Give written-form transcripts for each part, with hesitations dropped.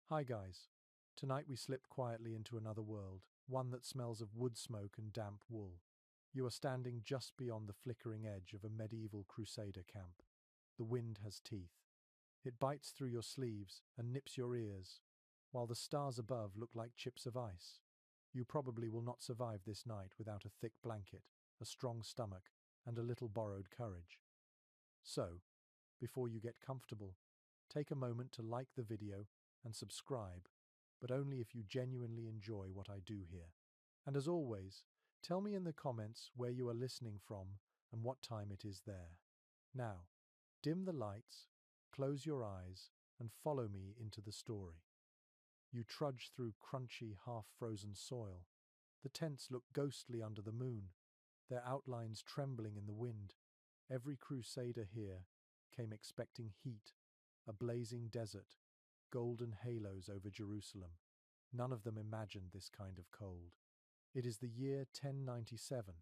Hi guys. Tonight we slip quietly into another world, one that smells of wood smoke and damp wool. You are standing just beyond the flickering edge of a medieval Crusader camp. The wind has teeth. It bites through your sleeves and nips your ears, while the stars above look like chips of ice. You probably will not survive this night without a thick blanket, a strong stomach, and a little borrowed courage. So, before you get comfortable, take a moment to like the video and subscribe, but only if you genuinely enjoy what I do here. And as always, tell me in the comments where you are listening from and what time it is there. Now, dim the lights, close your eyes, and follow me into the story. You trudge through crunchy, half-frozen soil. The tents look ghostly under the moon, their outlines trembling in the wind. Every Crusader here came expecting heat, a blazing desert, golden halos over Jerusalem. None of them imagined this kind of cold. It is the year 1097,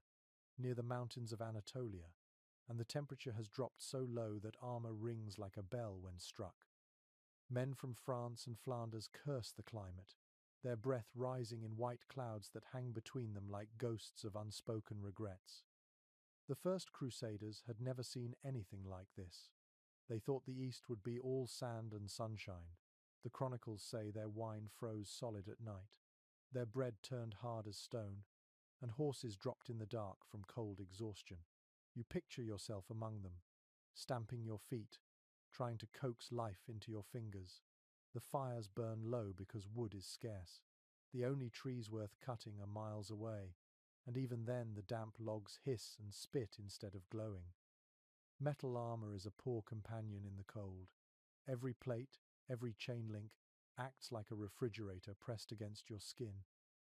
near the mountains of Anatolia, and the temperature has dropped so low that armor rings like a bell when struck. Men from France and Flanders curse the climate, their breath rising in white clouds that hang between them like ghosts of unspoken regrets. The first Crusaders had never seen anything like this. They thought the East would be all sand and sunshine. The chronicles say their wine froze solid at night, their bread turned hard as stone, and horses dropped in the dark from cold exhaustion. You picture yourself among them, stamping your feet, trying to coax life into your fingers. The fires burn low because wood is scarce. The only trees worth cutting are miles away, and even then the damp logs hiss and spit instead of glowing. Metal armor is a poor companion in the cold. Every plate, every chain link, acts like a refrigerator pressed against your skin.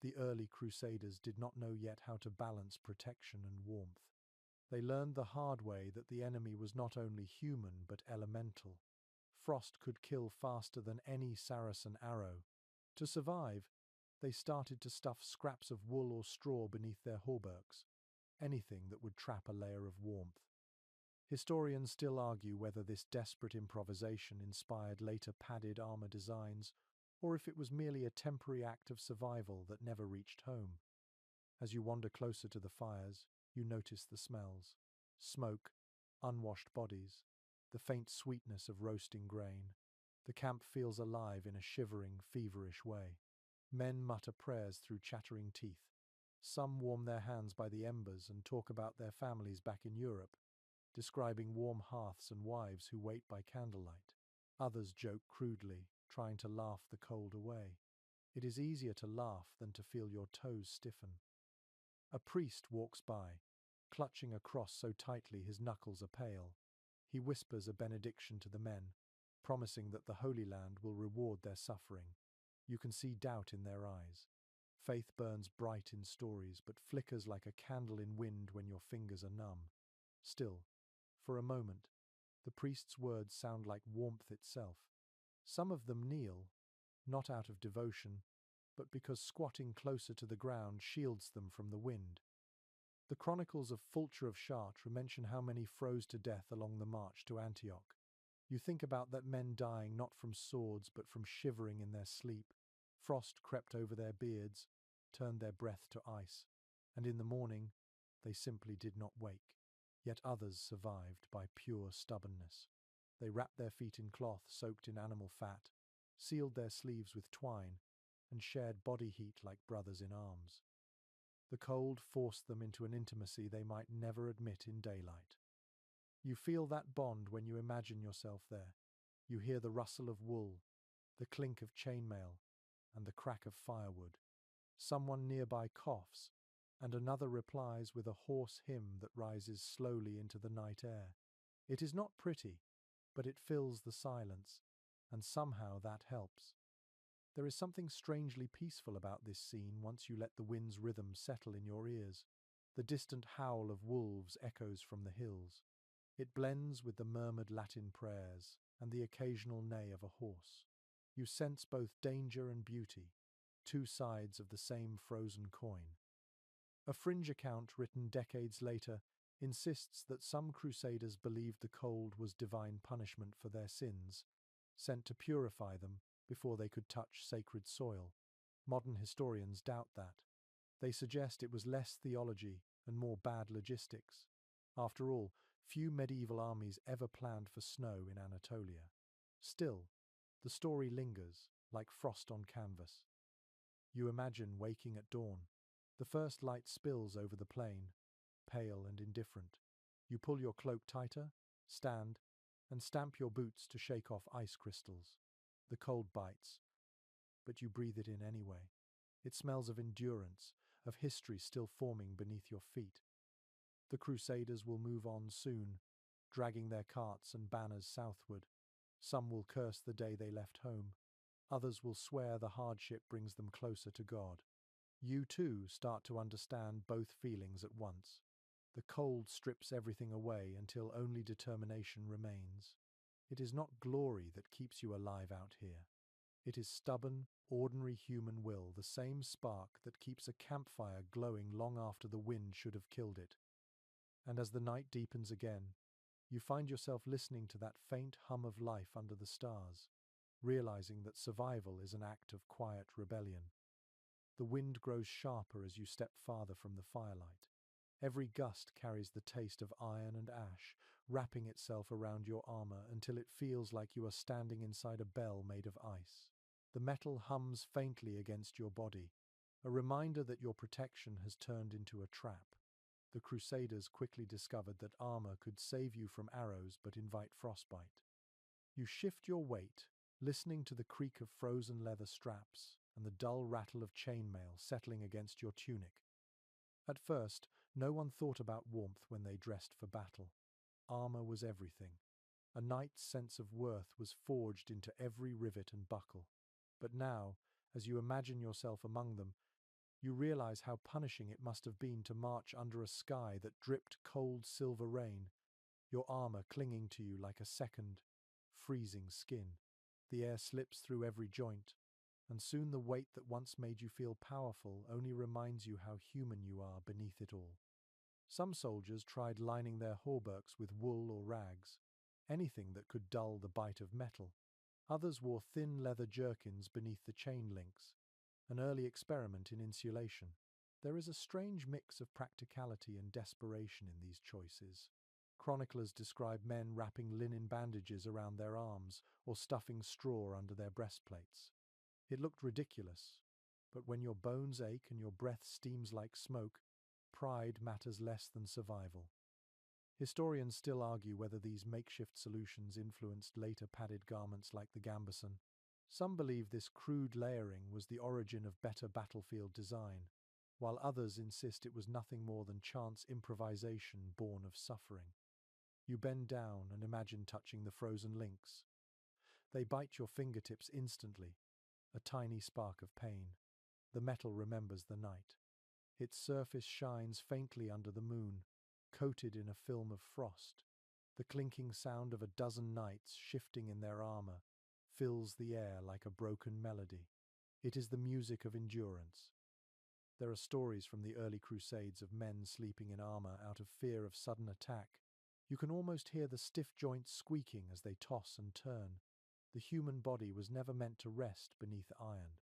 The early Crusaders did not know yet how to balance protection and warmth. They learned the hard way that the enemy was not only human but elemental. Frost could kill faster than any Saracen arrow. To survive, they started to stuff scraps of wool or straw beneath their hauberks, anything that would trap a layer of warmth. Historians still argue whether this desperate improvisation inspired later padded armor designs, or if it was merely a temporary act of survival that never reached home. As you wander closer to the fires, you notice the smells: smoke, unwashed bodies, the faint sweetness of roasting grain. The camp feels alive in a shivering, feverish way. Men mutter prayers through chattering teeth. Some warm their hands by the embers and talk about their families back in Europe, describing warm hearths and wives who wait by candlelight. Others joke crudely, trying to laugh the cold away. It is easier to laugh than to feel your toes stiffen. A priest walks by, clutching a cross so tightly his knuckles are pale. He whispers a benediction to the men, promising that the Holy Land will reward their suffering. You can see doubt in their eyes. Faith burns bright in stories, but flickers like a candle in wind when your fingers are numb. Still, for a moment, the priest's words sound like warmth itself. Some of them kneel, not out of devotion, but because squatting closer to the ground shields them from the wind. The chronicles of Fulcher of Chartres mention how many froze to death along the march to Antioch. You think about that men dying not from swords but from shivering in their sleep. Frost crept over their beards, turned their breath to ice, and in the morning they simply did not wake. Yet others survived by pure stubbornness. They wrapped their feet in cloth soaked in animal fat, sealed their sleeves with twine, and shared body heat like brothers in arms. The cold forced them into an intimacy they might never admit in daylight. You feel that bond when you imagine yourself there. You hear the rustle of wool, the clink of chainmail, and the crack of firewood. Someone nearby coughs, and another replies with a hoarse hymn that rises slowly into the night air. It is not pretty, but it fills the silence, and somehow that helps. There is something strangely peaceful about this scene once you let the wind's rhythm settle in your ears. The distant howl of wolves echoes from the hills. It blends with the murmured Latin prayers and the occasional neigh of a horse. You sense both danger and beauty, two sides of the same frozen coin. A fringe account written decades later insists that some Crusaders believed the cold was divine punishment for their sins, sent to purify them before they could touch sacred soil. Modern historians doubt that. They suggest it was less theology and more bad logistics. After all, few medieval armies ever planned for snow in Anatolia. Still, the story lingers, like frost on canvas. You imagine waking at dawn. The first light spills over the plain, pale and indifferent. You pull your cloak tighter, stand, and stamp your boots to shake off ice crystals. The cold bites, but you breathe it in anyway. It smells of endurance, of history still forming beneath your feet. The Crusaders will move on soon, dragging their carts and banners southward. Some will curse the day they left home. Others will swear the hardship brings them closer to God. You too start to understand both feelings at once. The cold strips everything away until only determination remains. It is not glory that keeps you alive out here. It is stubborn, ordinary human will, the same spark that keeps a campfire glowing long after the wind should have killed it. And as the night deepens again, you find yourself listening to that faint hum of life under the stars, realizing that survival is an act of quiet rebellion. The wind grows sharper as you step farther from the firelight. Every gust carries the taste of iron and ash, wrapping itself around your armor until it feels like you are standing inside a bell made of ice. The metal hums faintly against your body, a reminder that your protection has turned into a trap. The Crusaders quickly discovered that armor could save you from arrows but invite frostbite. You shift your weight, listening to the creak of frozen leather straps and the dull rattle of chainmail settling against your tunic. At first, no one thought about warmth when they dressed for battle. Armor was everything. A knight's sense of worth was forged into every rivet and buckle. But now, as you imagine yourself among them, you realize how punishing it must have been to march under a sky that dripped cold silver rain, your armor clinging to you like a second, freezing skin. The air slips through every joint, and soon the weight that once made you feel powerful only reminds you how human you are beneath it all. Some soldiers tried lining their hauberks with wool or rags, anything that could dull the bite of metal. Others wore thin leather jerkins beneath the chain links, an early experiment in insulation. There is a strange mix of practicality and desperation in these choices. Chroniclers describe men wrapping linen bandages around their arms or stuffing straw under their breastplates. It looked ridiculous, but when your bones ache and your breath steams like smoke, pride matters less than survival. Historians still argue whether these makeshift solutions influenced later padded garments like the gambeson. Some believe this crude layering was the origin of better battlefield design, while others insist it was nothing more than chance improvisation born of suffering. You bend down and imagine touching the frozen links. They bite your fingertips instantly, a tiny spark of pain. The metal remembers the night. Its surface shines faintly under the moon, coated in a film of frost. The clinking sound of a dozen knights shifting in their armor fills the air like a broken melody. It is the music of endurance. There are stories from the early Crusades of men sleeping in armor out of fear of sudden attack. You can almost hear the stiff joints squeaking as they toss and turn. The human body was never meant to rest beneath iron.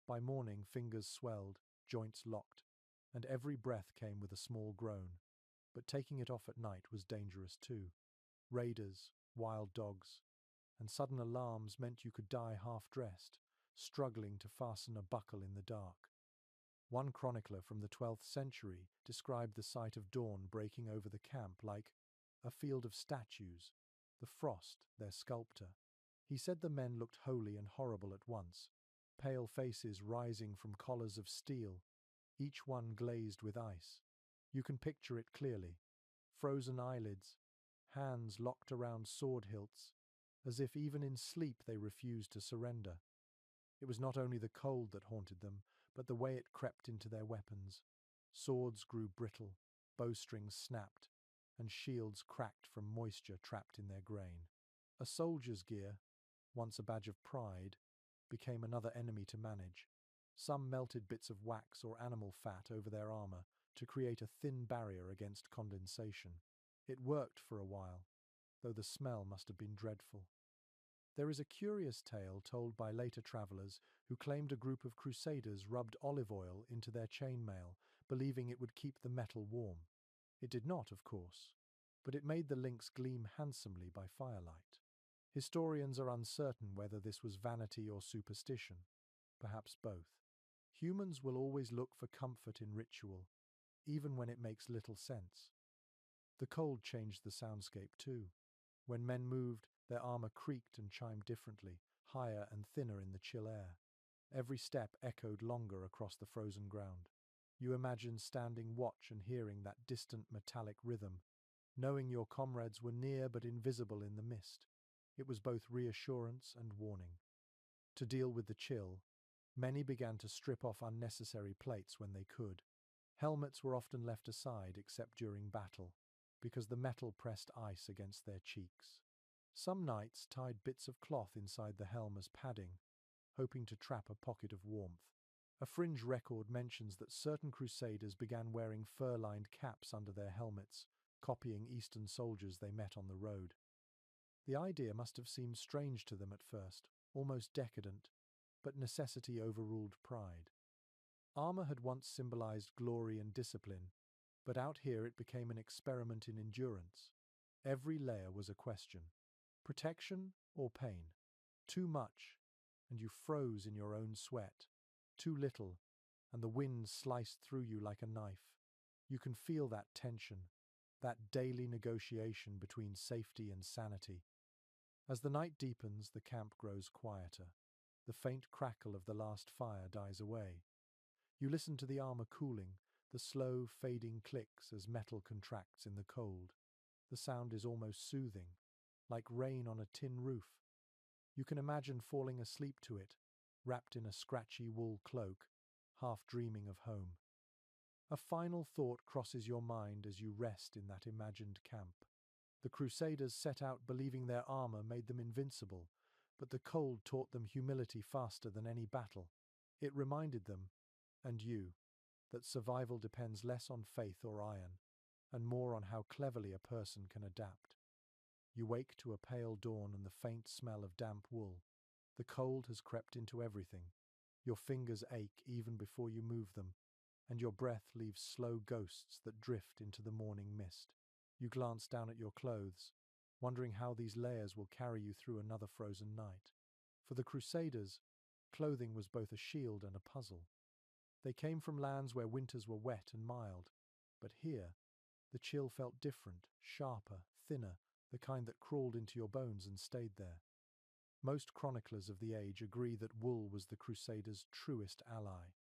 By morning, fingers swelled, joints locked, and every breath came with a small groan. But taking it off at night was dangerous too. Raiders, wild dogs, and sudden alarms meant you could die half-dressed, struggling to fasten a buckle in the dark. One chronicler from the 12th century described the sight of dawn breaking over the camp like a field of statues, the frost their sculptor. He said the men looked holy and horrible at once, pale faces rising from collars of steel, each one glazed with ice. You can picture it clearly. Frozen eyelids, hands locked around sword hilts, as if even in sleep they refused to surrender. It was not only the cold that haunted them, but the way it crept into their weapons. Swords grew brittle, bowstrings snapped, and shields cracked from moisture trapped in their grain. A soldier's gear, once a badge of pride, became another enemy to manage. Some melted bits of wax or animal fat over their armor to create a thin barrier against condensation. It worked for a while, though the smell must have been dreadful. There is a curious tale told by later travelers who claimed a group of Crusaders rubbed olive oil into their chainmail, believing it would keep the metal warm. It did not, of course, but it made the links gleam handsomely by firelight. Historians are uncertain whether this was vanity or superstition, perhaps both. Humans will always look for comfort in ritual, even when it makes little sense. The cold changed the soundscape too. When men moved, their armor creaked and chimed differently, higher and thinner in the chill air. Every step echoed longer across the frozen ground. You imagine standing watch and hearing that distant metallic rhythm, knowing your comrades were near but invisible in the mist. It was both reassurance and warning. To deal with the chill, many began to strip off unnecessary plates when they could. Helmets were often left aside except during battle, because the metal pressed ice against their cheeks. Some knights tied bits of cloth inside the helm as padding, hoping to trap a pocket of warmth. A fringe record mentions that certain Crusaders began wearing fur-lined caps under their helmets, copying Eastern soldiers they met on the road. The idea must have seemed strange to them at first, almost decadent, but necessity overruled pride. Armor had once symbolized glory and discipline, but out here it became an experiment in endurance. Every layer was a question. Protection or pain? Too much, and you froze in your own sweat. Too little, and the wind sliced through you like a knife. You can feel that tension, that daily negotiation between safety and sanity. As the night deepens, the camp grows quieter. The faint crackle of the last fire dies away. You listen to the armor cooling, the slow, fading clicks as metal contracts in the cold. The sound is almost soothing, like rain on a tin roof. You can imagine falling asleep to it, wrapped in a scratchy wool cloak, half dreaming of home. A final thought crosses your mind as you rest in that imagined camp. The Crusaders set out believing their armor made them invincible, but the cold taught them humility faster than any battle. It reminded them, and you, that survival depends less on faith or iron, and more on how cleverly a person can adapt. You wake to a pale dawn and the faint smell of damp wool. The cold has crept into everything. Your fingers ache even before you move them, and your breath leaves slow ghosts that drift into the morning mist. You glance down at your clothes, wondering how these layers will carry you through another frozen night. For the Crusaders, clothing was both a shield and a puzzle. They came from lands where winters were wet and mild, but here, the chill felt different, sharper, thinner, the kind that crawled into your bones and stayed there. Most chroniclers of the age agree that wool was the Crusaders' truest ally.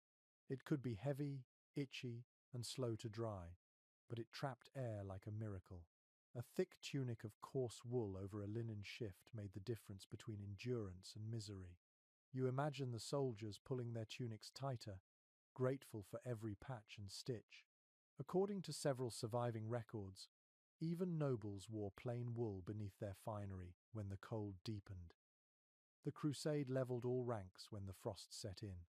It could be heavy, itchy, and slow to dry, but it trapped air like a miracle. A thick tunic of coarse wool over a linen shift made the difference between endurance and misery. You imagine the soldiers pulling their tunics tighter, grateful for every patch and stitch. According to several surviving records, even nobles wore plain wool beneath their finery when the cold deepened. The crusade leveled all ranks when the frost set in.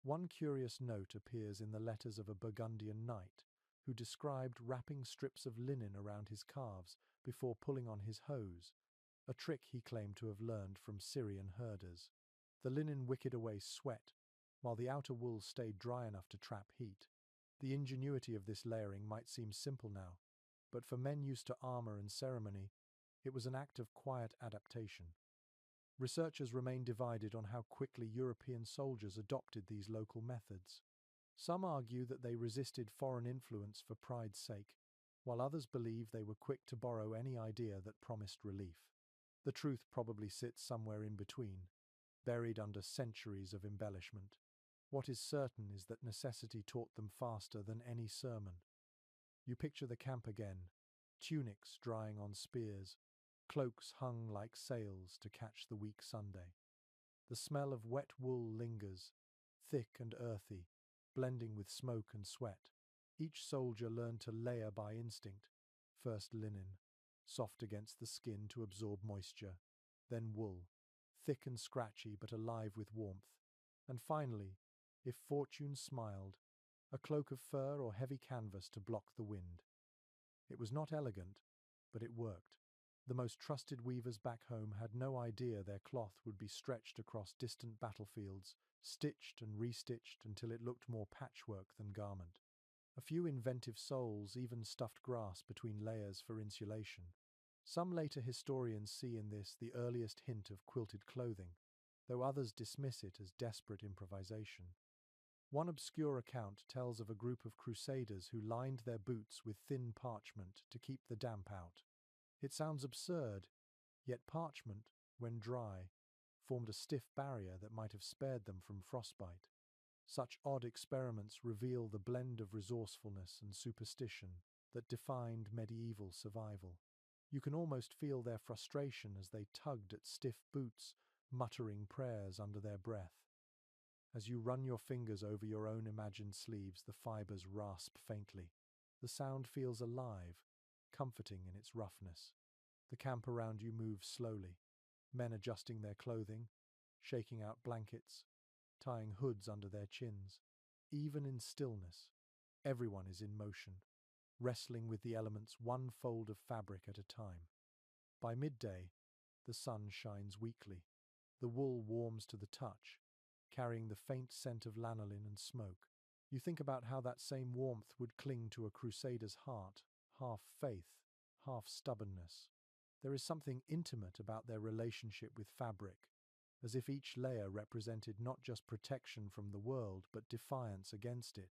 One curious note appears in the letters of a Burgundian knight, who described wrapping strips of linen around his calves before pulling on his hose, a trick he claimed to have learned from Syrian herders. The linen wicked away sweat, while the outer wool stayed dry enough to trap heat. The ingenuity of this layering might seem simple now, but for men used to armor and ceremony, it was an act of quiet adaptation. Researchers remain divided on how quickly European soldiers adopted these local methods. Some argue that they resisted foreign influence for pride's sake, while others believe they were quick to borrow any idea that promised relief. The truth probably sits somewhere in between, buried under centuries of embellishment. What is certain is that necessity taught them faster than any sermon. You picture the camp again, tunics drying on spears, cloaks hung like sails to catch the weak Sunday. The smell of wet wool lingers, thick and earthy, blending with smoke and sweat. Each soldier learned to layer by instinct, first linen, soft against the skin to absorb moisture, then wool, thick and scratchy but alive with warmth, and finally, if fortune smiled, a cloak of fur or heavy canvas to block the wind. It was not elegant, but it worked. The most trusted weavers back home had no idea their cloth would be stretched across distant battlefields, stitched and restitched until it looked more patchwork than garment. A few inventive souls even stuffed grass between layers for insulation. Some later historians see in this the earliest hint of quilted clothing, though others dismiss it as desperate improvisation. One obscure account tells of a group of Crusaders who lined their boots with thin parchment to keep the damp out. It sounds absurd, yet parchment, when dry, formed a stiff barrier that might have spared them from frostbite. Such odd experiments reveal the blend of resourcefulness and superstition that defined medieval survival. You can almost feel their frustration as they tugged at stiff boots, muttering prayers under their breath. As you run your fingers over your own imagined sleeves, the fibers rasp faintly. The sound feels alive, comforting in its roughness. The camp around you moves slowly, men adjusting their clothing, shaking out blankets, tying hoods under their chins. Even in stillness, everyone is in motion, wrestling with the elements one fold of fabric at a time. By midday, the sun shines weakly. The wool warms to the touch, carrying the faint scent of lanolin and smoke. You think about how that same warmth would cling to a Crusader's heart, half faith, half stubbornness. There is something intimate about their relationship with fabric, as if each layer represented not just protection from the world, but defiance against it.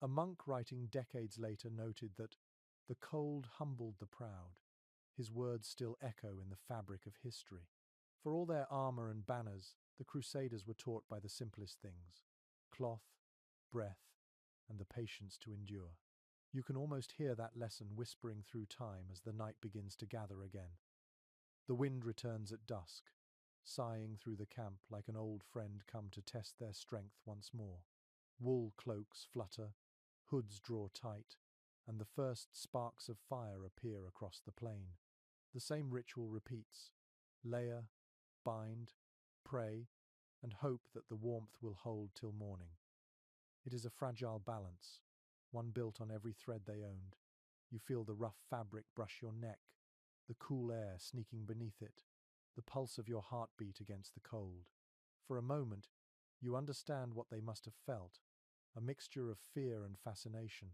A monk writing decades later noted that the cold humbled the proud. His words still echo in the fabric of history. For all their armor and banners, the Crusaders were taught by the simplest things: cloth, breath, and the patience to endure. You can almost hear that lesson whispering through time as the night begins to gather again. The wind returns at dusk, sighing through the camp like an old friend come to test their strength once more. Wool cloaks flutter, hoods draw tight, and the first sparks of fire appear across the plain. The same ritual repeats: layer, bind, pray, and hope that the warmth will hold till morning. It is a fragile balance, one built on every thread they owned. You feel the rough fabric brush your neck, the cool air sneaking beneath it, the pulse of your heartbeat against the cold. For a moment, you understand what they must have felt, a mixture of fear and fascination,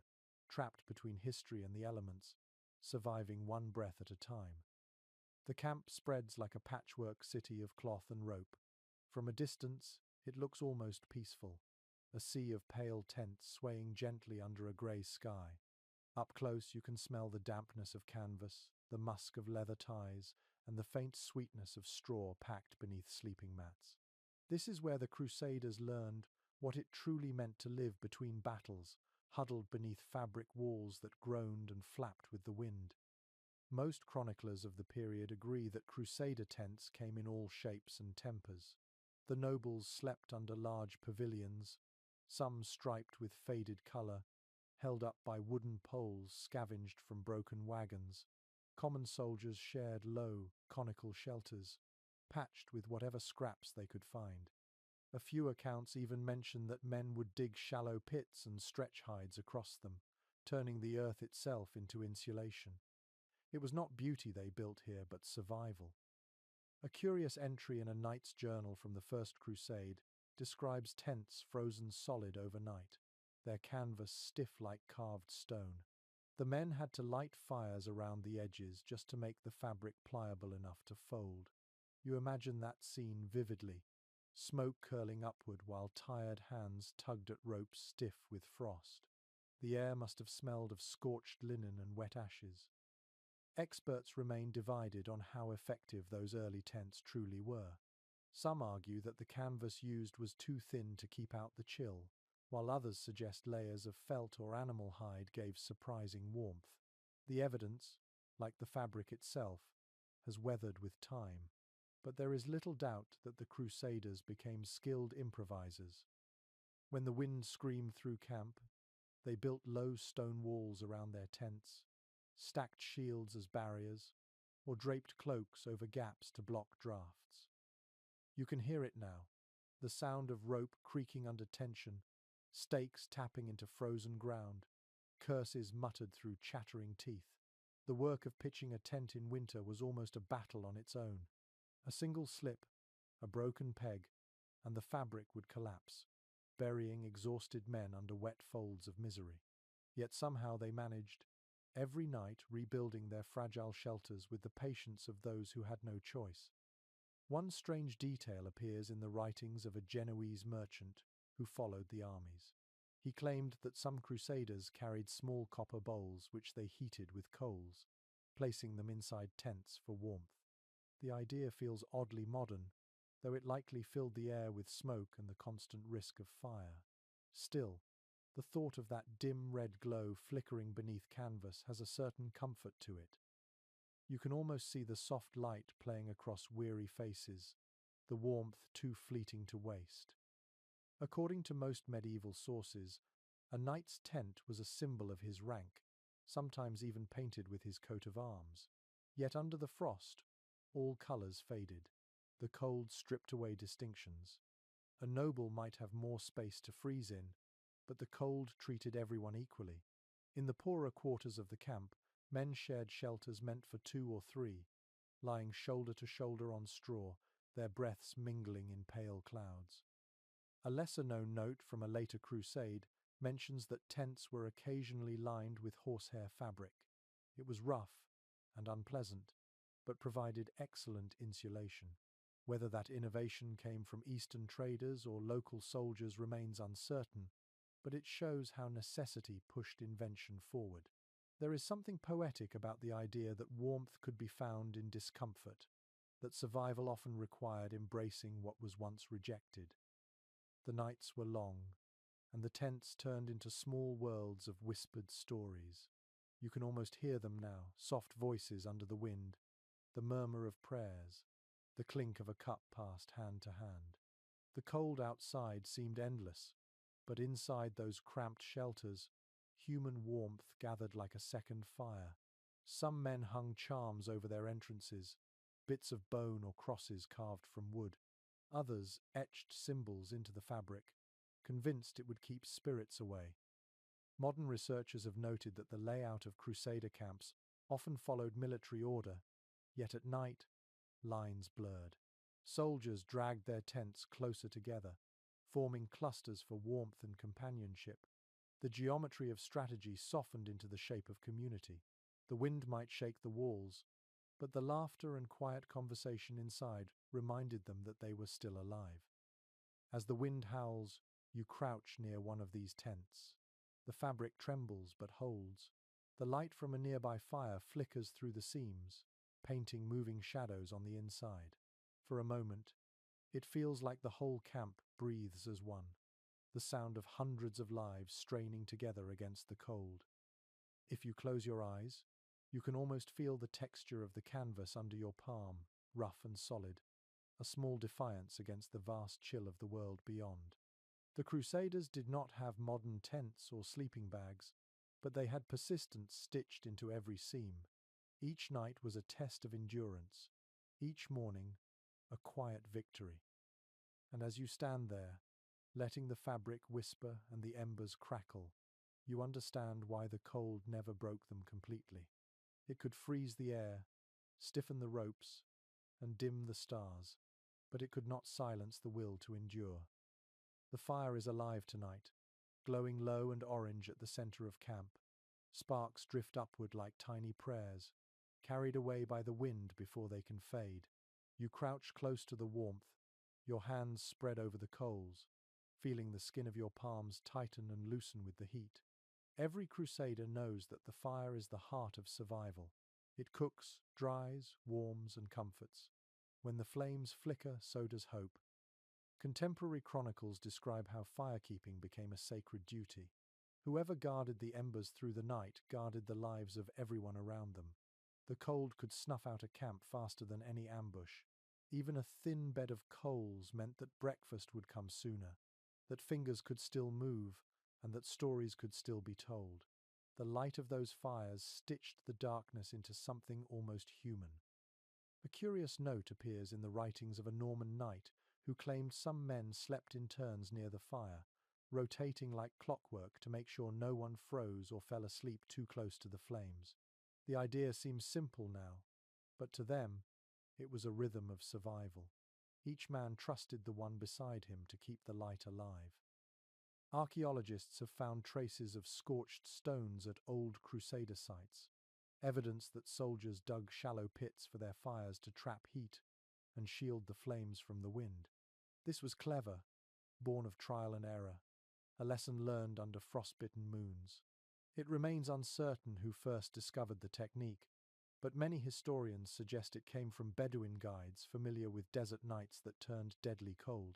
trapped between history and the elements, surviving one breath at a time. The camp spreads like a patchwork city of cloth and rope. From a distance, it looks almost peaceful, a sea of pale tents swaying gently under a grey sky. Up close, you can smell the dampness of canvas, the musk of leather ties, and the faint sweetness of straw packed beneath sleeping mats. This is where the Crusaders learned what it truly meant to live between battles, huddled beneath fabric walls that groaned and flapped with the wind. Most chroniclers of the period agree that Crusader tents came in all shapes and tempers. The nobles slept under large pavilions, some striped with faded colour, held up by wooden poles scavenged from broken wagons. Common soldiers shared low, conical shelters, patched with whatever scraps they could find. A few accounts even mention that men would dig shallow pits and stretch hides across them, turning the earth itself into insulation. It was not beauty they built here, but survival. A curious entry in a knight's journal from the First Crusade describes tents frozen solid overnight, their canvas stiff like carved stone. The men had to light fires around the edges just to make the fabric pliable enough to fold. You imagine that scene vividly, smoke curling upward while tired hands tugged at ropes stiff with frost. The air must have smelled of scorched linen and wet ashes. Experts remain divided on how effective those early tents truly were. Some argue that the canvas used was too thin to keep out the chill, while others suggest layers of felt or animal hide gave surprising warmth. The evidence, like the fabric itself, has weathered with time, but there is little doubt that the Crusaders became skilled improvisers. When the wind screamed through camp, they built low stone walls around their tents, stacked shields as barriers, or draped cloaks over gaps to block drafts. You can hear it now, the sound of rope creaking under tension, stakes tapping into frozen ground, curses muttered through chattering teeth. The work of pitching a tent in winter was almost a battle on its own. A single slip, a broken peg, and the fabric would collapse, burying exhausted men under wet folds of misery. Yet somehow they managed, every night rebuilding their fragile shelters with the patience of those who had no choice. One strange detail appears in the writings of a Genoese merchant who followed the armies. He claimed that some Crusaders carried small copper bowls which they heated with coals, placing them inside tents for warmth. The idea feels oddly modern, though it likely filled the air with smoke and the constant risk of fire. Still, the thought of that dim red glow flickering beneath canvas has a certain comfort to it. You can almost see the soft light playing across weary faces, the warmth too fleeting to waste. According to most medieval sources, a knight's tent was a symbol of his rank, sometimes even painted with his coat of arms. Yet under the frost, all colours faded. The cold stripped away distinctions. A noble might have more space to freeze in, but the cold treated everyone equally. In the poorer quarters of the camp, men shared shelters meant for two or three, lying shoulder to shoulder on straw, their breaths mingling in pale clouds. A lesser-known note from a later crusade mentions that tents were occasionally lined with horsehair fabric. It was rough and unpleasant, but provided excellent insulation. Whether that innovation came from Eastern traders or local soldiers remains uncertain, but it shows how necessity pushed invention forward. There is something poetic about the idea that warmth could be found in discomfort, that survival often required embracing what was once rejected. The nights were long, and the tents turned into small worlds of whispered stories. You can almost hear them now, soft voices under the wind, the murmur of prayers, the clink of a cup passed hand to hand. The cold outside seemed endless, but inside those cramped shelters, human warmth gathered like a second fire. Some men hung charms over their entrances, bits of bone or crosses carved from wood. Others etched symbols into the fabric, convinced it would keep spirits away. Modern researchers have noted that the layout of Crusader camps often followed military order, yet at night, lines blurred. Soldiers dragged their tents closer together, forming clusters for warmth and companionship. The geometry of strategy softened into the shape of community. The wind might shake the walls, but the laughter and quiet conversation inside reminded them that they were still alive. As the wind howls, you crouch near one of these tents. The fabric trembles but holds. The light from a nearby fire flickers through the seams, painting moving shadows on the inside. For a moment, it feels like the whole camp breathes as one, the sound of hundreds of lives straining together against the cold. If you close your eyes, you can almost feel the texture of the canvas under your palm, rough and solid, a small defiance against the vast chill of the world beyond. The Crusaders did not have modern tents or sleeping bags, but they had persistence stitched into every seam. Each night was a test of endurance, each morning a quiet victory. And as you stand there, letting the fabric whisper and the embers crackle, you understand why the cold never broke them completely. It could freeze the air, stiffen the ropes, and dim the stars, but it could not silence the will to endure. The fire is alive tonight, glowing low and orange at the center of camp. Sparks drift upward like tiny prayers, carried away by the wind before they can fade. You crouch close to the warmth, your hands spread over the coals, feeling the skin of your palms tighten and loosen with the heat. Every Crusader knows that the fire is the heart of survival. It cooks, dries, warms, and comforts. When the flames flicker, so does hope. Contemporary chronicles describe how firekeeping became a sacred duty. Whoever guarded the embers through the night guarded the lives of everyone around them. The cold could snuff out a camp faster than any ambush. Even a thin bed of coals meant that breakfast would come sooner, that fingers could still move, and that stories could still be told. The light of those fires stitched the darkness into something almost human. A curious note appears in the writings of a Norman knight who claimed some men slept in turns near the fire, rotating like clockwork to make sure no one froze or fell asleep too close to the flames. The idea seems simple now, but to them, it was a rhythm of survival. Each man trusted the one beside him to keep the light alive. Archaeologists have found traces of scorched stones at old Crusader sites, evidence that soldiers dug shallow pits for their fires to trap heat and shield the flames from the wind. This was clever, born of trial and error, a lesson learned under frostbitten moons. It remains uncertain who first discovered the technique, but many historians suggest it came from Bedouin guides familiar with desert nights that turned deadly cold.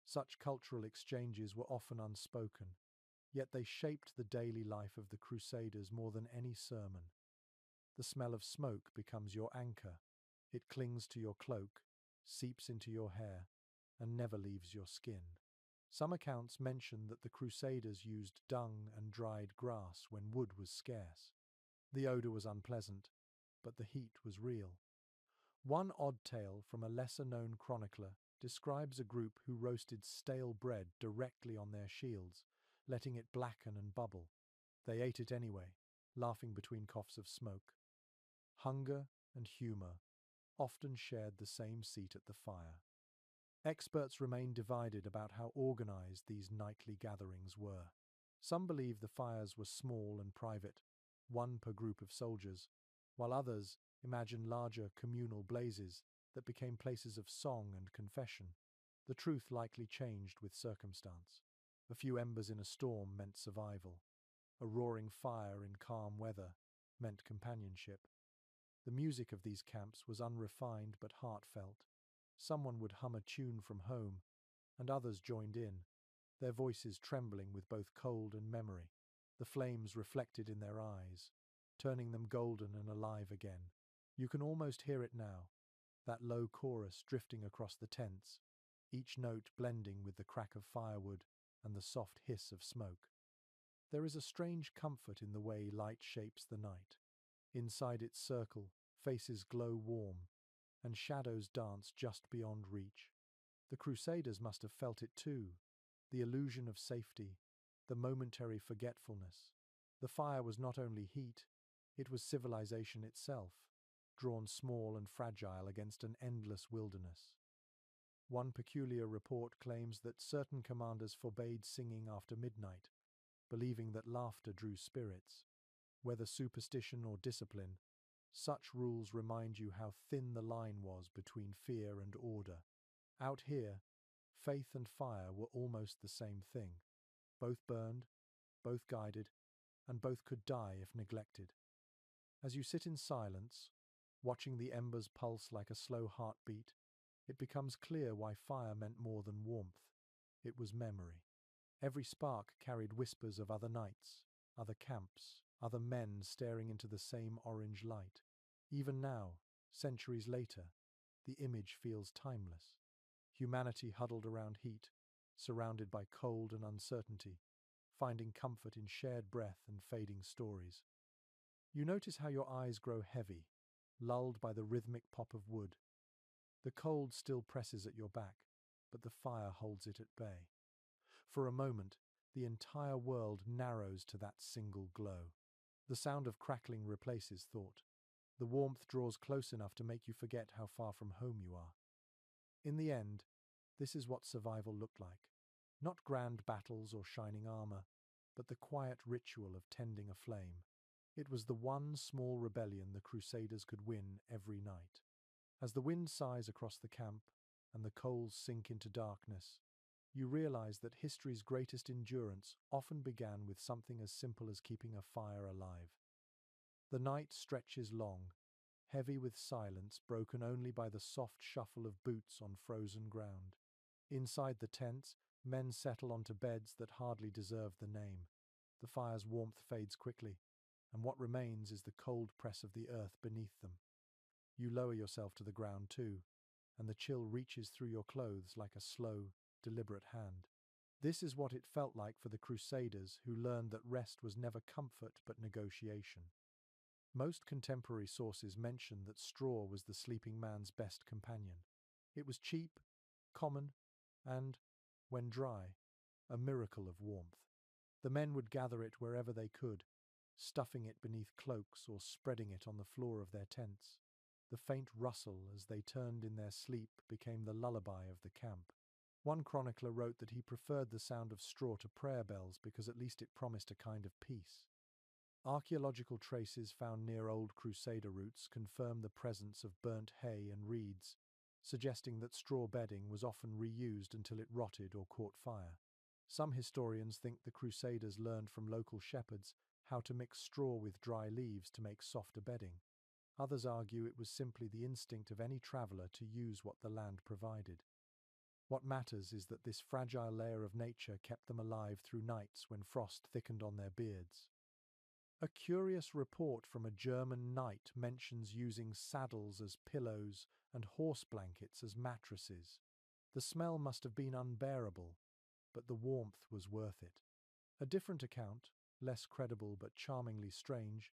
Such cultural exchanges were often unspoken, yet they shaped the daily life of the Crusaders more than any sermon. The smell of smoke becomes your anchor. It clings to your cloak, seeps into your hair, and never leaves your skin. Some accounts mention that the Crusaders used dung and dried grass when wood was scarce. The odor was unpleasant, but the heat was real. One odd tale from a lesser-known chronicler describes a group who roasted stale bread directly on their shields, letting it blacken and bubble. They ate it anyway, laughing between coughs of smoke. Hunger and humor often shared the same seat at the fire. Experts remain divided about how organized these nightly gatherings were. Some believe the fires were small and private, one per group of soldiers, while others imagine larger communal blazes that became places of song and confession. The truth likely changed with circumstance. A few embers in a storm meant survival. A roaring fire in calm weather meant companionship. The music of these camps was unrefined but heartfelt. Someone would hum a tune from home, and others joined in, their voices trembling with both cold and memory, the flames reflected in their eyes, turning them golden and alive again. You can almost hear it now, that low chorus drifting across the tents, each note blending with the crack of firewood and the soft hiss of smoke. There is a strange comfort in the way light shapes the night. Inside its circle, faces glow warm, and shadows dance just beyond reach. The Crusaders must have felt it too, the illusion of safety, the momentary forgetfulness. The fire was not only heat, it was civilization itself, drawn small and fragile against an endless wilderness. One peculiar report claims that certain commanders forbade singing after midnight, believing that laughter drew spirits. Whether superstition or discipline, such rules remind you how thin the line was between fear and order. Out here, faith and fire were almost the same thing. Both burned, both guided, and both could die if neglected. As you sit in silence, watching the embers pulse like a slow heartbeat, it becomes clear why fire meant more than warmth. It was memory. Every spark carried whispers of other nights, other camps, other men staring into the same orange light. Even now, centuries later, the image feels timeless. Humanity huddled around heat, surrounded by cold and uncertainty, finding comfort in shared breath and fading stories. You notice how your eyes grow heavy, lulled by the rhythmic pop of wood. The cold still presses at your back, but the fire holds it at bay. For a moment, the entire world narrows to that single glow. The sound of crackling replaces thought. The warmth draws close enough to make you forget how far from home you are. In the end, this is what survival looked like. Not grand battles or shining armor, but the quiet ritual of tending a flame. It was the one small rebellion the Crusaders could win every night. As the wind sighs across the camp and the coals sink into darkness, you realize that history's greatest endurance often began with something as simple as keeping a fire alive. The night stretches long, heavy with silence broken only by the soft shuffle of boots on frozen ground. Inside the tents, men settle onto beds that hardly deserve the name. The fire's warmth fades quickly, and what remains is the cold press of the earth beneath them. You lower yourself to the ground too, and the chill reaches through your clothes like a slow, deliberate hand. This is what it felt like for the Crusaders who learned that rest was never comfort but negotiation. Most contemporary sources mention that straw was the sleeping man's best companion. It was cheap, common, and, when dry, a miracle of warmth. The men would gather it wherever they could, stuffing it beneath cloaks or spreading it on the floor of their tents. The faint rustle as they turned in their sleep became the lullaby of the camp. One chronicler wrote that he preferred the sound of straw to prayer bells because at least it promised a kind of peace. Archaeological traces found near old Crusader routes confirm the presence of burnt hay and reeds, suggesting that straw bedding was often reused until it rotted or caught fire. Some historians think the Crusaders learned from local shepherds how to mix straw with dry leaves to make softer bedding. Others argue it was simply the instinct of any traveller to use what the land provided. What matters is that this fragile layer of nature kept them alive through nights when frost thickened on their beards. A curious report from a German knight mentions using saddles as pillows and horse blankets as mattresses. The smell must have been unbearable, but the warmth was worth it. A different account, less credible but charmingly strange,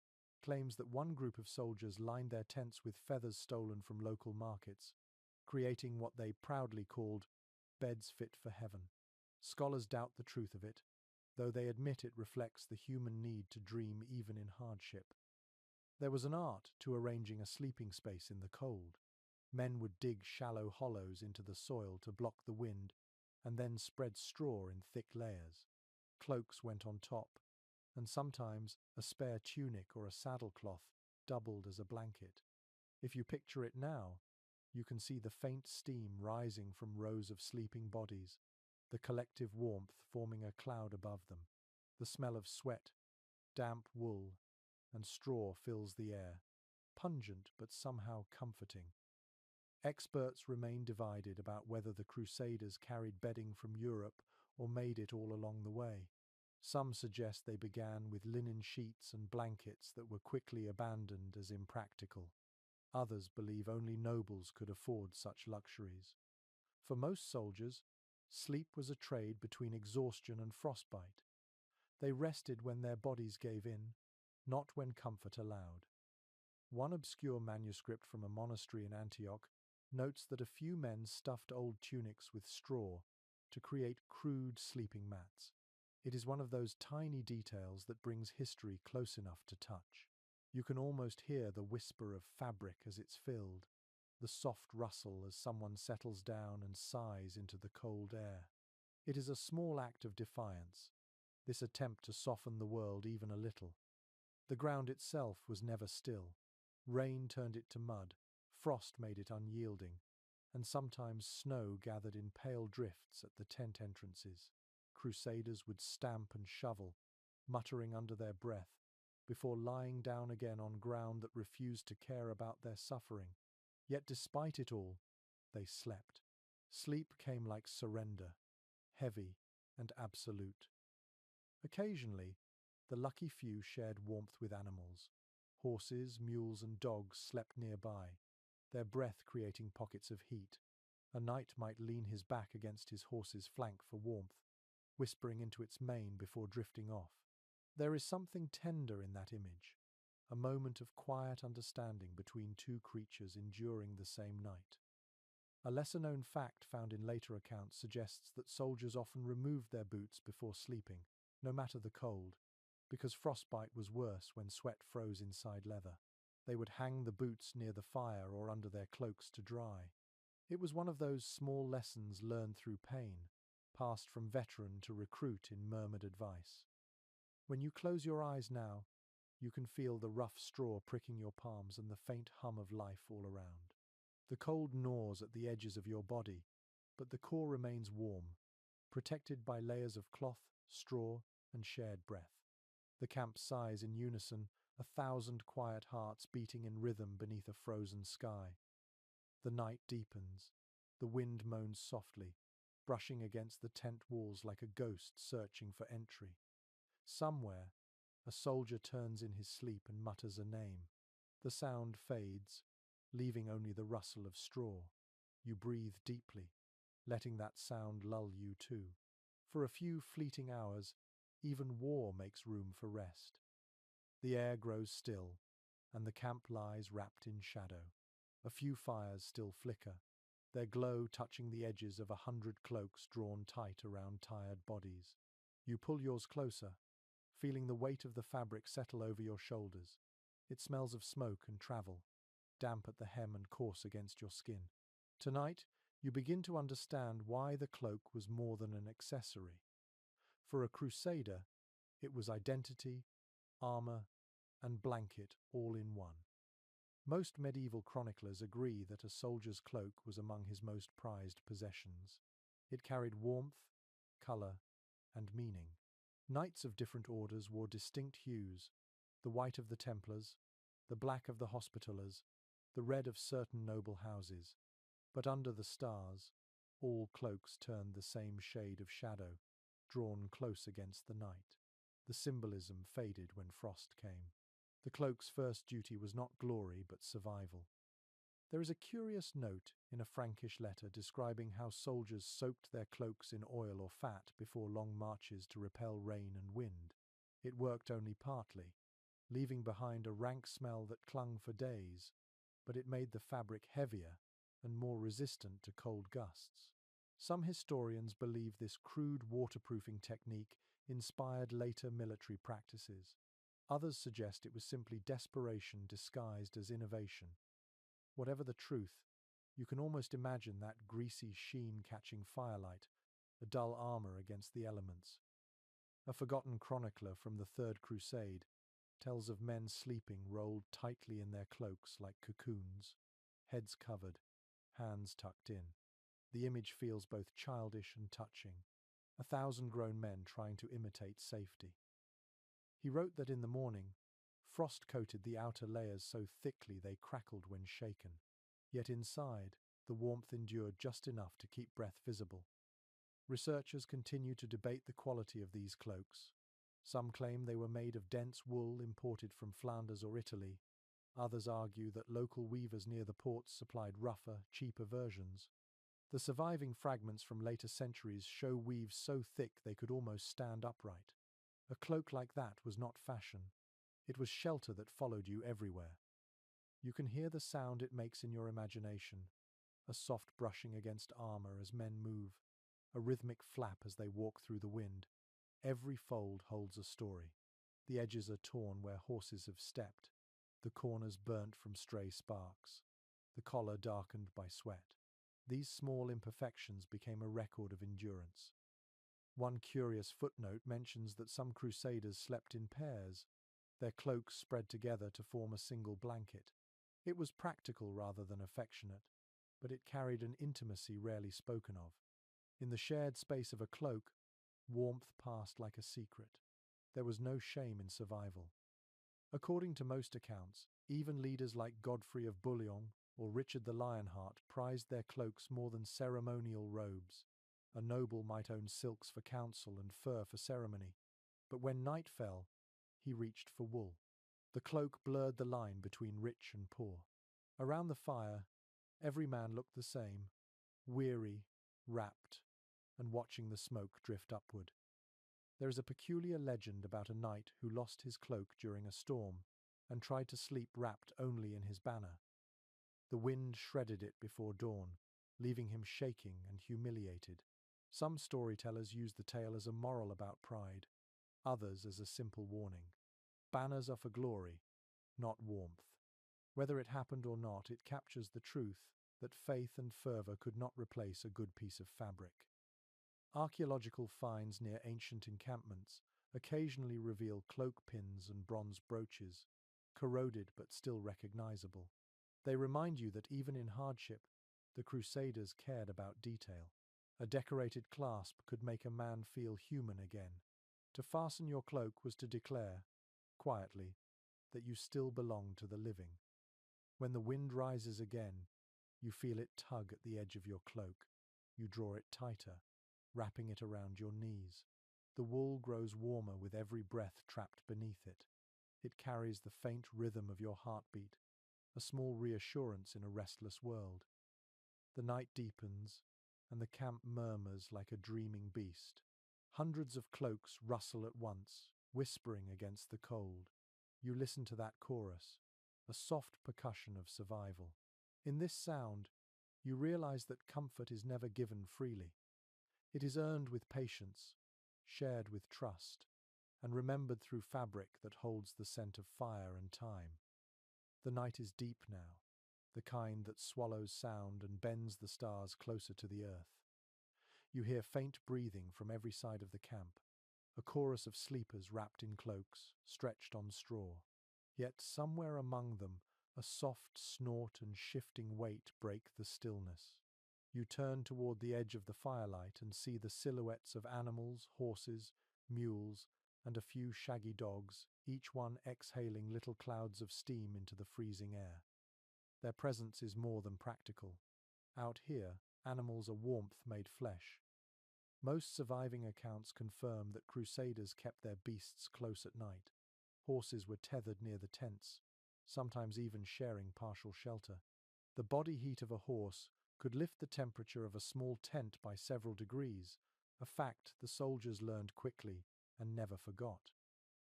claims that one group of soldiers lined their tents with feathers stolen from local markets, creating what they proudly called beds fit for heaven. Scholars doubt the truth of it, though they admit it reflects the human need to dream even in hardship. There was an art to arranging a sleeping space in the cold. Men would dig shallow hollows into the soil to block the wind and then spread straw in thick layers. Cloaks went on top, and sometimes a spare tunic or a saddlecloth doubled as a blanket. If you picture it now, you can see the faint steam rising from rows of sleeping bodies, the collective warmth forming a cloud above them. The smell of sweat, damp wool, and straw fills the air, pungent but somehow comforting. Experts remain divided about whether the Crusaders carried bedding from Europe or made it all along the way. Some suggest they began with linen sheets and blankets that were quickly abandoned as impractical. Others believe only nobles could afford such luxuries. For most soldiers, sleep was a trade between exhaustion and frostbite. They rested when their bodies gave in, not when comfort allowed. One obscure manuscript from a monastery in Antioch notes that a few men stuffed old tunics with straw to create crude sleeping mats. It is one of those tiny details that brings history close enough to touch. You can almost hear the whisper of fabric as it's filled, the soft rustle as someone settles down and sighs into the cold air. It is a small act of defiance, this attempt to soften the world even a little. The ground itself was never still. Rain turned it to mud, frost made it unyielding, and sometimes snow gathered in pale drifts at the tent entrances. Crusaders would stamp and shovel, muttering under their breath, before lying down again on ground that refused to care about their suffering. Yet despite it all, they slept. Sleep came like surrender, heavy and absolute. Occasionally, the lucky few shared warmth with animals. Horses, mules, and dogs slept nearby, their breath creating pockets of heat. A knight might lean his back against his horse's flank for warmth, whispering into its mane before drifting off. There is something tender in that image, a moment of quiet understanding between two creatures enduring the same night. A lesser-known fact found in later accounts suggests that soldiers often removed their boots before sleeping, no matter the cold, because frostbite was worse when sweat froze inside leather. They would hang the boots near the fire or under their cloaks to dry. It was one of those small lessons learned through pain, passed from veteran to recruit in murmured advice. When you close your eyes now, you can feel the rough straw pricking your palms and the faint hum of life all around. The cold gnaws at the edges of your body, but the core remains warm, protected by layers of cloth, straw, and shared breath. The camp sighs in unison, 1,000 quiet hearts beating in rhythm beneath a frozen sky. The night deepens. The wind moans softly, brushing against the tent walls like a ghost searching for entry. Somewhere, a soldier turns in his sleep and mutters a name. The sound fades, leaving only the rustle of straw. You breathe deeply, letting that sound lull you too. For a few fleeting hours, even war makes room for rest. The air grows still, and the camp lies wrapped in shadow. A few fires still flicker, their glow touching the edges of 100 cloaks drawn tight around tired bodies. You pull yours closer, feeling the weight of the fabric settle over your shoulders. It smells of smoke and travel, damp at the hem and coarse against your skin. Tonight, you begin to understand why the cloak was more than an accessory. For a Crusader, it was identity, armor, and blanket all in one. Most medieval chroniclers agree that a soldier's cloak was among his most prized possessions. It carried warmth, color, and meaning. Knights of different orders wore distinct hues: the white of the Templars, the black of the Hospitallers, the red of certain noble houses. But under the stars, all cloaks turned the same shade of shadow, drawn close against the night. The symbolism faded when frost came. The cloak's first duty was not glory but survival. There is a curious note in a Frankish letter describing how soldiers soaked their cloaks in oil or fat before long marches to repel rain and wind. It worked only partly, leaving behind a rank smell that clung for days, but it made the fabric heavier and more resistant to cold gusts. Some historians believe this crude waterproofing technique inspired later military practices. Others suggest it was simply desperation disguised as innovation. Whatever the truth, you can almost imagine that greasy sheen catching firelight, a dull armor against the elements. A forgotten chronicler from the Third Crusade tells of men sleeping rolled tightly in their cloaks like cocoons, heads covered, hands tucked in. The image feels both childish and touching, 1,000 grown men trying to imitate safety. He wrote that in the morning, frost coated the outer layers so thickly they crackled when shaken. Yet inside, the warmth endured just enough to keep breath visible. Researchers continue to debate the quality of these cloaks. Some claim they were made of dense wool imported from Flanders or Italy. Others argue that local weavers near the ports supplied rougher, cheaper versions. The surviving fragments from later centuries show weaves so thick they could almost stand upright. A cloak like that was not fashion. It was shelter that followed you everywhere. You can hear the sound it makes in your imagination, a soft brushing against armor as men move, a rhythmic flap as they walk through the wind. Every fold holds a story. The edges are torn where horses have stepped, the corners burnt from stray sparks, the collar darkened by sweat. These small imperfections became a record of endurance. One curious footnote mentions that some Crusaders slept in pairs, their cloaks spread together to form a single blanket. It was practical rather than affectionate, but it carried an intimacy rarely spoken of. In the shared space of a cloak, warmth passed like a secret. There was no shame in survival. According to most accounts, even leaders like Godfrey of Bouillon or Richard the Lionheart prized their cloaks more than ceremonial robes. A noble might own silks for council and fur for ceremony, but when night fell, he reached for wool. The cloak blurred the line between rich and poor. Around the fire, every man looked the same, weary, wrapped, and watching the smoke drift upward. There is a peculiar legend about a knight who lost his cloak during a storm and tried to sleep wrapped only in his banner. The wind shredded it before dawn, leaving him shaking and humiliated. Some storytellers use the tale as a moral about pride, others as a simple warning. Banners are for glory, not warmth. Whether it happened or not, it captures the truth that faith and fervor could not replace a good piece of fabric. Archaeological finds near ancient encampments occasionally reveal cloak pins and bronze brooches, corroded but still recognizable. They remind you that even in hardship, the Crusaders cared about detail. A decorated clasp could make a man feel human again. To fasten your cloak was to declare, quietly, that you still belong to the living. When the wind rises again, you feel it tug at the edge of your cloak. You draw it tighter, wrapping it around your knees. The wool grows warmer with every breath trapped beneath it. It carries the faint rhythm of your heartbeat, a small reassurance in a restless world. The night deepens, and the camp murmurs like a dreaming beast. Hundreds of cloaks rustle at once, whispering against the cold. You listen to that chorus, a soft percussion of survival. In this sound, you realize that comfort is never given freely. It is earned with patience, shared with trust. and remembered through fabric that holds the scent of fire and time. The night is deep now, the kind that swallows sound and bends the stars closer to the earth. You hear faint breathing from every side of the camp, a chorus of sleepers wrapped in cloaks, stretched on straw. Yet somewhere among them, a soft snort and shifting weight break the stillness. You turn toward the edge of the firelight and see the silhouettes of animals, horses, mules, and a few shaggy dogs, each one exhaling little clouds of steam into the freezing air. Their presence is more than practical. Out here, animals are warmth made flesh. Most surviving accounts confirm that Crusaders kept their beasts close at night. Horses were tethered near the tents, sometimes even sharing partial shelter. The body heat of a horse could lift the temperature of a small tent by several degrees, a fact the soldiers learned quickly and never forgot.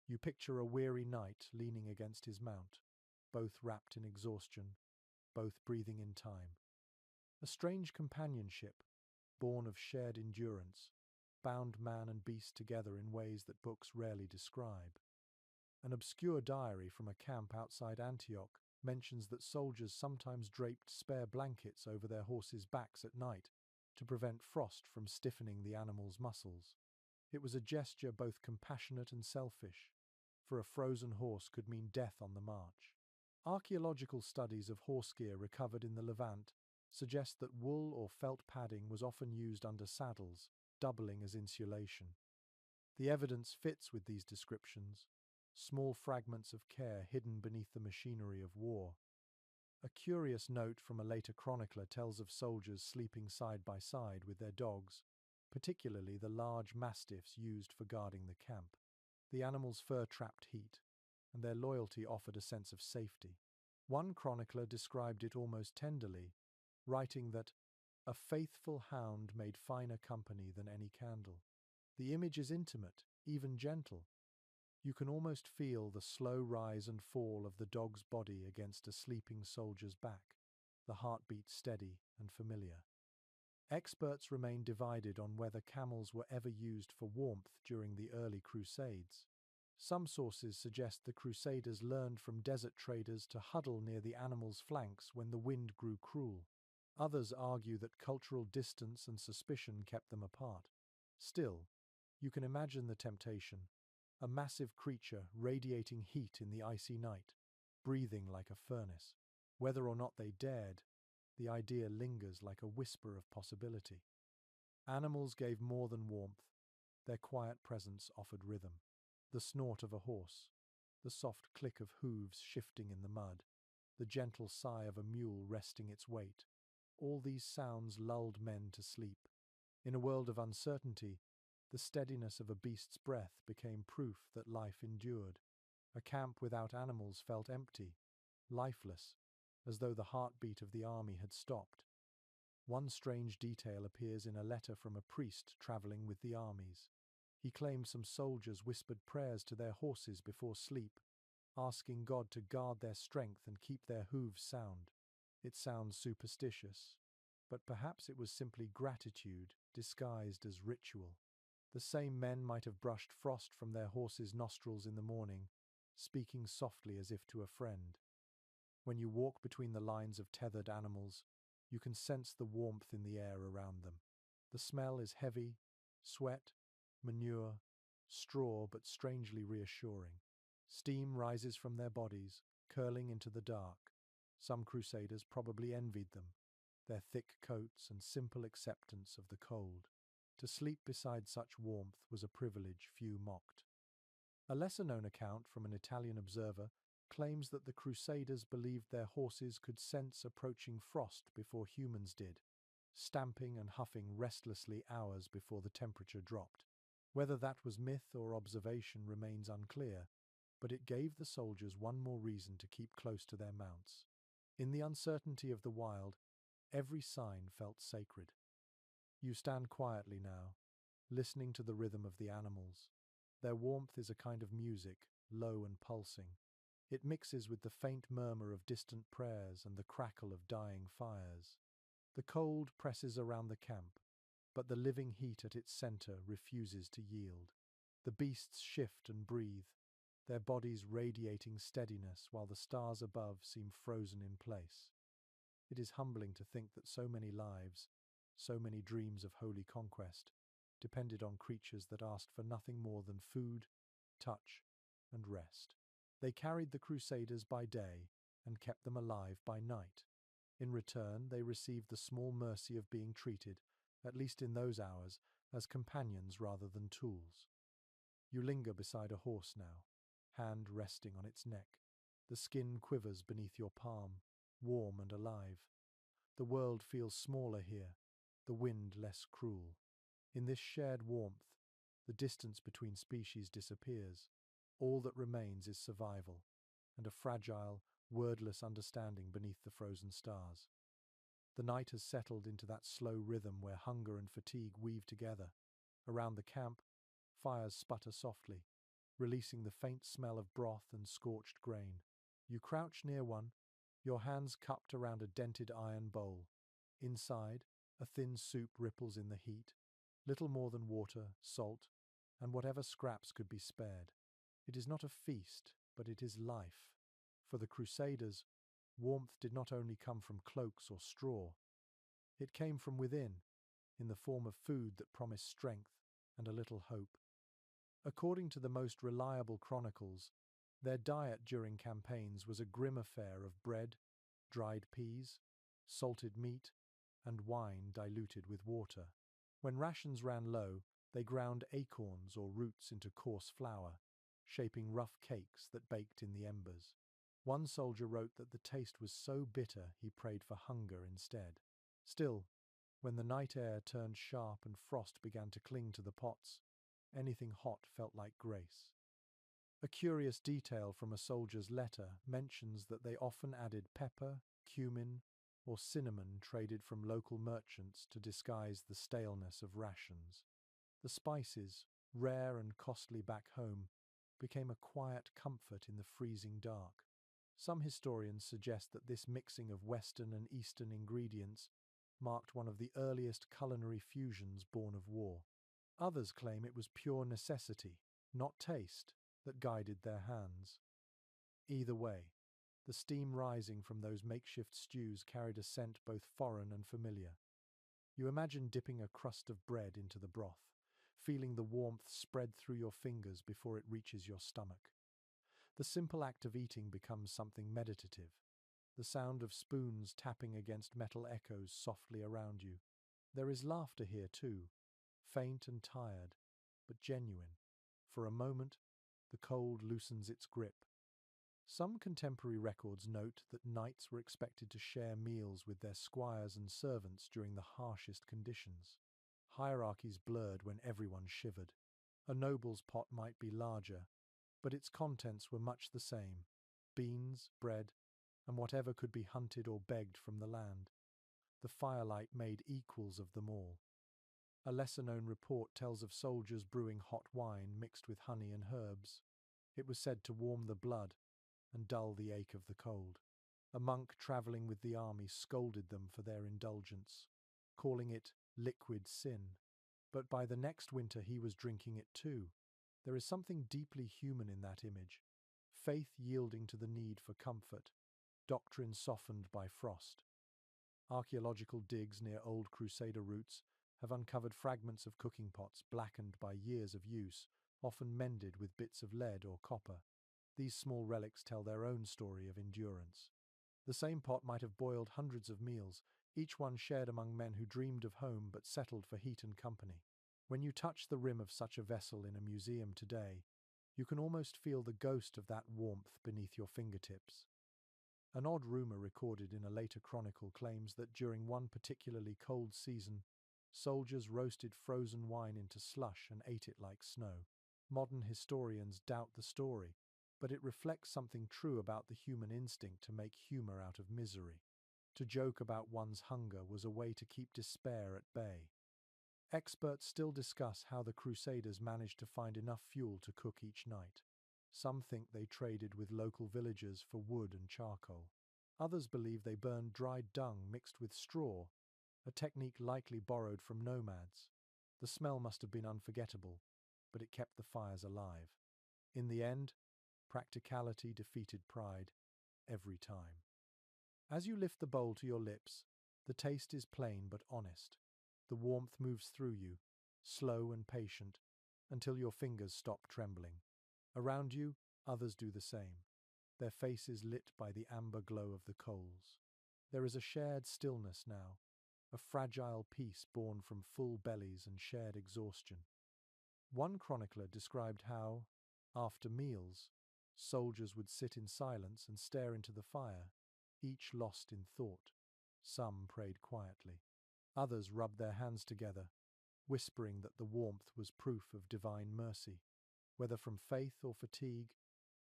You picture a weary knight leaning against his mount, both wrapped in exhaustion, both breathing in time. A strange companionship, born of shared endurance, bound man and beast together in ways that books rarely describe. An obscure diary from a camp outside Antioch mentions that soldiers sometimes draped spare blankets over their horses' backs at night to prevent frost from stiffening the animal's muscles. It was a gesture both compassionate and selfish, for a frozen horse could mean death on the march. Archaeological studies of horse gear recovered in the Levant suggest that wool or felt padding was often used under saddles, doubling as insulation. The evidence fits with these descriptions, small fragments of care hidden beneath the machinery of war. A curious note from a later chronicler tells of soldiers sleeping side by side with their dogs, particularly the large mastiffs used for guarding the camp. The animals' fur trapped heat, and their loyalty offered a sense of safety. One chronicler described it almost tenderly, writing that a faithful hound made finer company than any candle. The image is intimate, even gentle. You can almost feel the slow rise and fall of the dog's body against a sleeping soldier's back, the heartbeat steady and familiar. Experts remain divided on whether camels were ever used for warmth during the early Crusades. Some sources suggest the Crusaders learned from desert traders to huddle near the animals' flanks when the wind grew cruel. Others argue that cultural distance and suspicion kept them apart. Still, you can imagine the temptation. A massive creature radiating heat in the icy night, breathing like a furnace. Whether or not they dared, the idea lingers like a whisper of possibility. Animals gave more than warmth. Their quiet presence offered rhythm. The snort of a horse, the soft click of hooves shifting in the mud, the gentle sigh of a mule resting its weight. All these sounds lulled men to sleep. In a world of uncertainty, the steadiness of a beast's breath became proof that life endured. A camp without animals felt empty, lifeless, as though the heartbeat of the army had stopped. One strange detail appears in a letter from a priest traveling with the armies. He claimed some soldiers whispered prayers to their horses before sleep, asking God to guard their strength and keep their hooves sound. It sounds superstitious, but perhaps it was simply gratitude disguised as ritual. The same men might have brushed frost from their horses' nostrils in the morning, speaking softly as if to a friend. When you walk between the lines of tethered animals, you can sense the warmth in the air around them. The smell is heavy, sweat, manure, straw, but strangely reassuring. Steam rises from their bodies, curling into the dark. Some Crusaders probably envied them, their thick coats and simple acceptance of the cold. To sleep beside such warmth was a privilege few mocked. A lesser-known account from an Italian observer claims that the Crusaders believed their horses could sense approaching frost before humans did, stamping and huffing restlessly hours before the temperature dropped. Whether that was myth or observation remains unclear, but it gave the soldiers one more reason to keep close to their mounts. In the uncertainty of the wild, every sign felt sacred. You stand quietly now, listening to the rhythm of the animals. Their warmth is a kind of music, low and pulsing. It mixes with the faint murmur of distant prayers and the crackle of dying fires. The cold presses around the camp, but the living heat at its center refuses to yield. The beasts shift and breathe, their bodies radiating steadiness while the stars above seem frozen in place. It is humbling to think that so many lives, so many dreams of holy conquest, depended on creatures that asked for nothing more than food, touch, and rest. They carried the Crusaders by day and kept them alive by night. In return, they received the small mercy of being treated, at least in those hours, as companions rather than tools. You linger beside a horse now, hand resting on its neck. The skin quivers beneath your palm, warm and alive. The world feels smaller here, the wind less cruel. In this shared warmth, the distance between species disappears. All that remains is survival, and a fragile, wordless understanding beneath the frozen stars. The night has settled into that slow rhythm where hunger and fatigue weave together. Around the camp, fires sputter softly, releasing the faint smell of broth and scorched grain. You crouch near one, your hands cupped around a dented iron bowl. Inside, a thin soup ripples in the heat, little more than water, salt, and whatever scraps could be spared. It is not a feast, but it is life. For the Crusaders, warmth did not only come from cloaks or straw. It came from within, in the form of food that promised strength and a little hope. According to the most reliable chronicles, their diet during campaigns was a grim affair of bread, dried peas, salted meat, and wine diluted with water. When rations ran low, they ground acorns or roots into coarse flour, shaping rough cakes that baked in the embers. One soldier wrote that the taste was so bitter he prayed for hunger instead. Still, when the night air turned sharp and frost began to cling to the pots, anything hot felt like grace. A curious detail from a soldier's letter mentions that they often added pepper, cumin, or cinnamon traded from local merchants to disguise the staleness of rations. The spices, rare and costly back home, became a quiet comfort in the freezing dark. Some historians suggest that this mixing of Western and Eastern ingredients marked one of the earliest culinary fusions born of war. Others claim it was pure necessity, not taste, that guided their hands. Either way, the steam rising from those makeshift stews carried a scent both foreign and familiar. You imagine dipping a crust of bread into the broth, feeling the warmth spread through your fingers before it reaches your stomach. The simple act of eating becomes something meditative. The sound of spoons tapping against metal echoes softly around you. There is laughter here too, faint and tired, but genuine. For a moment, the cold loosens its grip. Some contemporary records note that knights were expected to share meals with their squires and servants during the harshest conditions. Hierarchies blurred when everyone shivered. A noble's pot might be larger, but its contents were much the same: beans, bread, and whatever could be hunted or begged from the land. The firelight made equals of them all. A lesser-known report tells of soldiers brewing hot wine mixed with honey and herbs. It was said to warm the blood and dull the ache of the cold. A monk travelling with the army scolded them for their indulgence, calling it liquid sin. But by the next winter he was drinking it too. There is something deeply human in that image. Faith yielding to the need for comfort, doctrine softened by frost. Archaeological digs near old Crusader routes have uncovered fragments of cooking pots blackened by years of use, often mended with bits of lead or copper. These small relics tell their own story of endurance. The same pot might have boiled hundreds of meals, each one shared among men who dreamed of home but settled for heat and company. When you touch the rim of such a vessel in a museum today, you can almost feel the ghost of that warmth beneath your fingertips. An odd rumor recorded in a later chronicle claims that during one particularly cold season, soldiers roasted frozen wine into slush and ate it like snow. Modern historians doubt the story, but it reflects something true about the human instinct to make humor out of misery. To joke about one's hunger was a way to keep despair at bay. Experts still discuss how the Crusaders managed to find enough fuel to cook each night. Some think they traded with local villagers for wood and charcoal. Others believe they burned dried dung mixed with straw, a technique likely borrowed from nomads. The smell must have been unforgettable, but it kept the fires alive. In the end, practicality defeated pride every time. As you lift the bowl to your lips, the taste is plain but honest. The warmth moves through you, slow and patient, until your fingers stop trembling. Around you, others do the same, their faces lit by the amber glow of the coals. There is a shared stillness now, a fragile peace born from full bellies and shared exhaustion. One chronicler described how, after meals, soldiers would sit in silence and stare into the fire, each lost in thought. Some prayed quietly. Others rubbed their hands together, whispering that the warmth was proof of divine mercy. Whether from faith or fatigue,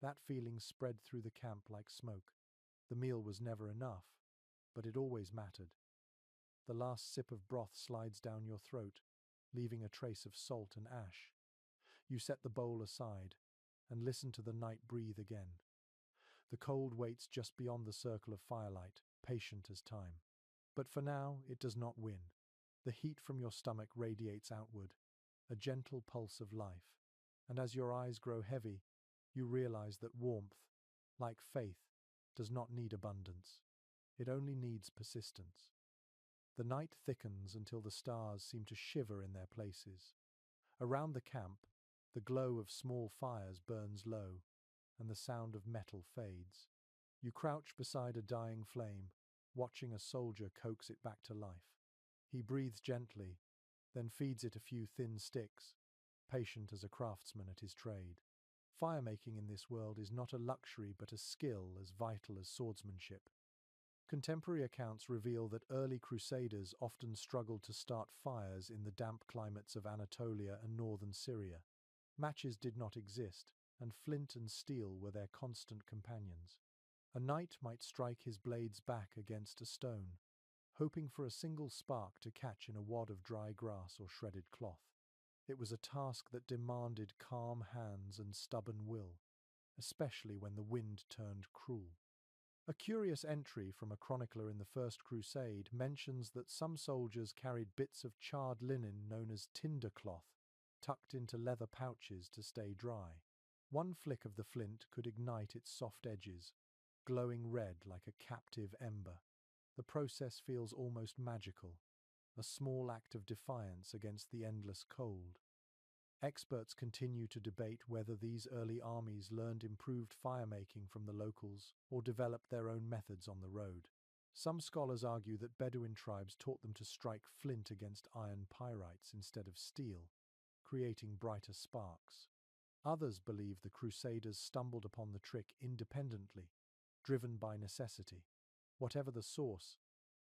that feeling spread through the camp like smoke. The meal was never enough, but it always mattered. The last sip of broth slides down your throat, leaving a trace of salt and ash. You set the bowl aside and listen to the night breathe again. The cold waits just beyond the circle of firelight, patient as time. But for now, it does not win. The heat from your stomach radiates outward, a gentle pulse of life. And as your eyes grow heavy, you realize that warmth, like faith, does not need abundance. It only needs persistence. The night thickens until the stars seem to shiver in their places. Around the camp, the glow of small fires burns low, and the sound of metal fades. You crouch beside a dying flame, watching a soldier coax it back to life. He breathes gently, then feeds it a few thin sticks, patient as a craftsman at his trade. Firemaking in this world is not a luxury but a skill as vital as swordsmanship. Contemporary accounts reveal that early Crusaders often struggled to start fires in the damp climates of Anatolia and northern Syria. Matches did not exist, and flint and steel were their constant companions. A knight might strike his blades back against a stone, hoping for a single spark to catch in a wad of dry grass or shredded cloth. It was a task that demanded calm hands and stubborn will, especially when the wind turned cruel. A curious entry from a chronicler in the First Crusade mentions that some soldiers carried bits of charred linen known as tinder cloth, tucked into leather pouches to stay dry. One flick of the flint could ignite its soft edges, glowing red like a captive ember. The process feels almost magical, a small act of defiance against the endless cold. Experts continue to debate whether these early armies learned improved firemaking from the locals or developed their own methods on the road. Some scholars argue that Bedouin tribes taught them to strike flint against iron pyrites instead of steel, creating brighter sparks. Others believe the Crusaders stumbled upon the trick independently, driven by necessity. Whatever the source,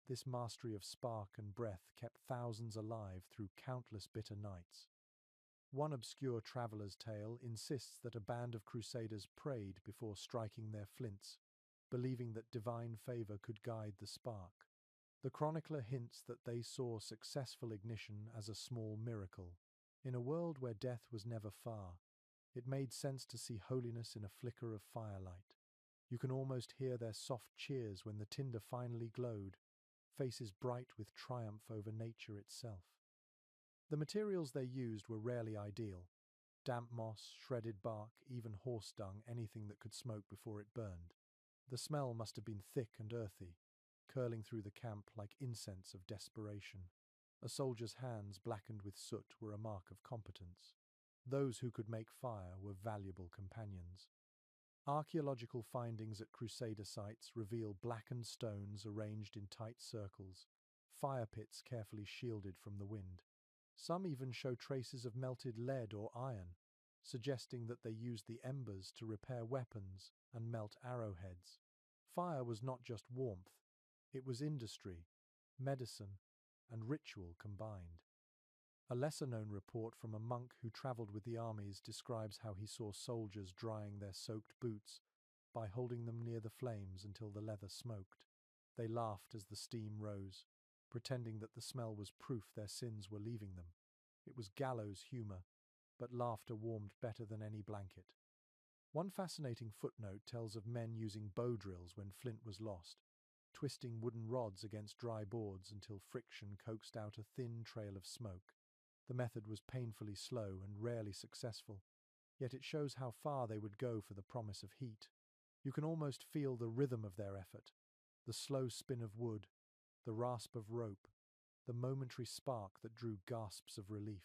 this mastery of spark and breath kept thousands alive through countless bitter nights. One obscure traveller's tale insists that a band of Crusaders prayed before striking their flints, believing that divine favour could guide the spark. The chronicler hints that they saw successful ignition as a small miracle. In a world where death was never far, it made sense to see holiness in a flicker of firelight. You can almost hear their soft cheers when the tinder finally glowed, faces bright with triumph over nature itself. The materials they used were rarely ideal. Damp moss, shredded bark, even horse dung, anything that could smoke before it burned. The smell must have been thick and earthy, curling through the camp like incense of desperation. A soldier's hands blackened with soot were a mark of competence. Those who could make fire were valuable companions. Archaeological findings at Crusader sites reveal blackened stones arranged in tight circles, fire pits carefully shielded from the wind. Some even show traces of melted lead or iron, suggesting that they used the embers to repair weapons and melt arrowheads. Fire was not just warmth, it was industry, medicine, and ritual combined. A lesser-known report from a monk who travelled with the armies describes how he saw soldiers drying their soaked boots by holding them near the flames until the leather smoked. They laughed as the steam rose, pretending that the smell was proof their sins were leaving them. It was gallows humour, but laughter warmed better than any blanket. One fascinating footnote tells of men using bow drills when flint was lost, twisting wooden rods against dry boards until friction coaxed out a thin trail of smoke. The method was painfully slow and rarely successful, yet it shows how far they would go for the promise of heat. You can almost feel the rhythm of their effort, the slow spin of wood, the rasp of rope, the momentary spark that drew gasps of relief.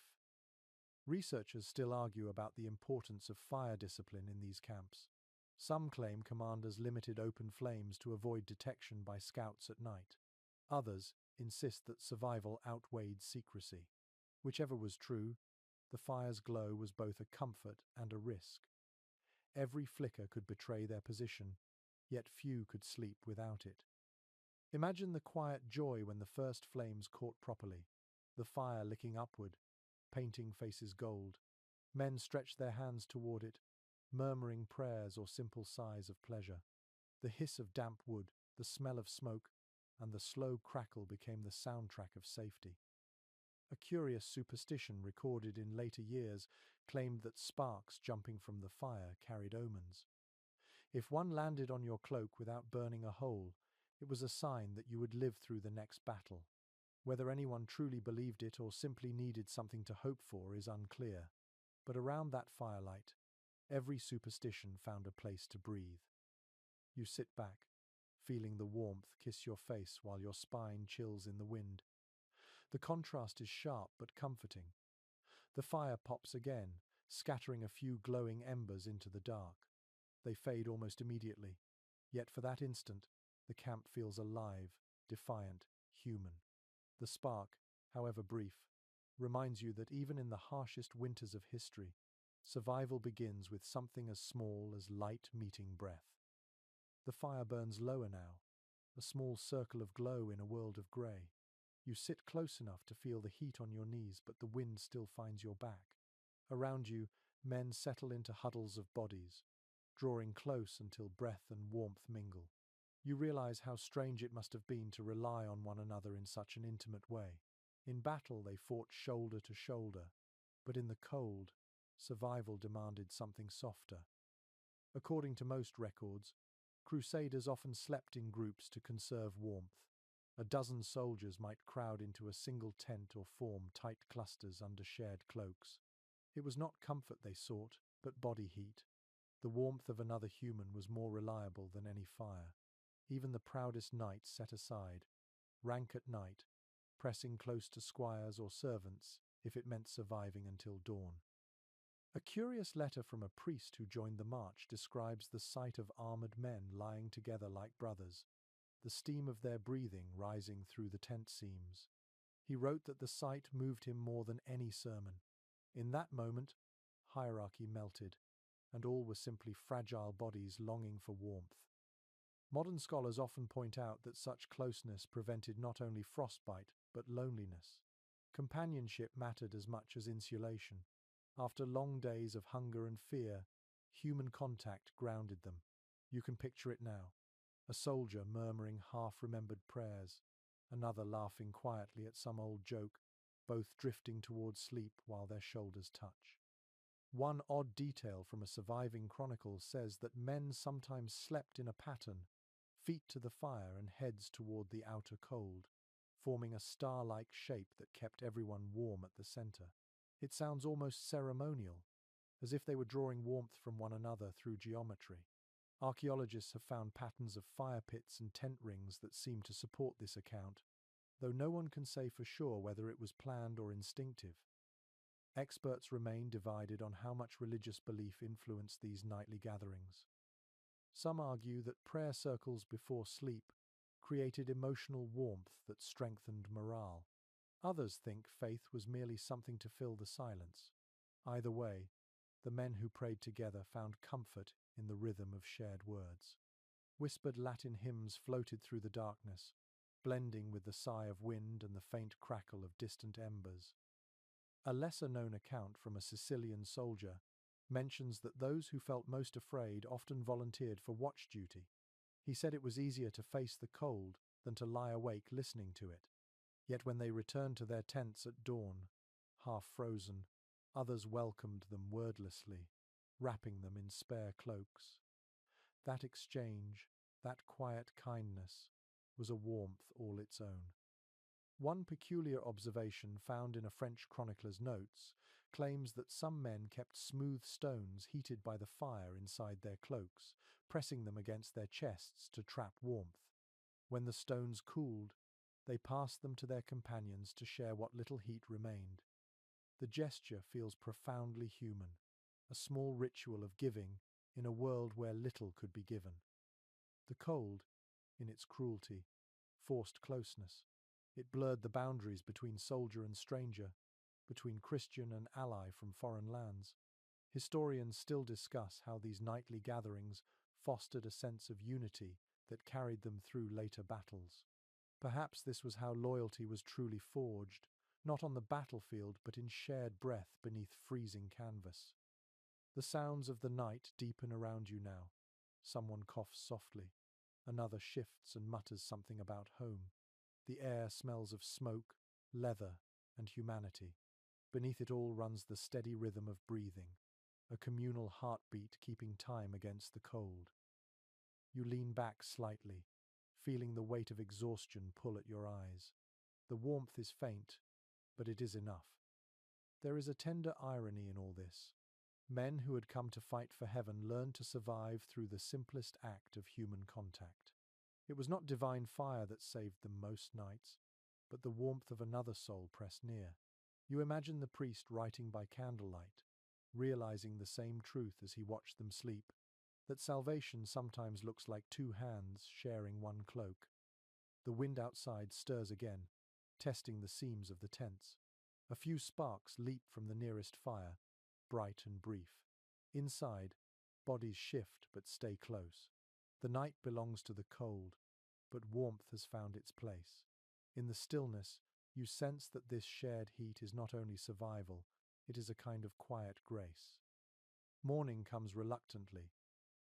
Researchers still argue about the importance of fire discipline in these camps. Some claim commanders limited open flames to avoid detection by scouts at night. Others insist that survival outweighed secrecy. Whichever was true, the fire's glow was both a comfort and a risk. Every flicker could betray their position, yet few could sleep without it. Imagine the quiet joy when the first flames caught properly, the fire licking upward, painting faces gold. Men stretched their hands toward it, murmuring prayers or simple sighs of pleasure. The hiss of damp wood, the smell of smoke, and the slow crackle became the soundtrack of safety. A curious superstition recorded in later years claimed that sparks jumping from the fire carried omens. If one landed on your cloak without burning a hole, it was a sign that you would live through the next battle. Whether anyone truly believed it or simply needed something to hope for is unclear. But around that firelight, every superstition found a place to breathe. You sit back, feeling the warmth kiss your face while your spine chills in the wind. The contrast is sharp but comforting. The fire pops again, scattering a few glowing embers into the dark. They fade almost immediately, yet for that instant, the camp feels alive, defiant, human. The spark, however brief, reminds you that even in the harshest winters of history, survival begins with something as small as light meeting breath. The fire burns lower now, a small circle of glow in a world of grey. You sit close enough to feel the heat on your knees, but the wind still finds your back. Around you, men settle into huddles of bodies, drawing close until breath and warmth mingle. You realize how strange it must have been to rely on one another in such an intimate way. In battle, they fought shoulder to shoulder, but in the cold, survival demanded something softer. According to most records, Crusaders often slept in groups to conserve warmth. A dozen soldiers might crowd into a single tent or form tight clusters under shared cloaks. It was not comfort they sought, but body heat. The warmth of another human was more reliable than any fire. Even the proudest knights set aside, rank at night, pressing close to squires or servants if it meant surviving until dawn. A curious letter from a priest who joined the march describes the sight of armored men lying together like brothers, the steam of their breathing rising through the tent seams. He wrote that the sight moved him more than any sermon. In that moment, hierarchy melted, and all were simply fragile bodies longing for warmth. Modern scholars often point out that such closeness prevented not only frostbite, but loneliness. Companionship mattered as much as insulation. After long days of hunger and fear, human contact grounded them. You can picture it now. A soldier murmuring half-remembered prayers, another laughing quietly at some old joke, both drifting towards sleep while their shoulders touch. One odd detail from a surviving chronicle says that men sometimes slept in a pattern, feet to the fire and heads toward the outer cold, forming a star-like shape that kept everyone warm at the center. It sounds almost ceremonial, as if they were drawing warmth from one another through geometry. Archaeologists have found patterns of fire pits and tent rings that seem to support this account, though no one can say for sure whether it was planned or instinctive. Experts remain divided on how much religious belief influenced these nightly gatherings. Some argue that prayer circles before sleep created emotional warmth that strengthened morale. Others think faith was merely something to fill the silence. Either way, the men who prayed together found comfort in the rhythm of shared words. Whispered Latin hymns floated through the darkness, blending with the sigh of wind and the faint crackle of distant embers. A lesser-known account from a Sicilian soldier mentions that those who felt most afraid often volunteered for watch duty. He said it was easier to face the cold than to lie awake listening to it. Yet when they returned to their tents at dawn, half frozen, others welcomed them wordlessly, wrapping them in spare cloaks. That exchange, that quiet kindness, was a warmth all its own. One peculiar observation found in a French chronicler's notes claims that some men kept smooth stones heated by the fire inside their cloaks, pressing them against their chests to trap warmth. When the stones cooled, they passed them to their companions to share what little heat remained. The gesture feels profoundly human, a small ritual of giving in a world where little could be given. The cold, in its cruelty, forced closeness. It blurred the boundaries between soldier and stranger, between Christian and ally from foreign lands. Historians still discuss how these nightly gatherings fostered a sense of unity that carried them through later battles. Perhaps this was how loyalty was truly forged, not on the battlefield but in shared breath beneath freezing canvas. The sounds of the night deepen around you now. Someone coughs softly. Another shifts and mutters something about home. The air smells of smoke, leather, and humanity. Beneath it all runs the steady rhythm of breathing, a communal heartbeat keeping time against the cold. You lean back slightly, feeling the weight of exhaustion pull at your eyes. The warmth is faint, but it is enough. There is a tender irony in all this. Men who had come to fight for heaven learned to survive through the simplest act of human contact. It was not divine fire that saved them most nights, but the warmth of another soul pressed near. You imagine the priest writing by candlelight, realizing the same truth as he watched them sleep, that salvation sometimes looks like two hands sharing one cloak. The wind outside stirs again, testing the seams of the tents. A few sparks leap from the nearest fire, bright and brief. Inside, bodies shift but stay close. The night belongs to the cold, but warmth has found its place. In the stillness, you sense that this shared heat is not only survival, it is a kind of quiet grace. Morning comes reluctantly,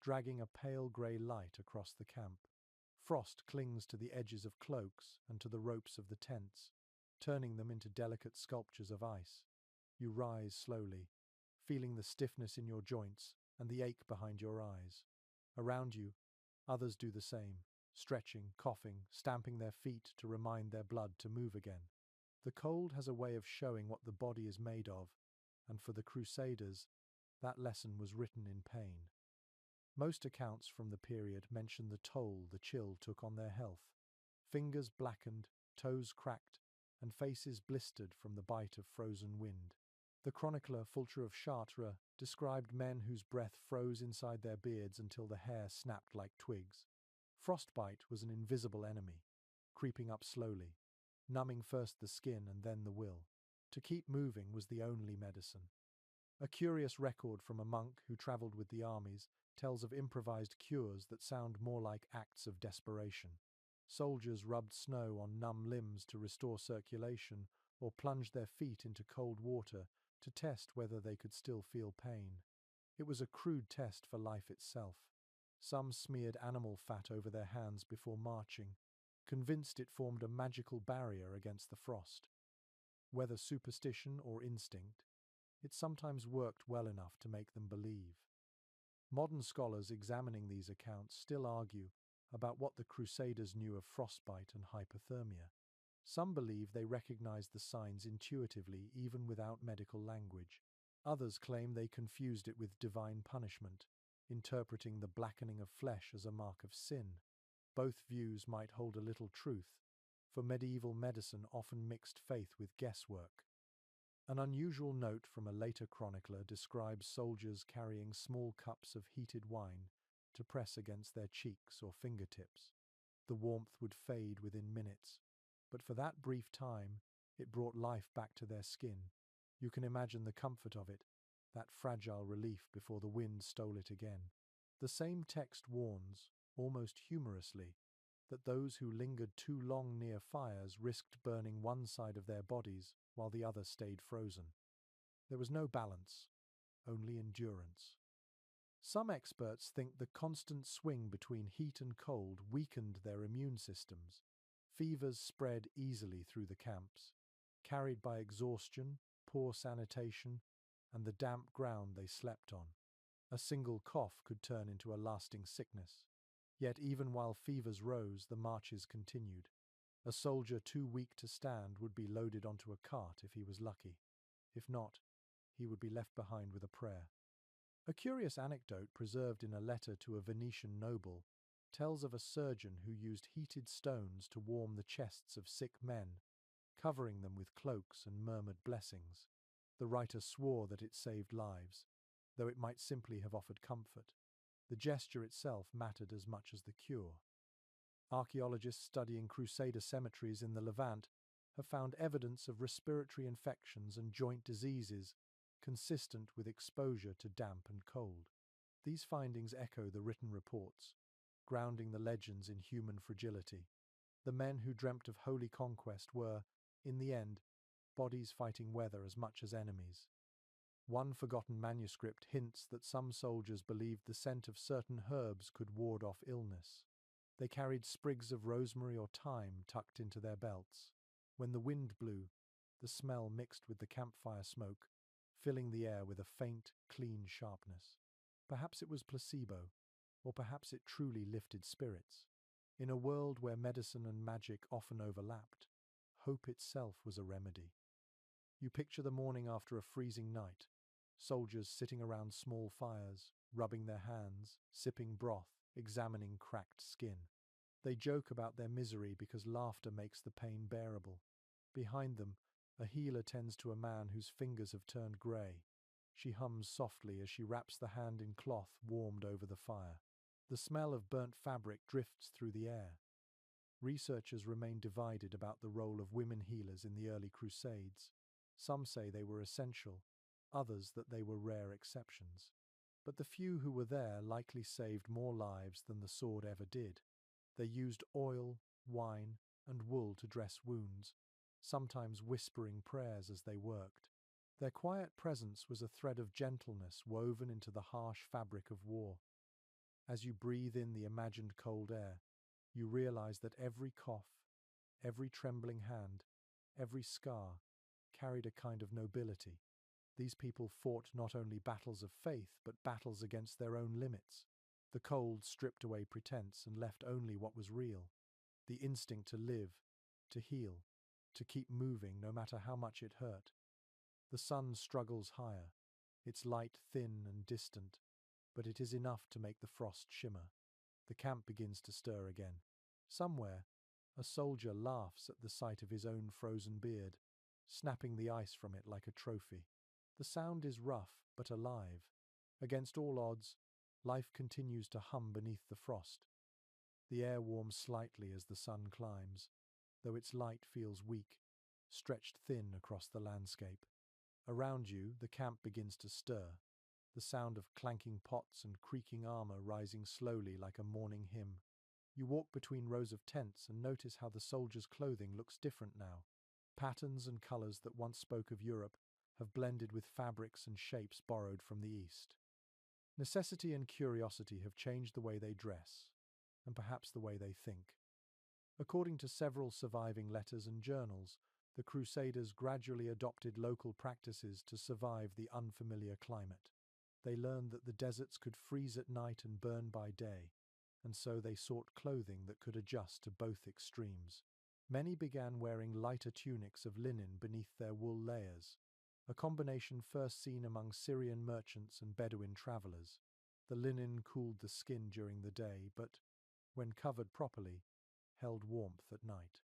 dragging a pale grey light across the camp. Frost clings to the edges of cloaks and to the ropes of the tents, turning them into delicate sculptures of ice. You rise slowly, feeling the stiffness in your joints and the ache behind your eyes. Around you, others do the same, stretching, coughing, stamping their feet to remind their blood to move again. The cold has a way of showing what the body is made of, and for the Crusaders, that lesson was written in pain. Most accounts from the period mention the toll the chill took on their health. Fingers blackened, toes cracked, and faces blistered from the bite of frozen wind. The chronicler Fulcher of Chartres described men whose breath froze inside their beards until the hair snapped like twigs. Frostbite was an invisible enemy, creeping up slowly, numbing first the skin and then the will. To keep moving was the only medicine. A curious record from a monk who travelled with the armies tells of improvised cures that sound more like acts of desperation. Soldiers rubbed snow on numb limbs to restore circulation or plunged their feet into cold water to test whether they could still feel pain. It was a crude test for life itself. Some smeared animal fat over their hands before marching, convinced it formed a magical barrier against the frost. Whether superstition or instinct, it sometimes worked well enough to make them believe. Modern scholars examining these accounts still argue about what the Crusaders knew of frostbite and hypothermia. Some believe they recognized the signs intuitively even without medical language. Others claim they confused it with divine punishment, interpreting the blackening of flesh as a mark of sin. Both views might hold a little truth, for medieval medicine often mixed faith with guesswork. An unusual note from a later chronicler describes soldiers carrying small cups of heated wine to press against their cheeks or fingertips. The warmth would fade within minutes, but for that brief time, it brought life back to their skin. You can imagine the comfort of it, that fragile relief before the wind stole it again. The same text warns, almost humorously, that those who lingered too long near fires risked burning one side of their bodies while the other stayed frozen. There was no balance, only endurance. Some experts think the constant swing between heat and cold weakened their immune systems. Fevers spread easily through the camps, carried by exhaustion, poor sanitation, and the damp ground they slept on. A single cough could turn into a lasting sickness. Yet even while fevers rose, the marches continued. A soldier too weak to stand would be loaded onto a cart if he was lucky. If not, he would be left behind with a prayer. A curious anecdote preserved in a letter to a Venetian noble tells of a surgeon who used heated stones to warm the chests of sick men, covering them with cloaks and murmured blessings. The writer swore that it saved lives, though it might simply have offered comfort. The gesture itself mattered as much as the cure. Archaeologists studying Crusader cemeteries in the Levant have found evidence of respiratory infections and joint diseases consistent with exposure to damp and cold. These findings echo the written reports, grounding the legends in human fragility. The men who dreamt of holy conquest were, in the end, bodies fighting weather as much as enemies. One forgotten manuscript hints that some soldiers believed the scent of certain herbs could ward off illness. They carried sprigs of rosemary or thyme tucked into their belts. When the wind blew, the smell mixed with the campfire smoke, filling the air with a faint, clean sharpness. Perhaps it was placebo, or perhaps it truly lifted spirits. In a world where medicine and magic often overlapped, hope itself was a remedy. You picture the morning after a freezing night, soldiers sitting around small fires, rubbing their hands, sipping broth, examining cracked skin. They joke about their misery because laughter makes the pain bearable. Behind them, a healer tends to a man whose fingers have turned grey. She hums softly as she wraps the hand in cloth warmed over the fire. The smell of burnt fabric drifts through the air. Researchers remain divided about the role of women healers in the early Crusades. Some say they were essential, others that they were rare exceptions. But the few who were there likely saved more lives than the sword ever did. They used oil, wine, and wool to dress wounds, sometimes whispering prayers as they worked. Their quiet presence was a thread of gentleness woven into the harsh fabric of war. As you breathe in the imagined cold air, you realize that every cough, every trembling hand, every scar carried a kind of nobility. These people fought not only battles of faith, but battles against their own limits. The cold stripped away pretense and left only what was real: the instinct to live, to heal, to keep moving no matter how much it hurt. The sun struggles higher, its light thin and distant, but it is enough to make the frost shimmer. The camp begins to stir again. Somewhere, a soldier laughs at the sight of his own frozen beard, snapping the ice from it like a trophy. The sound is rough but alive. Against all odds, life continues to hum beneath the frost. The air warms slightly as the sun climbs, though its light feels weak, stretched thin across the landscape. Around you, the camp begins to stir, the sound of clanking pots and creaking armor rising slowly like a morning hymn. You walk between rows of tents and notice how the soldiers' clothing looks different now. Patterns and colors that once spoke of Europe have blended with fabrics and shapes borrowed from the East. Necessity and curiosity have changed the way they dress, and perhaps the way they think. According to several surviving letters and journals, the Crusaders gradually adopted local practices to survive the unfamiliar climate. They learned that the deserts could freeze at night and burn by day, and so they sought clothing that could adjust to both extremes. Many began wearing lighter tunics of linen beneath their wool layers, a combination first seen among Syrian merchants and Bedouin travelers. The linen cooled the skin during the day, but, when covered properly, held warmth at night.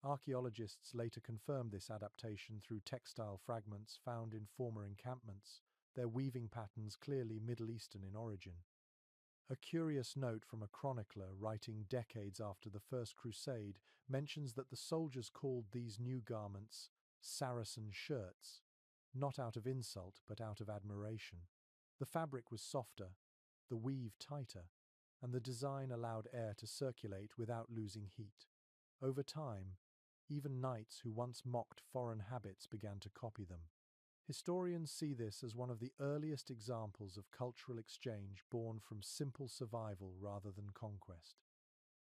Archaeologists later confirmed this adaptation through textile fragments found in former encampments, their weaving patterns clearly Middle Eastern in origin. A curious note from a chronicler writing decades after the First Crusade mentions that the soldiers called these new garments Saracen shirts, not out of insult but out of admiration. The fabric was softer, the weave tighter, and the design allowed air to circulate without losing heat. Over time, even knights who once mocked foreign habits began to copy them. Historians see this as one of the earliest examples of cultural exchange born from simple survival rather than conquest.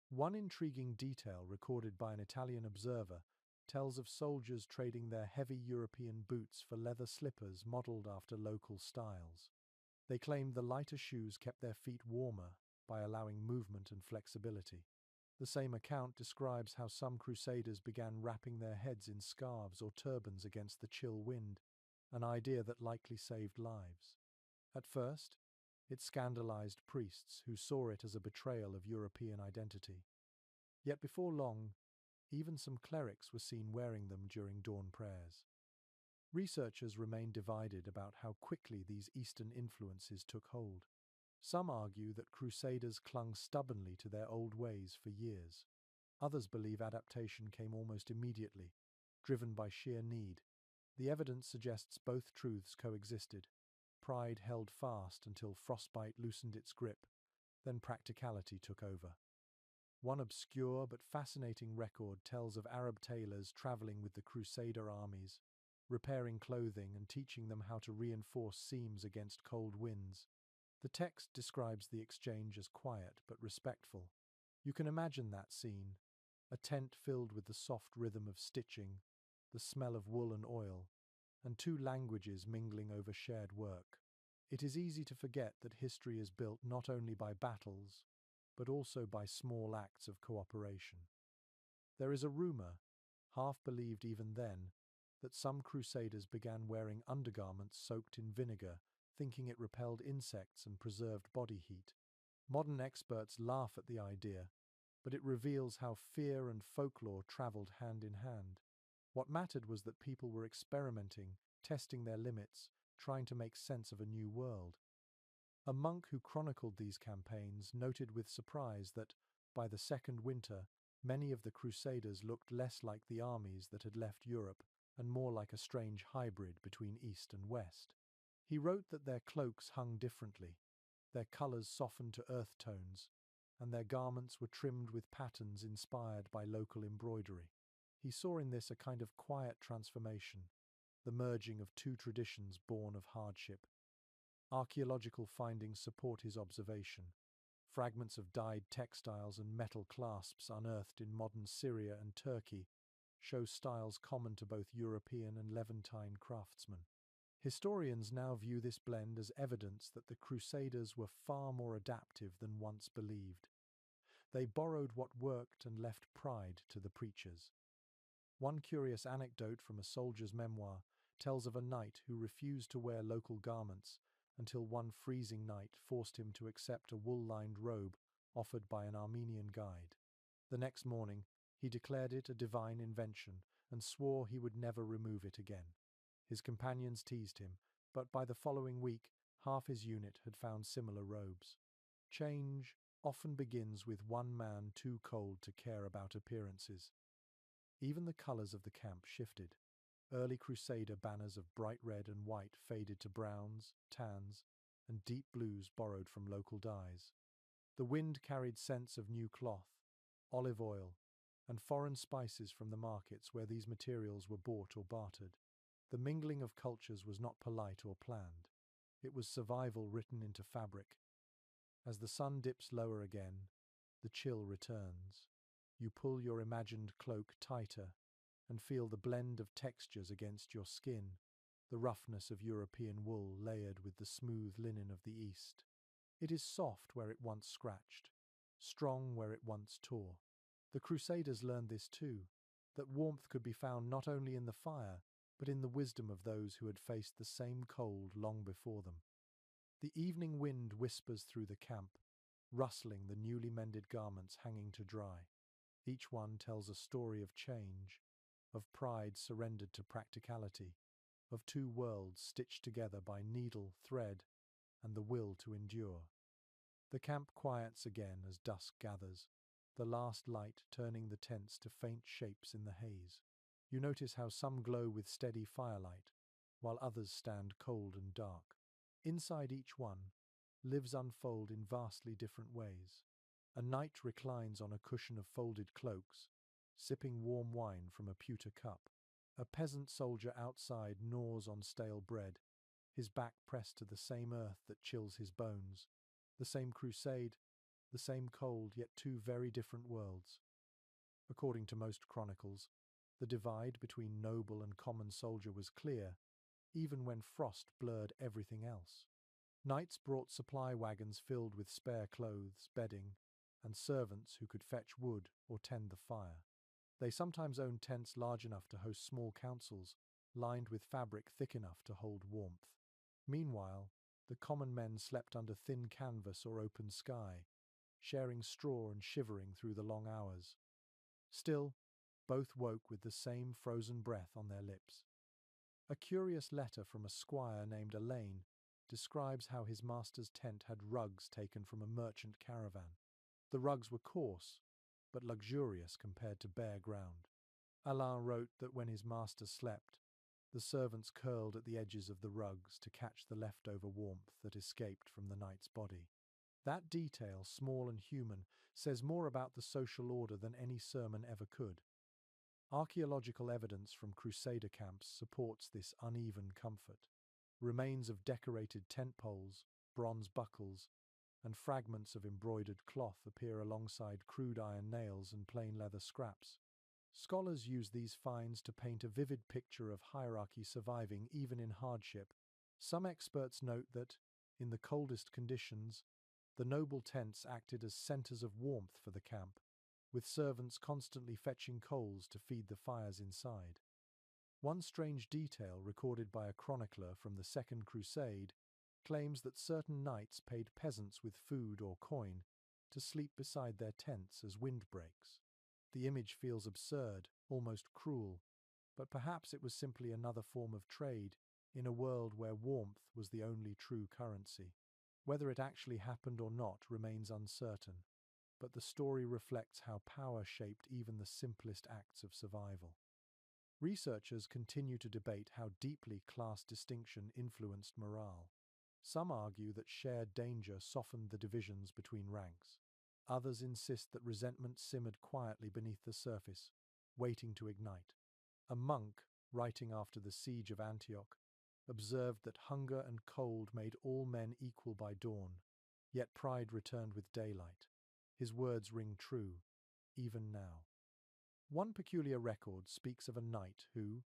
One intriguing detail recorded by an Italian observer tells of soldiers trading their heavy European boots for leather slippers modeled after local styles. They claimed the lighter shoes kept their feet warmer by allowing movement and flexibility. The same account describes how some Crusaders began wrapping their heads in scarves or turbans against the chill wind, an idea that likely saved lives. At first, it scandalized priests who saw it as a betrayal of European identity. Yet before long, even some clerics were seen wearing them during dawn prayers. Researchers remain divided about how quickly these Eastern influences took hold. Some argue that Crusaders clung stubbornly to their old ways for years. Others believe adaptation came almost immediately, driven by sheer need. The evidence suggests both truths coexisted. Pride held fast until frostbite loosened its grip, then practicality took over. One obscure but fascinating record tells of Arab tailors traveling with the Crusader armies, repairing clothing and teaching them how to reinforce seams against cold winds. The text describes the exchange as quiet but respectful. You can imagine that scene, a tent filled with the soft rhythm of stitching, the smell of wool and oil, and two languages mingling over shared work. It is easy to forget that history is built not only by battles, but also by small acts of cooperation. There is a rumor, half believed even then, that some Crusaders began wearing undergarments soaked in vinegar, thinking it repelled insects and preserved body heat. Modern experts laugh at the idea, but it reveals how fear and folklore traveled hand in hand. What mattered was that people were experimenting, testing their limits, trying to make sense of a new world. A monk who chronicled these campaigns noted with surprise that, by the second winter, many of the Crusaders looked less like the armies that had left Europe and more like a strange hybrid between East and West. He wrote that their cloaks hung differently, their colours softened to earth tones, and their garments were trimmed with patterns inspired by local embroidery. He saw in this a kind of quiet transformation, the merging of two traditions born of hardship. Archaeological findings support his observation. Fragments of dyed textiles and metal clasps unearthed in modern Syria and Turkey show styles common to both European and Levantine craftsmen. Historians now view this blend as evidence that the Crusaders were far more adaptive than once believed. They borrowed what worked and left pride to the preachers. One curious anecdote from a soldier's memoir tells of a knight who refused to wear local garments until one freezing night forced him to accept a wool-lined robe offered by an Armenian guide. The next morning, he declared it a divine invention and swore he would never remove it again. His companions teased him, but by the following week, half his unit had found similar robes. Change often begins with one man too cold to care about appearances. Even the colours of the camp shifted. Early Crusader banners of bright red and white faded to browns, tans, and deep blues borrowed from local dyes. The wind carried scents of new cloth, olive oil, and foreign spices from the markets where these materials were bought or bartered. The mingling of cultures was not polite or planned. It was survival written into fabric. As the sun dips lower again, the chill returns. You pull your imagined cloak tighter and feel the blend of textures against your skin, the roughness of European wool layered with the smooth linen of the East. It is soft where it once scratched, strong where it once tore. The Crusaders learned this too, that warmth could be found not only in the fire, but in the wisdom of those who had faced the same cold long before them. The evening wind whispers through the camp, rustling the newly mended garments hanging to dry. Each one tells a story of change, of pride surrendered to practicality, of two worlds stitched together by needle, thread, and the will to endure. The camp quiets again as dusk gathers, the last light turning the tents to faint shapes in the haze. You notice how some glow with steady firelight, while others stand cold and dark. Inside each one, lives unfold in vastly different ways. A knight reclines on a cushion of folded cloaks, sipping warm wine from a pewter cup. A peasant soldier outside gnaws on stale bread, his back pressed to the same earth that chills his bones. The same crusade, the same cold, yet two very different worlds. According to most chronicles, the divide between noble and common soldier was clear, even when frost blurred everything else. Knights brought supply wagons filled with spare clothes, bedding, and servants who could fetch wood or tend the fire. They sometimes owned tents large enough to host small councils, lined with fabric thick enough to hold warmth. Meanwhile, the common men slept under thin canvas or open sky, sharing straw and shivering through the long hours. Still, both woke with the same frozen breath on their lips. A curious letter from a squire named Alain describes how his master's tent had rugs taken from a merchant caravan. The rugs were coarse, but luxurious compared to bare ground. Alain wrote that when his master slept, the servants curled at the edges of the rugs to catch the leftover warmth that escaped from the night's body. That detail, small and human, says more about the social order than any sermon ever could. Archaeological evidence from Crusader camps supports this uneven comfort. Remains of decorated tent poles, bronze buckles, and fragments of embroidered cloth appear alongside crude iron nails and plain leather scraps. Scholars use these finds to paint a vivid picture of hierarchy surviving even in hardship. Some experts note that, in the coldest conditions, the noble tents acted as centers of warmth for the camp, with servants constantly fetching coals to feed the fires inside. One strange detail recorded by a chronicler from the Second Crusade claims that certain knights paid peasants with food or coin to sleep beside their tents as wind breaks. The image feels absurd, almost cruel, but perhaps it was simply another form of trade in a world where warmth was the only true currency. Whether it actually happened or not remains uncertain, but the story reflects how power shaped even the simplest acts of survival. Researchers continue to debate how deeply class distinction influenced morale. Some argue that shared danger softened the divisions between ranks. Others insist that resentment simmered quietly beneath the surface, waiting to ignite. A monk, writing after the siege of Antioch, observed that hunger and cold made all men equal by dawn, yet pride returned with daylight. His words ring true, even now. One peculiar record speaks of a knight who,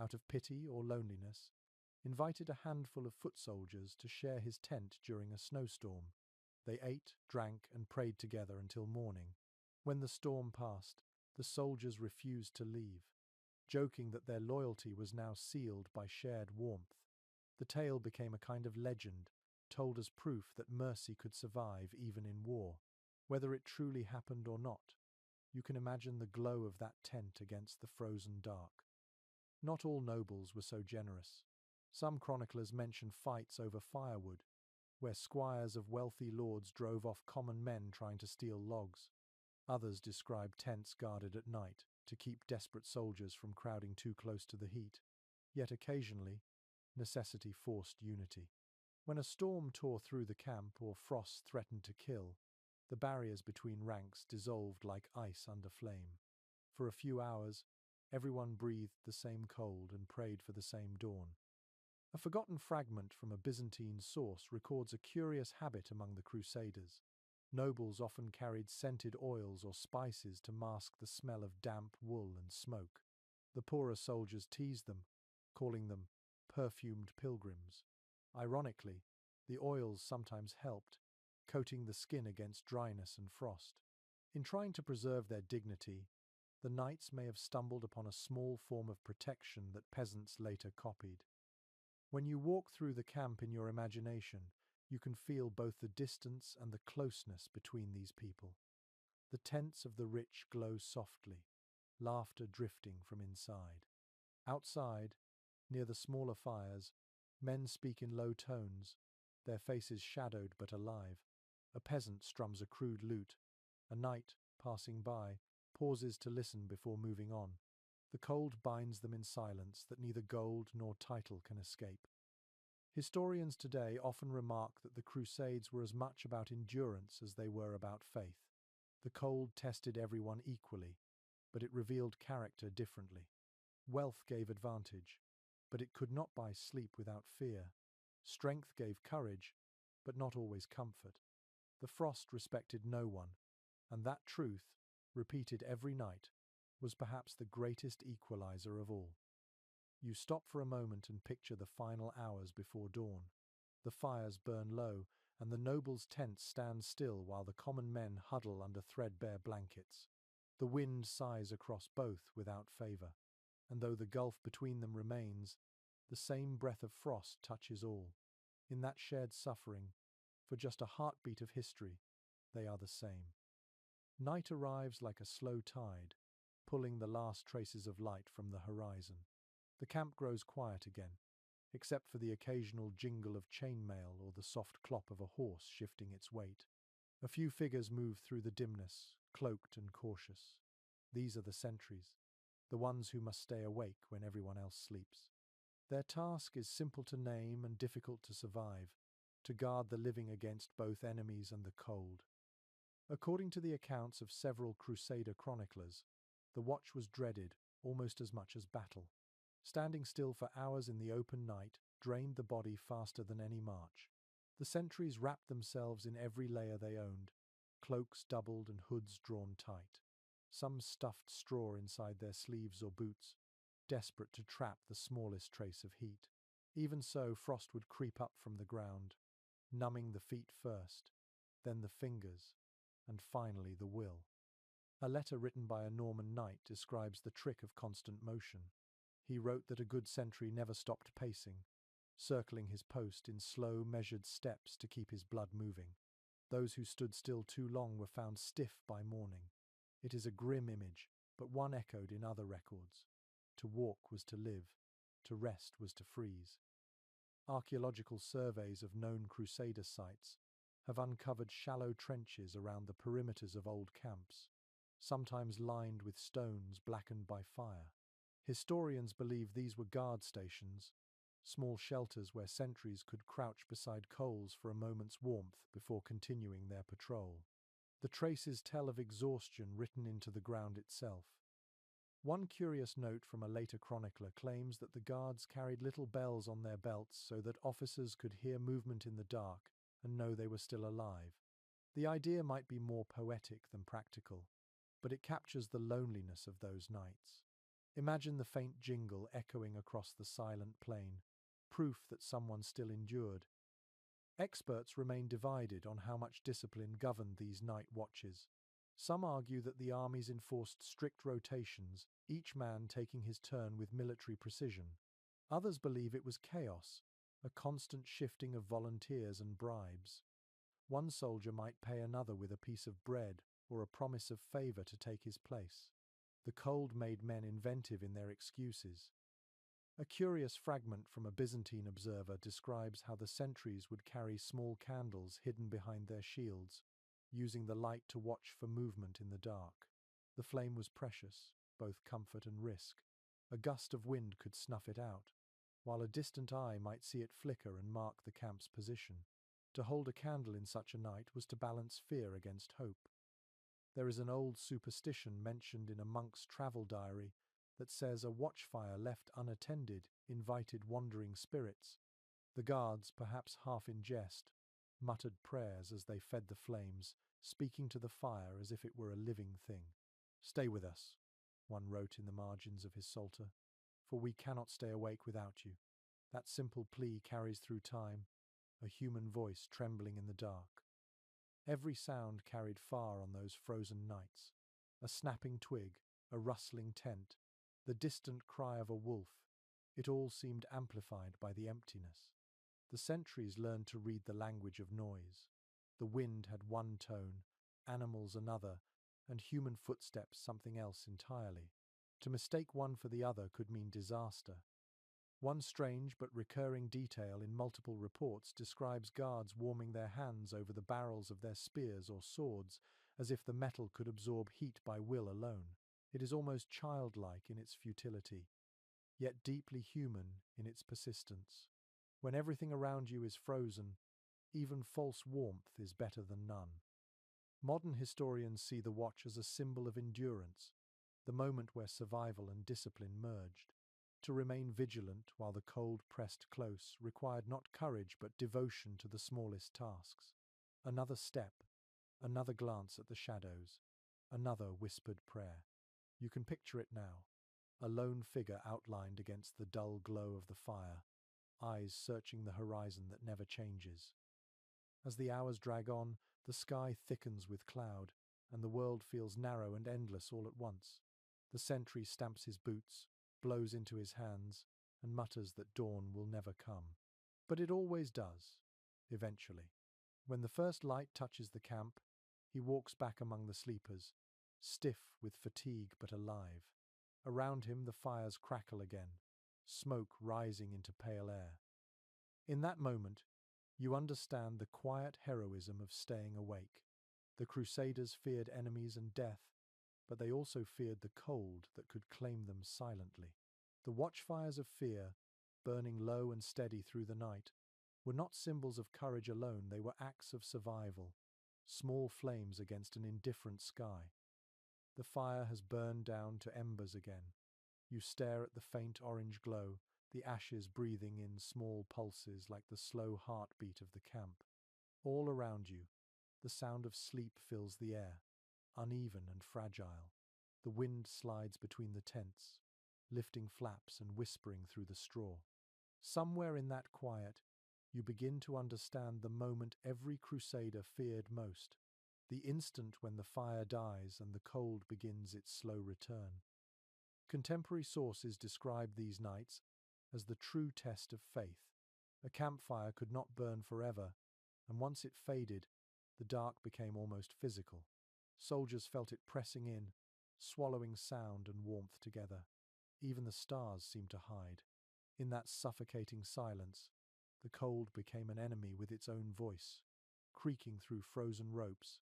out of pity or loneliness, invited a handful of foot soldiers to share his tent during a snowstorm. They ate, drank, and prayed together until morning. When the storm passed, the soldiers refused to leave, joking that their loyalty was now sealed by shared warmth. The tale became a kind of legend, told as proof that mercy could survive even in war. Whether it truly happened or not, you can imagine the glow of that tent against the frozen dark. Not all nobles were so generous. Some chroniclers mention fights over firewood, where squires of wealthy lords drove off common men trying to steal logs. Others describe tents guarded at night to keep desperate soldiers from crowding too close to the heat. Yet occasionally, necessity forced unity. When a storm tore through the camp or frost threatened to kill, the barriers between ranks dissolved like ice under flame. For a few hours, everyone breathed the same cold and prayed for the same dawn. A forgotten fragment from a Byzantine source records a curious habit among the Crusaders. Nobles often carried scented oils or spices to mask the smell of damp wool and smoke. The poorer soldiers teased them, calling them perfumed pilgrims. Ironically, the oils sometimes helped, coating the skin against dryness and frost. In trying to preserve their dignity, the knights may have stumbled upon a small form of protection that peasants later copied. When you walk through the camp in your imagination, you can feel both the distance and the closeness between these people. The tents of the rich glow softly, laughter drifting from inside. Outside, near the smaller fires, men speak in low tones, their faces shadowed but alive. A peasant strums a crude lute. A knight, passing by, pauses to listen before moving on. The cold binds them in silence that neither gold nor title can escape. Historians today often remark that the Crusades were as much about endurance as they were about faith. The cold tested everyone equally, but it revealed character differently. Wealth gave advantage, but it could not buy sleep without fear. Strength gave courage, but not always comfort. The frost respected no one, and that truth, repeated every night, was perhaps the greatest equalizer of all. You stop for a moment and picture the final hours before dawn. The fires burn low, and the nobles' tents stand still while the common men huddle under threadbare blankets. The wind sighs across both without favour, and though the gulf between them remains, the same breath of frost touches all. In that shared suffering, for just a heartbeat of history, they are the same. Night arrives like a slow tide, pulling the last traces of light from the horizon. The camp grows quiet again, except for the occasional jingle of chainmail or the soft clop of a horse shifting its weight. A few figures move through the dimness, cloaked and cautious. These are the sentries, the ones who must stay awake when everyone else sleeps. Their task is simple to name and difficult to survive, to guard the living against both enemies and the cold. According to the accounts of several Crusader chroniclers, the watch was dreaded almost as much as battle. Standing still for hours in the open night drained the body faster than any march. The sentries wrapped themselves in every layer they owned, cloaks doubled and hoods drawn tight. Some stuffed straw inside their sleeves or boots, desperate to trap the smallest trace of heat. Even so, frost would creep up from the ground, numbing the feet first, then the fingers, and finally the will. A letter written by a Norman knight describes the trick of constant motion. He wrote that a good sentry never stopped pacing, circling his post in slow, measured steps to keep his blood moving. Those who stood still too long were found stiff by morning. It is a grim image, but one echoed in other records. To walk was to live, to rest was to freeze. Archaeological surveys of known Crusader sites have uncovered shallow trenches around the perimeters of old camps, sometimes lined with stones blackened by fire. Historians believe these were guard stations, small shelters where sentries could crouch beside coals for a moment's warmth before continuing their patrol. The traces tell of exhaustion written into the ground itself. One curious note from a later chronicler claims that the guards carried little bells on their belts so that officers could hear movement in the dark and know they were still alive. The idea might be more poetic than practical, but it captures the loneliness of those nights. Imagine the faint jingle echoing across the silent plain, proof that someone still endured. Experts remain divided on how much discipline governed these night watches. Some argue that the armies enforced strict rotations, each man taking his turn with military precision. Others believe it was chaos, a constant shifting of volunteers and bribes. One soldier might pay another with a piece of bread or a promise of favor to take his place. The cold made men inventive in their excuses. A curious fragment from a Byzantine observer describes how the sentries would carry small candles hidden behind their shields, using the light to watch for movement in the dark. The flame was precious, both comfort and risk. A gust of wind could snuff it out, while a distant eye might see it flicker and mark the camp's position. To hold a candle in such a night was to balance fear against hope. There is an old superstition mentioned in a monk's travel diary that says a watchfire left unattended invited wandering spirits. The guards, perhaps half in jest, muttered prayers as they fed the flames, speaking to the fire as if it were a living thing. "Stay with us," one wrote in the margins of his psalter, "for we cannot stay awake without you." That simple plea carries through time, a human voice trembling in the dark. Every sound carried far on those frozen nights. A snapping twig, a rustling tent, the distant cry of a wolf. It all seemed amplified by the emptiness. The sentries learned to read the language of noise. The wind had one tone, animals another, and human footsteps something else entirely. To mistake one for the other could mean disaster. One strange but recurring detail in multiple reports describes guards warming their hands over the barrels of their spears or swords, as if the metal could absorb heat by will alone. It is almost childlike in its futility, yet deeply human in its persistence. When everything around you is frozen, even false warmth is better than none. Modern historians see the watch as a symbol of endurance, the moment where survival and discipline merged. To remain vigilant while the cold pressed close required not courage but devotion to the smallest tasks. Another step, another glance at the shadows, another whispered prayer. You can picture it now, a lone figure outlined against the dull glow of the fire, eyes searching the horizon that never changes. As the hours drag on, the sky thickens with cloud, and the world feels narrow and endless all at once. The sentry stamps his boots, blows into his hands, and mutters that dawn will never come. But it always does, eventually. When the first light touches the camp, he walks back among the sleepers, stiff with fatigue but alive. Around him the fires crackle again, smoke rising into pale air. In that moment, you understand the quiet heroism of staying awake. The Crusaders feared enemies and death, but they also feared the cold that could claim them silently. The watchfires of fear, burning low and steady through the night, were not symbols of courage alone, they were acts of survival, small flames against an indifferent sky. The fire has burned down to embers again. You stare at the faint orange glow, the ashes breathing in small pulses like the slow heartbeat of the camp. All around you, the sound of sleep fills the air, uneven and fragile. The wind slides between the tents, lifting flaps and whispering through the straw. Somewhere in that quiet, you begin to understand the moment every crusader feared most, the instant when the fire dies and the cold begins its slow return. Contemporary sources describe these nights as the true test of faith. A campfire could not burn forever, and once it faded, the dark became almost physical. Soldiers felt it pressing in, swallowing sound and warmth together. Even the stars seemed to hide. In that suffocating silence, the cold became an enemy with its own voice, creaking through frozen ropes,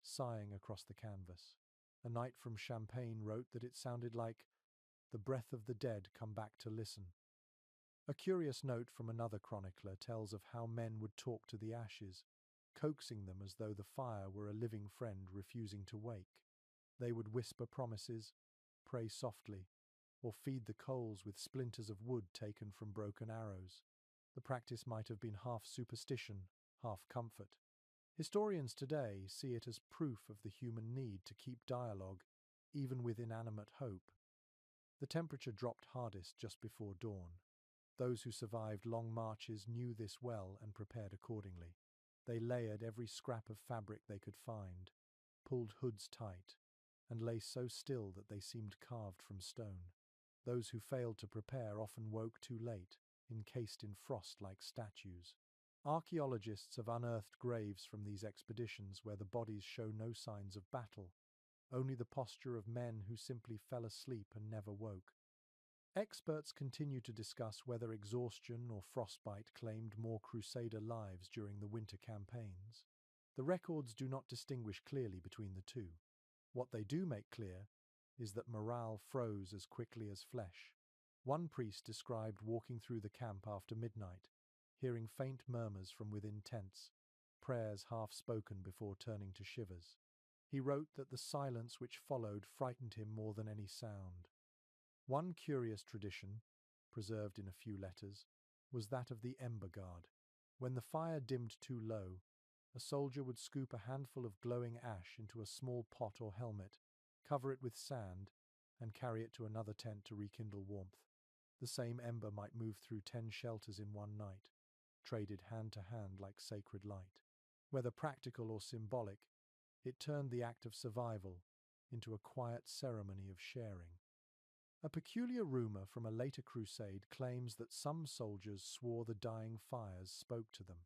sighing across the canvas. A Knight from Champagne wrote that it sounded like the breath of the dead come back to listen. A curious note from another chronicler tells of how men would talk to the ashes, coaxing them as though the fire were a living friend refusing to wake. They would whisper promises, pray softly, or feed the coals with splinters of wood taken from broken arrows. The practice might have been half superstition, half comfort. Historians today see it as proof of the human need to keep dialogue, even with inanimate hope. The temperature dropped hardest just before dawn. Those who survived long marches knew this well and prepared accordingly. They layered every scrap of fabric they could find, pulled hoods tight, and lay so still that they seemed carved from stone. Those who failed to prepare often woke too late, encased in frost like statues. Archaeologists have unearthed graves from these expeditions where the bodies show no signs of battle, only the posture of men who simply fell asleep and never woke. Experts continue to discuss whether exhaustion or frostbite claimed more Crusader lives during the winter campaigns. The records do not distinguish clearly between the two. What they do make clear is that morale froze as quickly as flesh. One priest described walking through the camp after midnight, hearing faint murmurs from within tents, prayers half spoken before turning to shivers. He wrote that the silence which followed frightened him more than any sound. One curious tradition, preserved in a few letters, was that of the ember guard. When the fire dimmed too low, a soldier would scoop a handful of glowing ash into a small pot or helmet, cover it with sand, and carry it to another tent to rekindle warmth. The same ember might move through 10 shelters in one night, traded hand to hand like sacred light. Whether practical or symbolic, it turned the act of survival into a quiet ceremony of sharing. A peculiar rumor from a later crusade claims that some soldiers swore the dying fires spoke to them.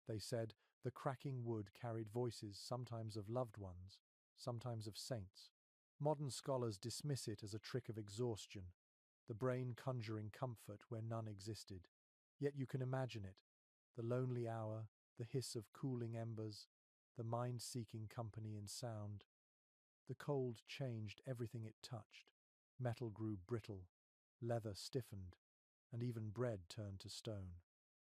They said the cracking wood carried voices sometimes of loved ones, sometimes of saints. Modern scholars dismiss it as a trick of exhaustion, the brain conjuring comfort where none existed. Yet you can imagine it, the lonely hour, the hiss of cooling embers, the mind-seeking company in sound. The cold changed everything it touched. Metal grew brittle, leather stiffened, and even bread turned to stone.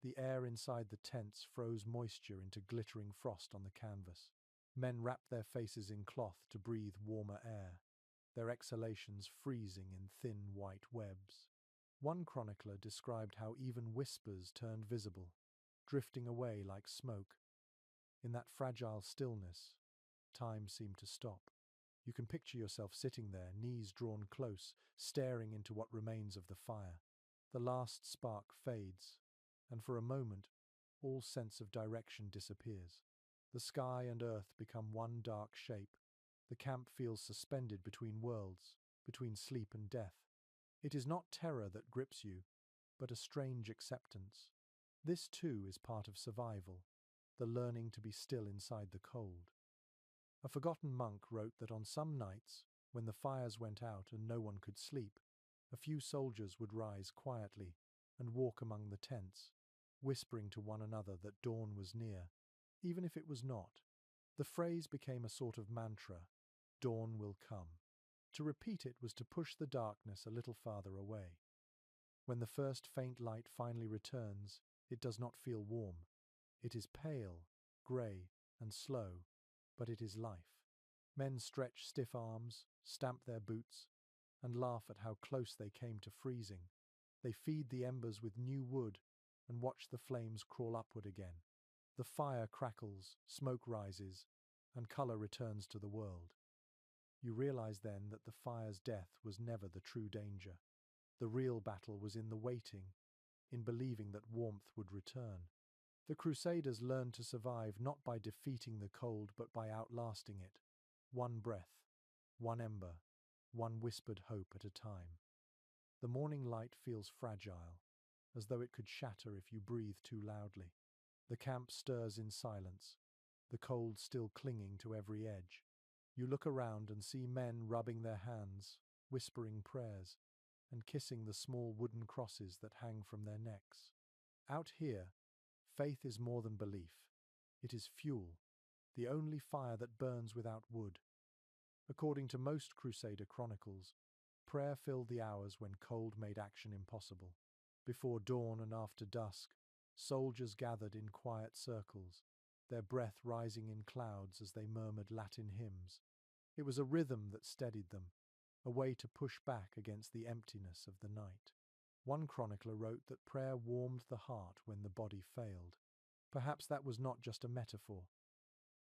The air inside the tents froze moisture into glittering frost on the canvas. Men wrapped their faces in cloth to breathe warmer air, their exhalations freezing in thin white webs. One chronicler described how even whispers turned visible, drifting away like smoke. In that fragile stillness, time seemed to stop. You can picture yourself sitting there, knees drawn close, staring into what remains of the fire. The last spark fades, and for a moment, all sense of direction disappears. The sky and earth become one dark shape. The camp feels suspended between worlds, between sleep and death. It is not terror that grips you, but a strange acceptance. This too is part of survival, the learning to be still inside the cold. A forgotten monk wrote that on some nights, when the fires went out and no one could sleep, a few soldiers would rise quietly and walk among the tents, whispering to one another that dawn was near, even if it was not. The phrase became a sort of mantra: dawn will come. To repeat it was to push the darkness a little farther away. When the first faint light finally returns, it does not feel warm. It is pale, grey, and slow, but it is life. Men stretch stiff arms, stamp their boots, and laugh at how close they came to freezing. They feed the embers with new wood and watch the flames crawl upward again. The fire crackles, smoke rises, and colour returns to the world. You realize then that the fire's death was never the true danger. The real battle was in the waiting, in believing that warmth would return. The Crusaders learned to survive not by defeating the cold but by outlasting it. One breath, one ember, one whispered hope at a time. The morning light feels fragile, as though it could shatter if you breathe too loudly. The camp stirs in silence, the cold still clinging to every edge. You look around and see men rubbing their hands, whispering prayers, and kissing the small wooden crosses that hang from their necks. Out here, faith is more than belief. It is fuel, the only fire that burns without wood. According to most Crusader chronicles, prayer filled the hours when cold made action impossible. Before dawn and after dusk, soldiers gathered in quiet circles, their breath rising in clouds as they murmured Latin hymns. It was a rhythm that steadied them, a way to push back against the emptiness of the night. One chronicler wrote that prayer warmed the heart when the body failed. Perhaps that was not just a metaphor.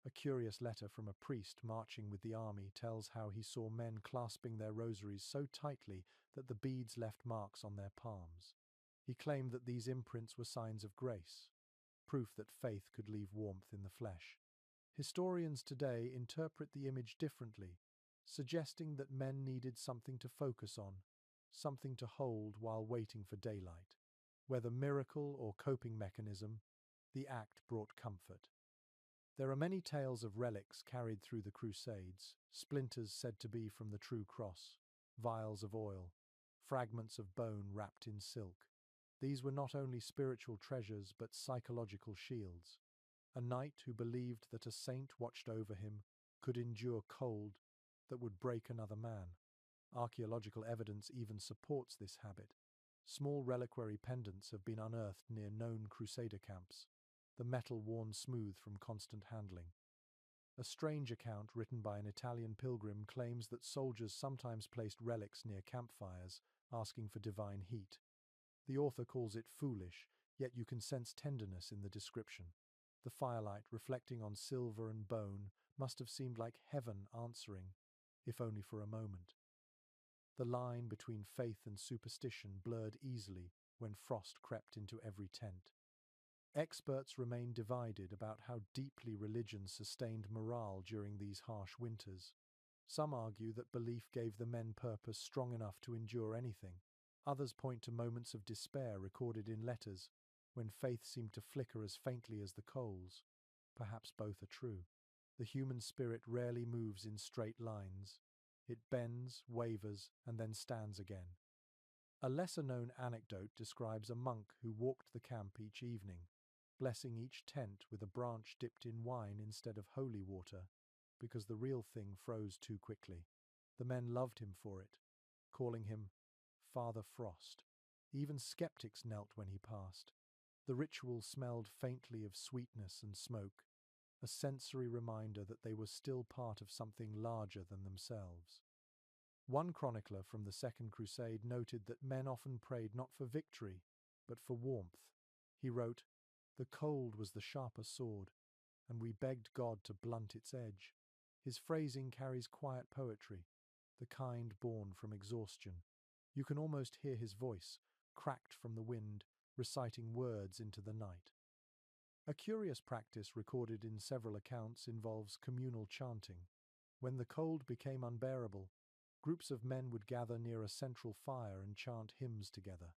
A curious letter from a priest marching with the army tells how he saw men clasping their rosaries so tightly that the beads left marks on their palms. He claimed that these imprints were signs of grace, proof that faith could leave warmth in the flesh. Historians today interpret the image differently, suggesting that men needed something to focus on, something to hold while waiting for daylight. Whether miracle or coping mechanism, the act brought comfort. There are many tales of relics carried through the Crusades, splinters said to be from the true cross, vials of oil, fragments of bone wrapped in silk. These were not only spiritual treasures but psychological shields. A knight who believed that a saint watched over him could endure cold that would break another man. Archaeological evidence even supports this habit. Small reliquary pendants have been unearthed near known Crusader camps, the metal worn smooth from constant handling. A strange account written by an Italian pilgrim claims that soldiers sometimes placed relics near campfires, asking for divine heat. The author calls it foolish, yet you can sense tenderness in the description. The firelight, reflecting on silver and bone, must have seemed like heaven answering, if only for a moment. The line between faith and superstition blurred easily when frost crept into every tent. Experts remain divided about how deeply religion sustained morale during these harsh winters. Some argue that belief gave the men purpose strong enough to endure anything. Others point to moments of despair recorded in letters, when faith seemed to flicker as faintly as the coals. Perhaps both are true. The human spirit rarely moves in straight lines. It bends, wavers, and then stands again. A lesser-known anecdote describes a monk who walked the camp each evening, blessing each tent with a branch dipped in wine instead of holy water, because the real thing froze too quickly. The men loved him for it, calling him Father Frost. Even skeptics knelt when he passed. The ritual smelled faintly of sweetness and smoke, a sensory reminder that they were still part of something larger than themselves. One chronicler from the Second Crusade noted that men often prayed not for victory, but for warmth. He wrote, "The cold was the sharper sword, and we begged God to blunt its edge." His phrasing carries quiet poetry, the kind born from exhaustion. You can almost hear his voice, cracked from the wind, reciting words into the night. A curious practice recorded in several accounts involves communal chanting. When the cold became unbearable, groups of men would gather near a central fire and chant hymns together.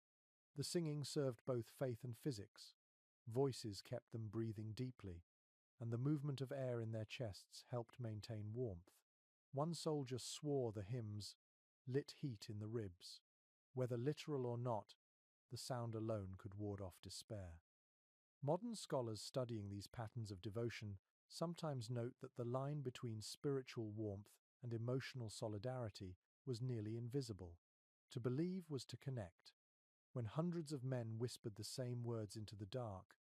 The singing served both faith and physics. Voices kept them breathing deeply, and the movement of air in their chests helped maintain warmth. One soldier swore the hymns lit heat in the ribs. Whether literal or not, the sound alone could ward off despair. Modern scholars studying these patterns of devotion sometimes note that the line between spiritual warmth and emotional solidarity was nearly invisible. To believe was to connect. When hundreds of men whispered the same words into the dark,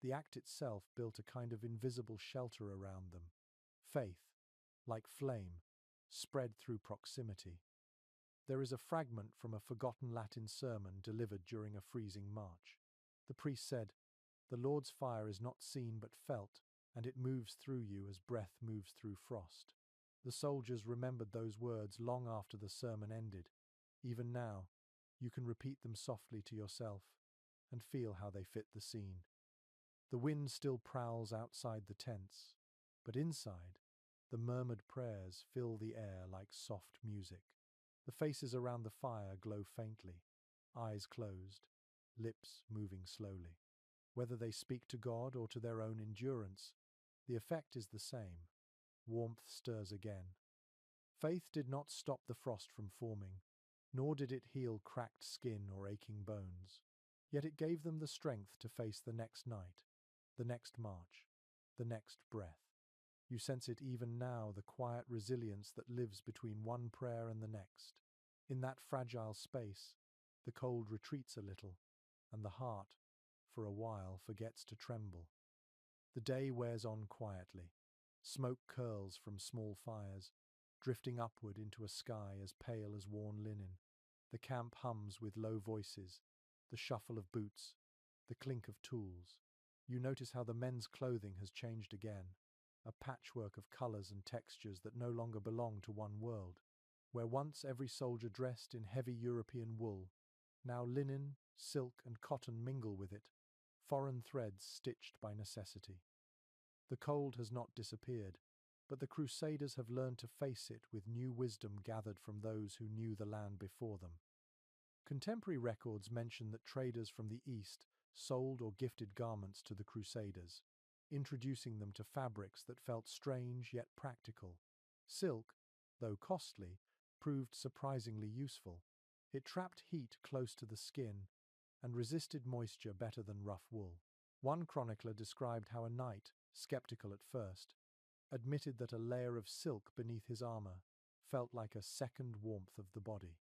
the act itself built a kind of invisible shelter around them. Faith, like flame, spread through proximity. There is a fragment from a forgotten Latin sermon delivered during a freezing march. The priest said, "The Lord's fire is not seen but felt, and it moves through you as breath moves through frost." The soldiers remembered those words long after the sermon ended. Even now, you can repeat them softly to yourself and feel how they fit the scene. The wind still prowls outside the tents, but inside, the murmured prayers fill the air like soft music. The faces around the fire glow faintly, eyes closed, lips moving slowly. Whether they speak to God or to their own endurance, the effect is the same. Warmth stirs again. Faith did not stop the frost from forming, nor did it heal cracked skin or aching bones. Yet it gave them the strength to face the next night, the next march, the next breath. You sense it even now, the quiet resilience that lives between one prayer and the next. In that fragile space, the cold retreats a little, and the heart, for a while, forgets to tremble. The day wears on quietly. Smoke curls from small fires, drifting upward into a sky as pale as worn linen. The camp hums with low voices, the shuffle of boots, the clink of tools. You notice how the men's clothing has changed again, a patchwork of colours and textures that no longer belong to one world. Where once every soldier dressed in heavy European wool, now linen, silk and cotton mingle with it, foreign threads stitched by necessity. The cold has not disappeared, but the Crusaders have learned to face it with new wisdom gathered from those who knew the land before them. Contemporary records mention that traders from the East sold or gifted garments to the Crusaders, introducing them to fabrics that felt strange yet practical. Silk, though costly, proved surprisingly useful. It trapped heat close to the skin and resisted moisture better than rough wool. One chronicler described how a knight, skeptical at first, admitted that a layer of silk beneath his armor felt like a second warmth of the body.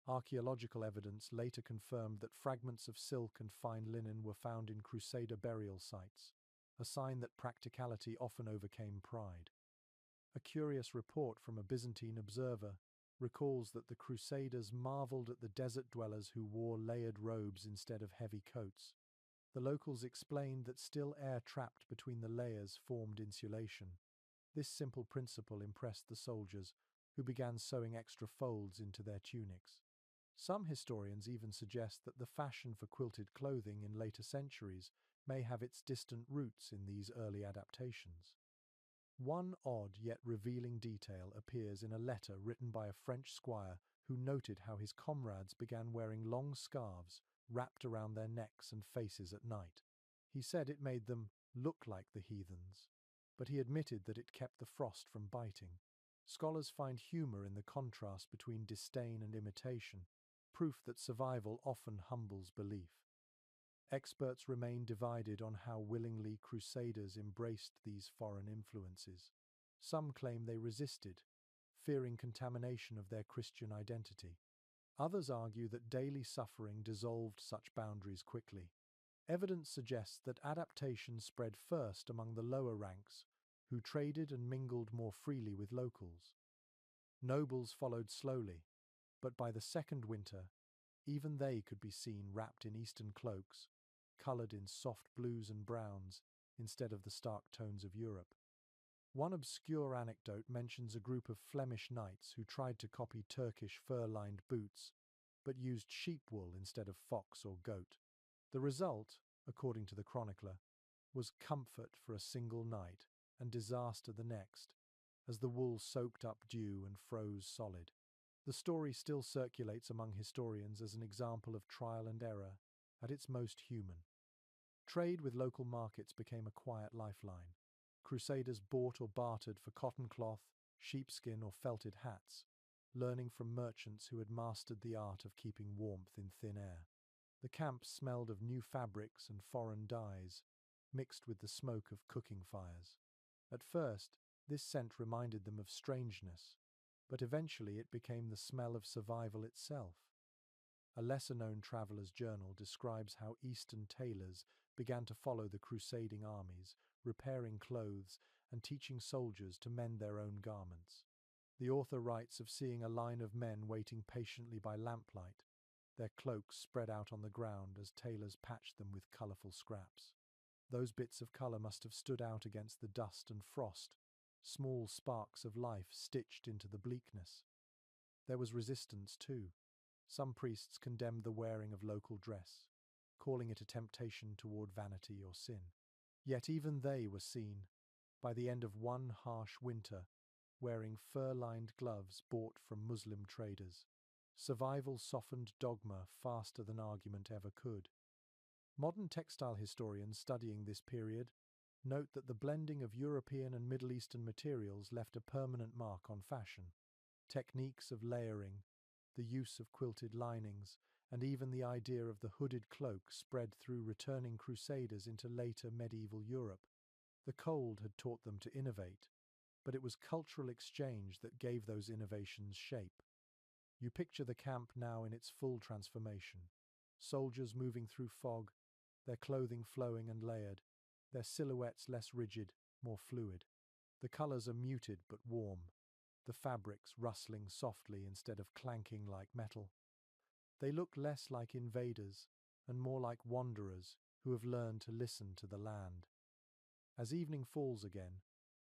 Archaeological evidence later confirmed that fragments of silk and fine linen were found in Crusader burial sites, a sign that practicality often overcame pride. A curious report from a Byzantine observer recalls that the Crusaders marveled at the desert dwellers who wore layered robes instead of heavy coats. The locals explained that still air trapped between the layers formed insulation. This simple principle impressed the soldiers, who began sewing extra folds into their tunics. Some historians even suggest that the fashion for quilted clothing in later centuries may have its distant roots in these early adaptations. One odd yet revealing detail appears in a letter written by a French squire who noted how his comrades began wearing long scarves wrapped around their necks and faces at night. He said it made them look like the heathens, but he admitted that it kept the frost from biting. Scholars find humor in the contrast between disdain and imitation, proof that survival often humbles belief. Experts remain divided on how willingly Crusaders embraced these foreign influences. Some claim they resisted, fearing contamination of their Christian identity. Others argue that daily suffering dissolved such boundaries quickly. Evidence suggests that adaptation spread first among the lower ranks, who traded and mingled more freely with locals. Nobles followed slowly, but by the second winter, even they could be seen wrapped in Eastern cloaks, coloured in soft blues and browns instead of the stark tones of Europe. One obscure anecdote mentions a group of Flemish knights who tried to copy Turkish fur-lined boots, but used sheep wool instead of fox or goat. The result, according to the chronicler, was comfort for a single night and disaster the next, as the wool soaked up dew and froze solid. The story still circulates among historians as an example of trial and error at its most human. Trade with local markets became a quiet lifeline. Crusaders bought or bartered for cotton cloth, sheepskin, or felted hats, learning from merchants who had mastered the art of keeping warmth in thin air. The camp smelled of new fabrics and foreign dyes, mixed with the smoke of cooking fires. At first, this scent reminded them of strangeness, but eventually it became the smell of survival itself. A lesser-known traveller's journal describes how Eastern tailors began to follow the crusading armies, repairing clothes and teaching soldiers to mend their own garments. The author writes of seeing a line of men waiting patiently by lamplight, their cloaks spread out on the ground as tailors patched them with colourful scraps. Those bits of colour must have stood out against the dust and frost, small sparks of life stitched into the bleakness. There was resistance too. Some priests condemned the wearing of local dress, calling it a temptation toward vanity or sin. Yet even they were seen, by the end of one harsh winter, wearing fur-lined gloves bought from Muslim traders. Survival softened dogma faster than argument ever could. Modern textile historians studying this period note that the blending of European and Middle Eastern materials left a permanent mark on fashion. Techniques of layering, the use of quilted linings, and even the idea of the hooded cloak spread through returning Crusaders into later medieval Europe. The cold had taught them to innovate, but it was cultural exchange that gave those innovations shape. You picture the camp now in its full transformation. Soldiers moving through fog, their clothing flowing and layered, their silhouettes less rigid, more fluid. The colours are muted but warm, the fabrics rustling softly instead of clanking like metal. They look less like invaders and more like wanderers who have learned to listen to the land. As evening falls again,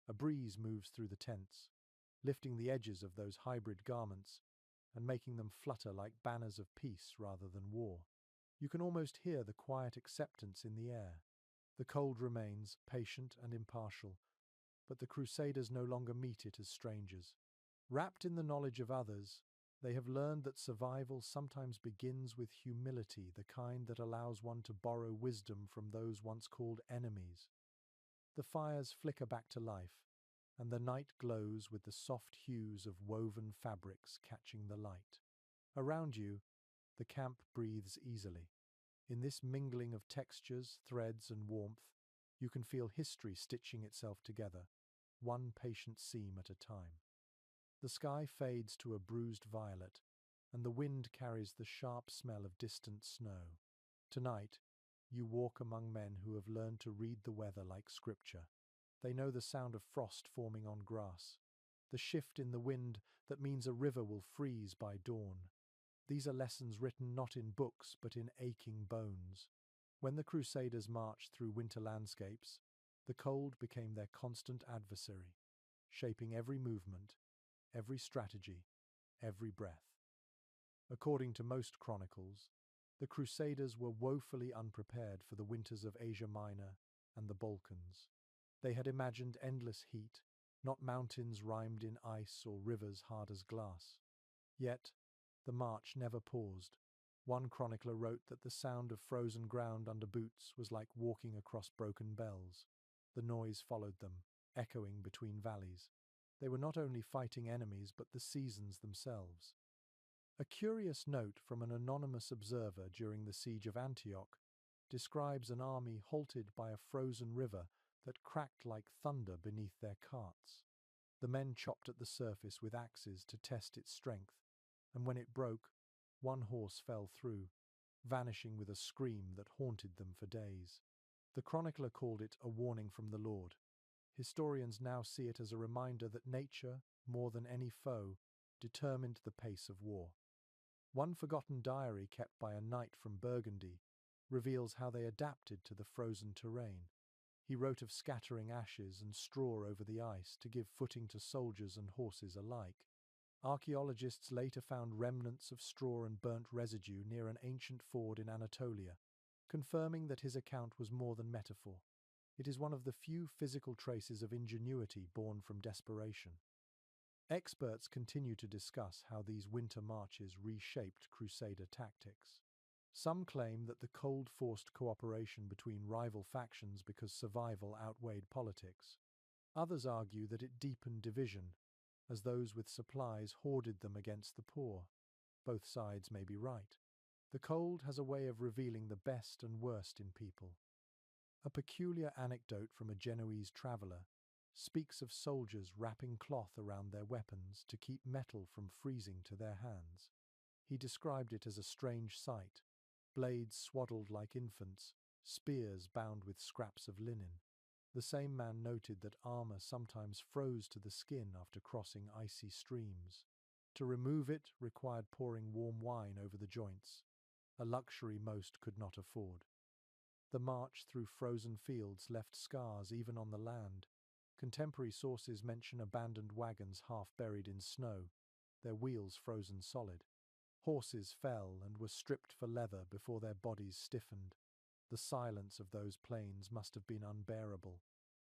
a breeze moves through the tents, lifting the edges of those hybrid garments and making them flutter like banners of peace rather than war. You can almost hear the quiet acceptance in the air. The cold remains, patient and impartial, but the Crusaders no longer meet it as strangers. Wrapped in the knowledge of others, they have learned that survival sometimes begins with humility, the kind that allows one to borrow wisdom from those once called enemies. The fires flicker back to life, and the night glows with the soft hues of woven fabrics catching the light. Around you, the camp breathes easily. In this mingling of textures, threads, and warmth, you can feel history stitching itself together, one patient seam at a time. The sky fades to a bruised violet, and the wind carries the sharp smell of distant snow. Tonight, you walk among men who have learned to read the weather like scripture. They know the sound of frost forming on grass, the shift in the wind that means a river will freeze by dawn. These are lessons written not in books but in aching bones. When the Crusaders marched through winter landscapes, the cold became their constant adversary, shaping every movement, every strategy, every breath. According to most chronicles, the Crusaders were woefully unprepared for the winters of Asia Minor and the Balkans. They had imagined endless heat, not mountains rimed in ice or rivers hard as glass. Yet, the march never paused. One chronicler wrote that the sound of frozen ground under boots was like walking across broken bells. The noise followed them, echoing between valleys. They were not only fighting enemies but the seasons themselves. A curious note from an anonymous observer during the siege of Antioch describes an army halted by a frozen river that cracked like thunder beneath their carts. The men chopped at the surface with axes to test its strength, and when it broke, one horse fell through, vanishing with a scream that haunted them for days. The chronicler called it a warning from the Lord. Historians now see it as a reminder that nature, more than any foe, determined the pace of war. One forgotten diary kept by a knight from Burgundy reveals how they adapted to the frozen terrain. He wrote of scattering ashes and straw over the ice to give footing to soldiers and horses alike. Archaeologists later found remnants of straw and burnt residue near an ancient ford in Anatolia, confirming that his account was more than metaphor. It is one of the few physical traces of ingenuity born from desperation. Experts continue to discuss how these winter marches reshaped Crusader tactics. Some claim that the cold forced cooperation between rival factions because survival outweighed politics. Others argue that it deepened division, as those with supplies hoarded them against the poor. Both sides may be right. The cold has a way of revealing the best and worst in people. A peculiar anecdote from a Genoese traveller speaks of soldiers wrapping cloth around their weapons to keep metal from freezing to their hands. He described it as a strange sight: blades swaddled like infants, spears bound with scraps of linen. The same man noted that armor sometimes froze to the skin after crossing icy streams. To remove it required pouring warm wine over the joints, a luxury most could not afford. The march through frozen fields left scars even on the land. Contemporary sources mention abandoned wagons half buried in snow, their wheels frozen solid. Horses fell and were stripped for leather before their bodies stiffened. The silence of those plains must have been unbearable,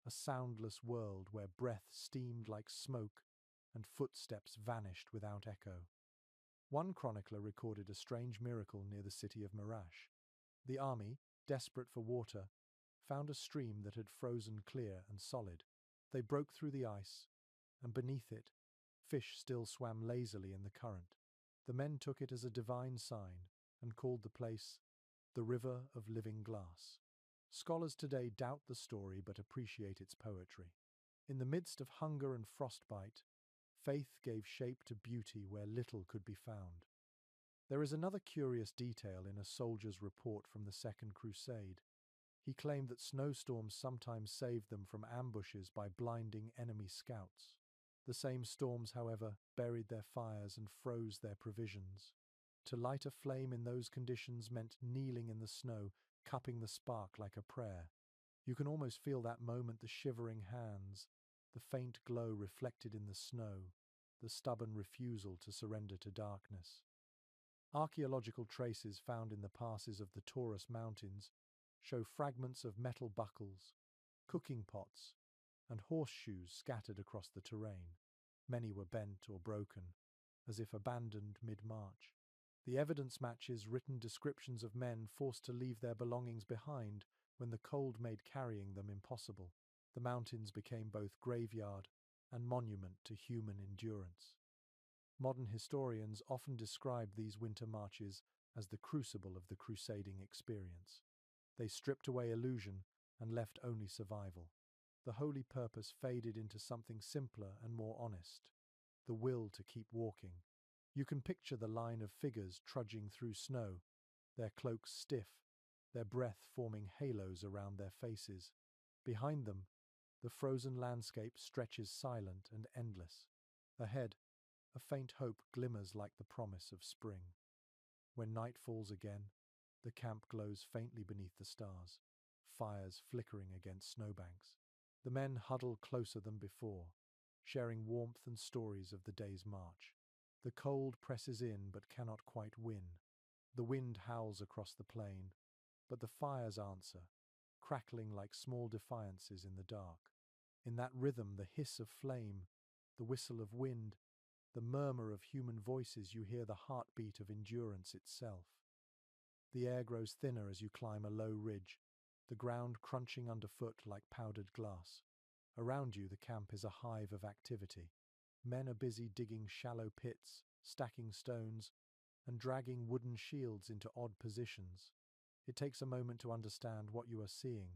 a soundless world where breath steamed like smoke and footsteps vanished without echo. One chronicler recorded a strange miracle near the city of Marash. The army, desperate for water, found a stream that had frozen clear and solid. They broke through the ice, and beneath it, fish still swam lazily in the current. The men took it as a divine sign and called the place the River of Living Glass. Scholars today doubt the story but appreciate its poetry. In the midst of hunger and frostbite, faith gave shape to beauty where little could be found. There is another curious detail in a soldier's report from the Second Crusade. He claimed that snowstorms sometimes saved them from ambushes by blinding enemy scouts. The same storms, however, buried their fires and froze their provisions. To light a flame in those conditions meant kneeling in the snow, cupping the spark like a prayer. You can almost feel that moment: the shivering hands, the faint glow reflected in the snow, the stubborn refusal to surrender to darkness. Archaeological traces found in the passes of the Taurus Mountains show fragments of metal buckles, cooking pots, and horseshoes scattered across the terrain. Many were bent or broken, as if abandoned mid-march. The evidence matches written descriptions of men forced to leave their belongings behind when the cold made carrying them impossible. The mountains became both graveyard and monument to human endurance. Modern historians often describe these winter marches as the crucible of the crusading experience. They stripped away illusion and left only survival. The holy purpose faded into something simpler and more honest: the will to keep walking. You can picture the line of figures trudging through snow, their cloaks stiff, their breath forming halos around their faces. Behind them, the frozen landscape stretches silent and endless. Ahead, a faint hope glimmers like the promise of spring. When night falls again, the camp glows faintly beneath the stars, fires flickering against snowbanks. The men huddle closer than before, sharing warmth and stories of the day's march. The cold presses in but cannot quite win. The wind howls across the plain, but the fires answer, crackling like small defiances in the dark. In that rhythm, the hiss of flame, the whistle of wind, the murmur of human voices, you hear the heartbeat of endurance itself. The air grows thinner as you climb a low ridge, the ground crunching underfoot like powdered glass. Around you, the camp is a hive of activity. Men are busy digging shallow pits, stacking stones, and dragging wooden shields into odd positions. It takes a moment to understand what you are seeing.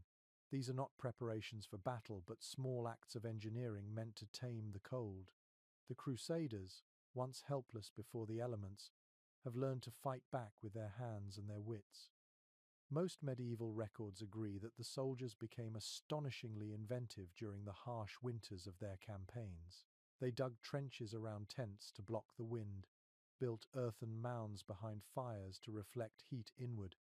These are not preparations for battle, but small acts of engineering meant to tame the cold. The Crusaders, once helpless before the elements, have learned to fight back with their hands and their wits. Most medieval records agree that the soldiers became astonishingly inventive during the harsh winters of their campaigns. They dug trenches around tents to block the wind, built earthen mounds behind fires to reflect heat inward,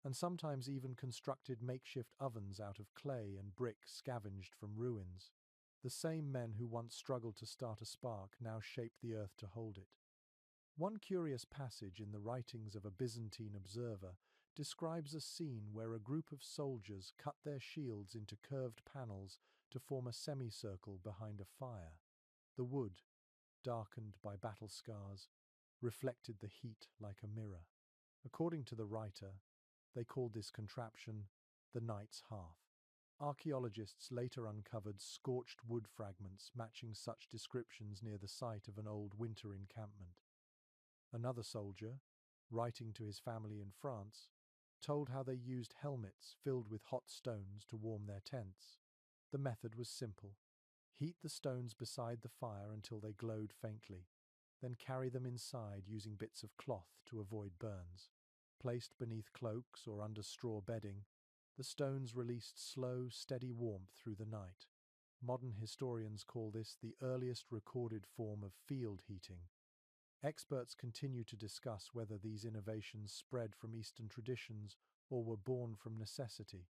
and sometimes even constructed makeshift ovens out of clay and brick scavenged from ruins. The same men who once struggled to start a spark now shaped the earth to hold it. One curious passage in the writings of a Byzantine observer describes a scene where a group of soldiers cut their shields into curved panels to form a semicircle behind a fire. The wood, darkened by battle scars, reflected the heat like a mirror. According to the writer, they called this contraption the Knight's Hearth. Archaeologists later uncovered scorched wood fragments matching such descriptions near the site of an old winter encampment. Another soldier, writing to his family in France, told how they used helmets filled with hot stones to warm their tents. The method was simple. Heat the stones beside the fire until they glowed faintly, then carry them inside using bits of cloth to avoid burns. Placed beneath cloaks or under straw bedding, the stones released slow, steady warmth through the night. Modern historians call this the earliest recorded form of field heating. Experts continue to discuss whether these innovations spread from Eastern traditions or were born from necessity.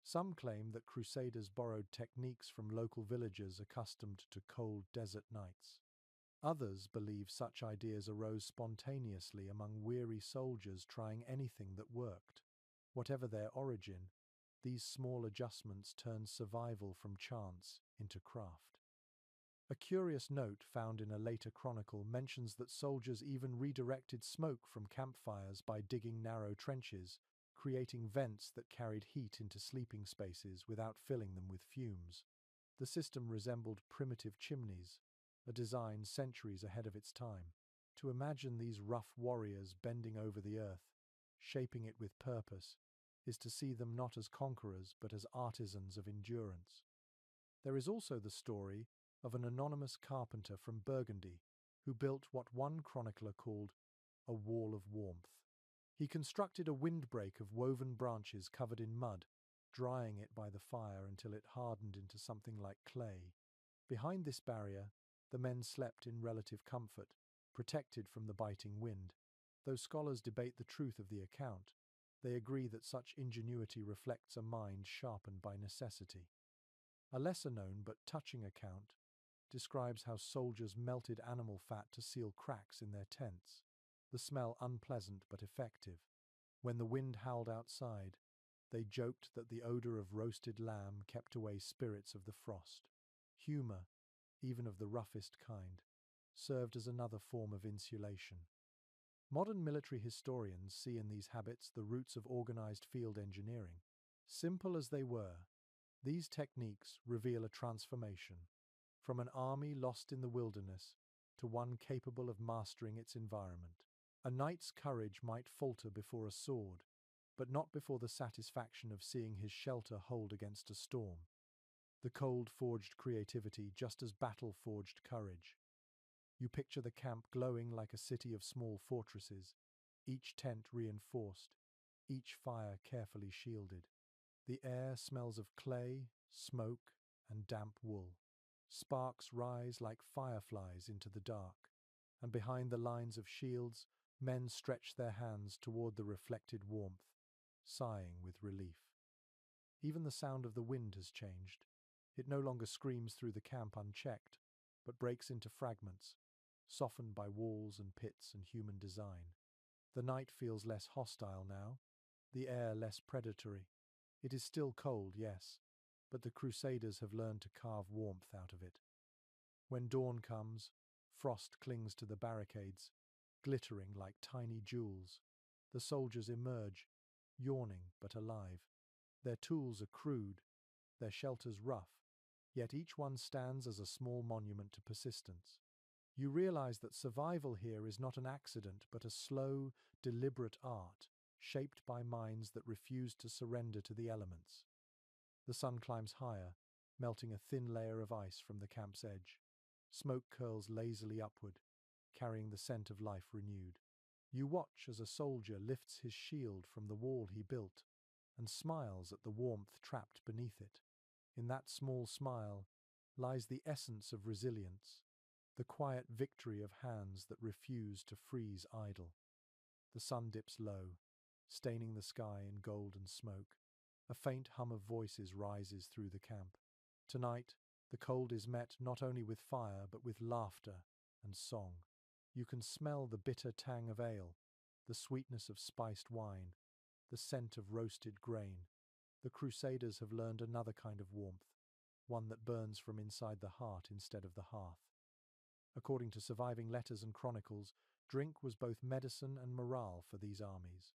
Some claim that Crusaders borrowed techniques from local villagers accustomed to cold desert nights. Others believe such ideas arose spontaneously among weary soldiers trying anything that worked. Whatever their origin, these small adjustments turned survival from chance into craft. A curious note found in a later chronicle mentions that soldiers even redirected smoke from campfires by digging narrow trenches, creating vents that carried heat into sleeping spaces without filling them with fumes. The system resembled primitive chimneys, a design centuries ahead of its time. To imagine these rough warriors bending over the earth, shaping it with purpose, is to see them not as conquerors but as artisans of endurance. There is also the story of an anonymous carpenter from Burgundy who built what one chronicler called a wall of warmth. He constructed a windbreak of woven branches covered in mud, drying it by the fire until it hardened into something like clay. Behind this barrier, the men slept in relative comfort, protected from the biting wind. Though scholars debate the truth of the account, they agree that such ingenuity reflects a mind sharpened by necessity. A lesser-known but touching account describes how soldiers melted animal fat to seal cracks in their tents, the smell unpleasant but effective. When the wind howled outside, they joked that the odor of roasted lamb kept away spirits of the frost. Humor, even of the roughest kind, served as another form of insulation. Modern military historians see in these habits the roots of organized field engineering. Simple as they were, these techniques reveal a transformation, from an army lost in the wilderness to one capable of mastering its environment. A knight's courage might falter before a sword, but not before the satisfaction of seeing his shelter hold against a storm. The cold forged creativity just as battle forged courage. You picture the camp glowing like a city of small fortresses, each tent reinforced, each fire carefully shielded. The air smells of clay, smoke, and damp wool. Sparks rise like fireflies into the dark, and behind the lines of shields, men stretch their hands toward the reflected warmth, sighing with relief. Even the sound of the wind has changed. It no longer screams through the camp unchecked, but breaks into fragments, softened by walls and pits and human design. The night feels less hostile now, the air less predatory. It is still cold, yes, but the Crusaders have learned to carve warmth out of it. When dawn comes, frost clings to the barricades, glittering like tiny jewels. The soldiers emerge, yawning but alive. Their tools are crude, their shelters rough, yet each one stands as a small monument to persistence. You realize that survival here is not an accident but a slow, deliberate art, shaped by minds that refuse to surrender to the elements. The sun climbs higher, melting a thin layer of ice from the camp's edge. Smoke curls lazily upward, carrying the scent of life renewed. You watch as a soldier lifts his shield from the wall he built and smiles at the warmth trapped beneath it. In that small smile lies the essence of resilience, the quiet victory of hands that refuse to freeze idle. The sun dips low, staining the sky in golden smoke. A faint hum of voices rises through the camp. Tonight, the cold is met not only with fire but with laughter and song. You can smell the bitter tang of ale, the sweetness of spiced wine, the scent of roasted grain. The Crusaders have learned another kind of warmth, one that burns from inside the heart instead of the hearth. According to surviving letters and chronicles, drink was both medicine and morale for these armies.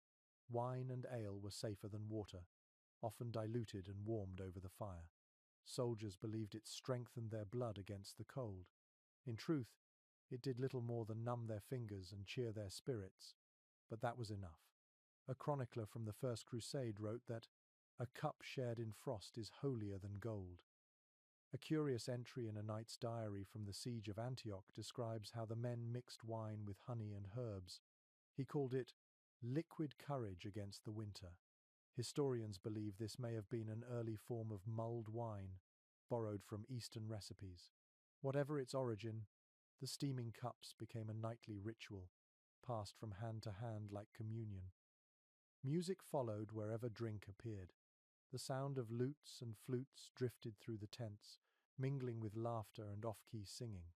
Wine and ale were safer than water, often diluted and warmed over the fire. Soldiers believed it strengthened their blood against the cold. In truth, it did little more than numb their fingers and cheer their spirits, but that was enough. A chronicler from the First Crusade wrote that a cup shared in frost is holier than gold. A curious entry in a knight's diary from the siege of Antioch describes how the men mixed wine with honey and herbs. He called it liquid courage against the winter. Historians believe this may have been an early form of mulled wine, borrowed from Eastern recipes. Whatever its origin, the steaming cups became a nightly ritual, passed from hand to hand like communion. Music followed wherever drink appeared. The sound of lutes and flutes drifted through the tents, mingling with laughter and off-key singing.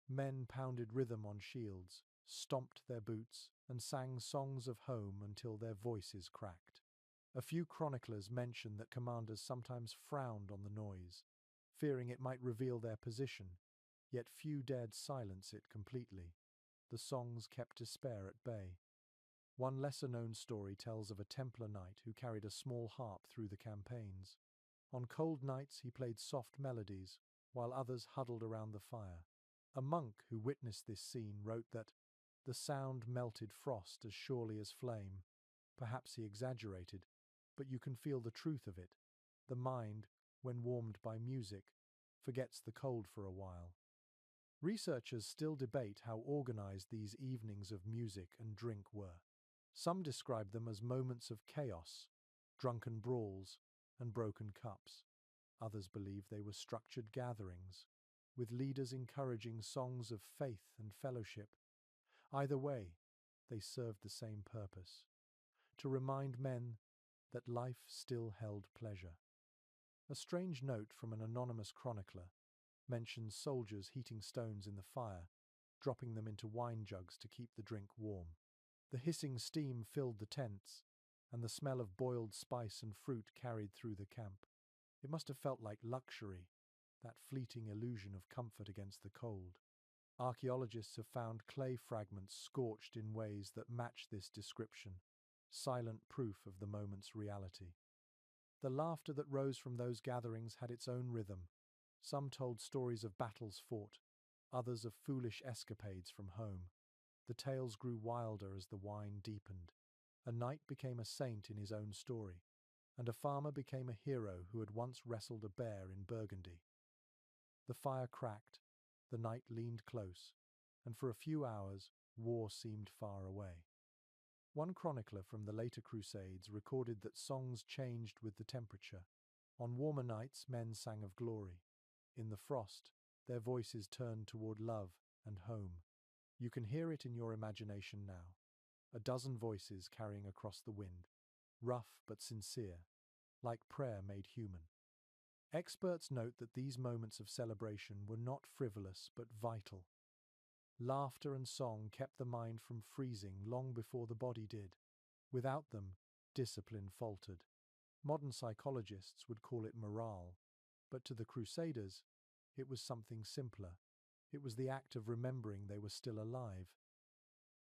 Men pounded rhythm on shields, stomped their boots, and sang songs of home until their voices cracked. A few chroniclers mention that commanders sometimes frowned on the noise, fearing it might reveal their position, yet few dared silence it completely. The songs kept despair at bay. One lesser-known story tells of a Templar knight who carried a small harp through the campaigns. On cold nights he played soft melodies, while others huddled around the fire. A monk who witnessed this scene wrote that the sound melted frost as surely as flame. Perhaps he exaggerated, but you can feel the truth of it. The mind, when warmed by music, forgets the cold for a while. Researchers still debate how organized these evenings of music and drink were. Some describe them as moments of chaos, drunken brawls, and broken cups. Others believe they were structured gatherings, with leaders encouraging songs of faith and fellowship. Either way, they served the same purpose: to remind men that life still held pleasure. A strange note from an anonymous chronicler mentions soldiers heating stones in the fire, dropping them into wine jugs to keep the drink warm. The hissing steam filled the tents, and the smell of boiled spice and fruit carried through the camp. It must have felt like luxury, that fleeting illusion of comfort against the cold. Archaeologists have found clay fragments scorched in ways that match this description, silent proof of the moment's reality. The laughter that rose from those gatherings had its own rhythm. Some told stories of battles fought, others of foolish escapades from home. The tales grew wilder as the wine deepened. A knight became a saint in his own story, and a farmer became a hero who had once wrestled a bear in Burgundy. The fire cracked, the knight leaned close, and for a few hours war seemed far away. One chronicler from the later Crusades recorded that songs changed with the temperature. On warmer nights, men sang of glory. In the frost, their voices turned toward love and home. You can hear it in your imagination now. A dozen voices carrying across the wind, rough but sincere, like prayer made human. Experts note that these moments of celebration were not frivolous but vital. Laughter and song kept the mind from freezing long before the body did. Without them, discipline faltered. Modern psychologists would call it morale, but to the Crusaders, it was something simpler. It was the act of remembering they were still alive.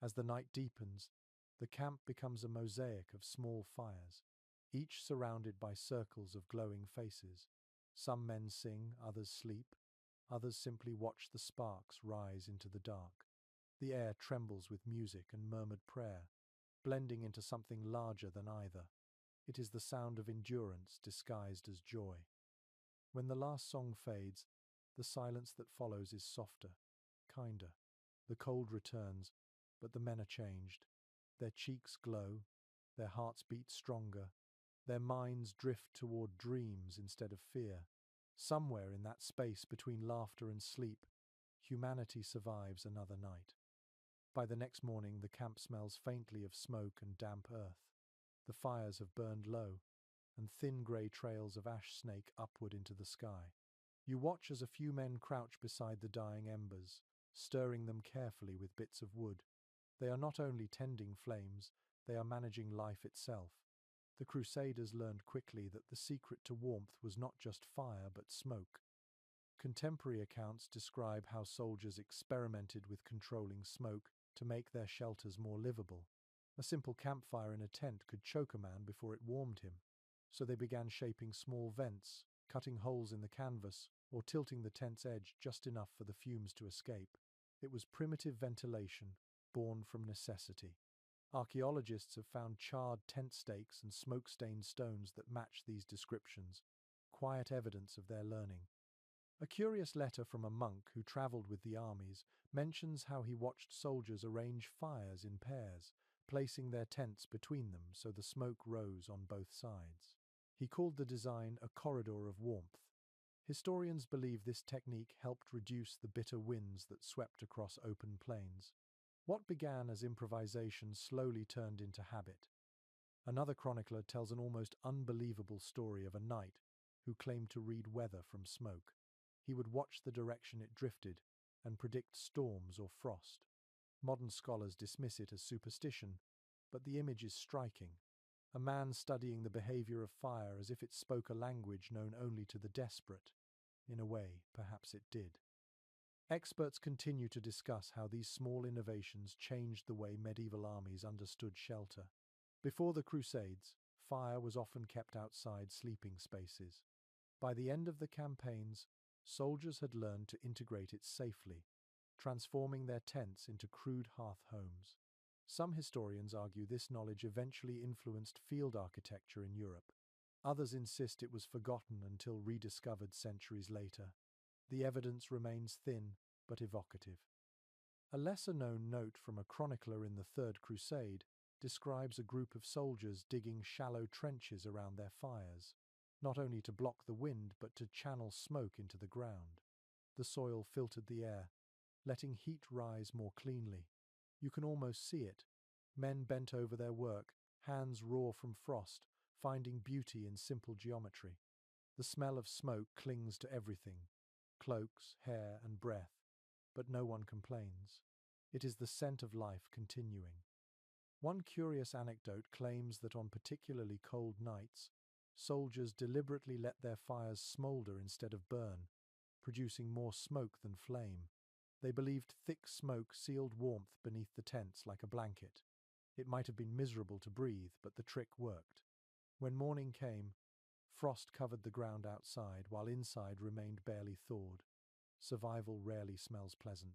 As the night deepens, the camp becomes a mosaic of small fires, each surrounded by circles of glowing faces. Some men sing, others sleep, others simply watch the sparks rise into the dark. The air trembles with music and murmured prayer, blending into something larger than either. It is the sound of endurance disguised as joy. When the last song fades, the silence that follows is softer, kinder. The cold returns, but the men are changed. Their cheeks glow, their hearts beat stronger, their minds drift toward dreams instead of fear. Somewhere in that space between laughter and sleep, humanity survives another night. By the next morning, the camp smells faintly of smoke and damp earth. The fires have burned low, and thin grey trails of ash snake upward into the sky. You watch as a few men crouch beside the dying embers, stirring them carefully with bits of wood. They are not only tending flames, they are managing life itself. The Crusaders learned quickly that the secret to warmth was not just fire but smoke. Contemporary accounts describe how soldiers experimented with controlling smoke to make their shelters more livable. A simple campfire in a tent could choke a man before it warmed him, so they began shaping small vents, cutting holes in the canvas, or tilting the tent's edge just enough for the fumes to escape. It was primitive ventilation, born from necessity. Archaeologists have found charred tent stakes and smoke-stained stones that match these descriptions, quiet evidence of their learning. A curious letter from a monk who travelled with the armies mentions how he watched soldiers arrange fires in pairs, placing their tents between them so the smoke rose on both sides. He called the design a corridor of warmth. Historians believe this technique helped reduce the bitter winds that swept across open plains. What began as improvisation slowly turned into habit. Another chronicler tells an almost unbelievable story of a knight who claimed to read weather from smoke. He would watch the direction it drifted and predict storms or frost. Modern scholars dismiss it as superstition, but the image is striking. A man studying the behavior of fire as if it spoke a language known only to the desperate. In a way, perhaps it did. Experts continue to discuss how these small innovations changed the way medieval armies understood shelter. Before the Crusades, fire was often kept outside sleeping spaces. By the end of the campaigns, soldiers had learned to integrate it safely, transforming their tents into crude hearth homes. Some historians argue this knowledge eventually influenced field architecture in Europe. Others insist it was forgotten until rediscovered centuries later. The evidence remains thin but evocative. A lesser-known note from a chronicler in the Third Crusade describes a group of soldiers digging shallow trenches around their fires, not only to block the wind but to channel smoke into the ground. The soil filtered the air, letting heat rise more cleanly. You can almost see it. Men bent over their work, hands raw from frost, finding beauty in simple geometry. The smell of smoke clings to everything, cloaks, hair, and breath, but no one complains. It is the scent of life continuing. One curious anecdote claims that on particularly cold nights, soldiers deliberately let their fires smolder instead of burn, producing more smoke than flame. They believed thick smoke sealed warmth beneath the tents like a blanket. It might have been miserable to breathe, but the trick worked. When morning came, frost covered the ground outside, while inside remained barely thawed. Survival rarely smells pleasant.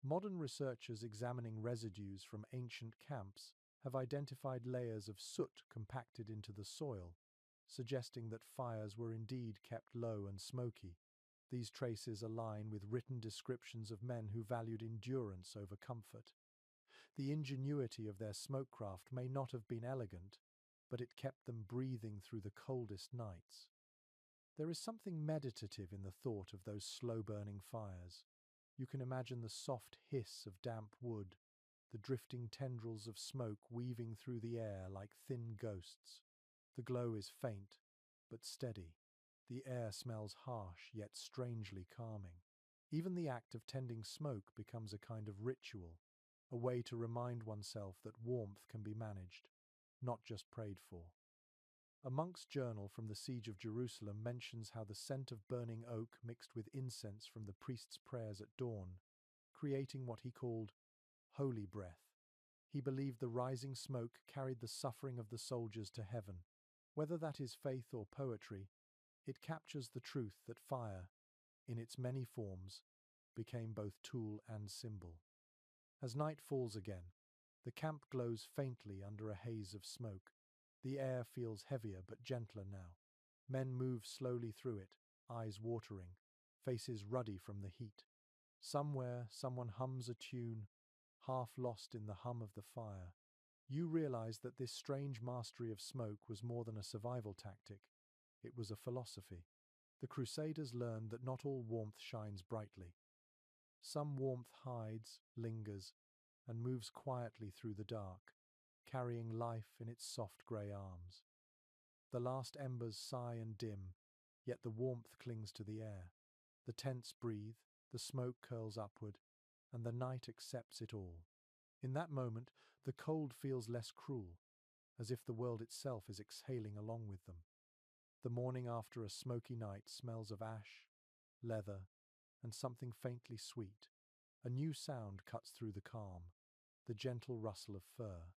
Modern researchers examining residues from ancient camps have identified layers of soot compacted into the soil, suggesting that fires were indeed kept low and smoky. These traces align with written descriptions of men who valued endurance over comfort. The ingenuity of their smokecraft may not have been elegant, but it kept them breathing through the coldest nights. There is something meditative in the thought of those slow-burning fires. You can imagine the soft hiss of damp wood, the drifting tendrils of smoke weaving through the air like thin ghosts. The glow is faint, but steady. The air smells harsh, yet strangely calming. Even the act of tending smoke becomes a kind of ritual, a way to remind oneself that warmth can be managed, not just prayed for. A monk's journal from the siege of Jerusalem mentions how the scent of burning oak mixed with incense from the priest's prayers at dawn, creating what he called holy breath. He believed the rising smoke carried the suffering of the soldiers to heaven. Whether that is faith or poetry, it captures the truth that fire, in its many forms, became both tool and symbol. As night falls again, the camp glows faintly under a haze of smoke. The air feels heavier but gentler now. Men move slowly through it, eyes watering, faces ruddy from the heat. Somewhere, someone hums a tune, half lost in the hum of the fire. You realize that this strange mastery of smoke was more than a survival tactic. It was a philosophy. The Crusaders learned that not all warmth shines brightly. Some warmth hides, lingers, and moves quietly through the dark, carrying life in its soft grey arms. The last embers sigh and dim, yet the warmth clings to the air. The tents breathe, the smoke curls upward, and the night accepts it all. In that moment, the cold feels less cruel. as if the world itself is exhaling along with them. The morning after a smoky night smells of ash, leather, and something faintly sweet. A new sound cuts through the calm, the gentle rustle of fur.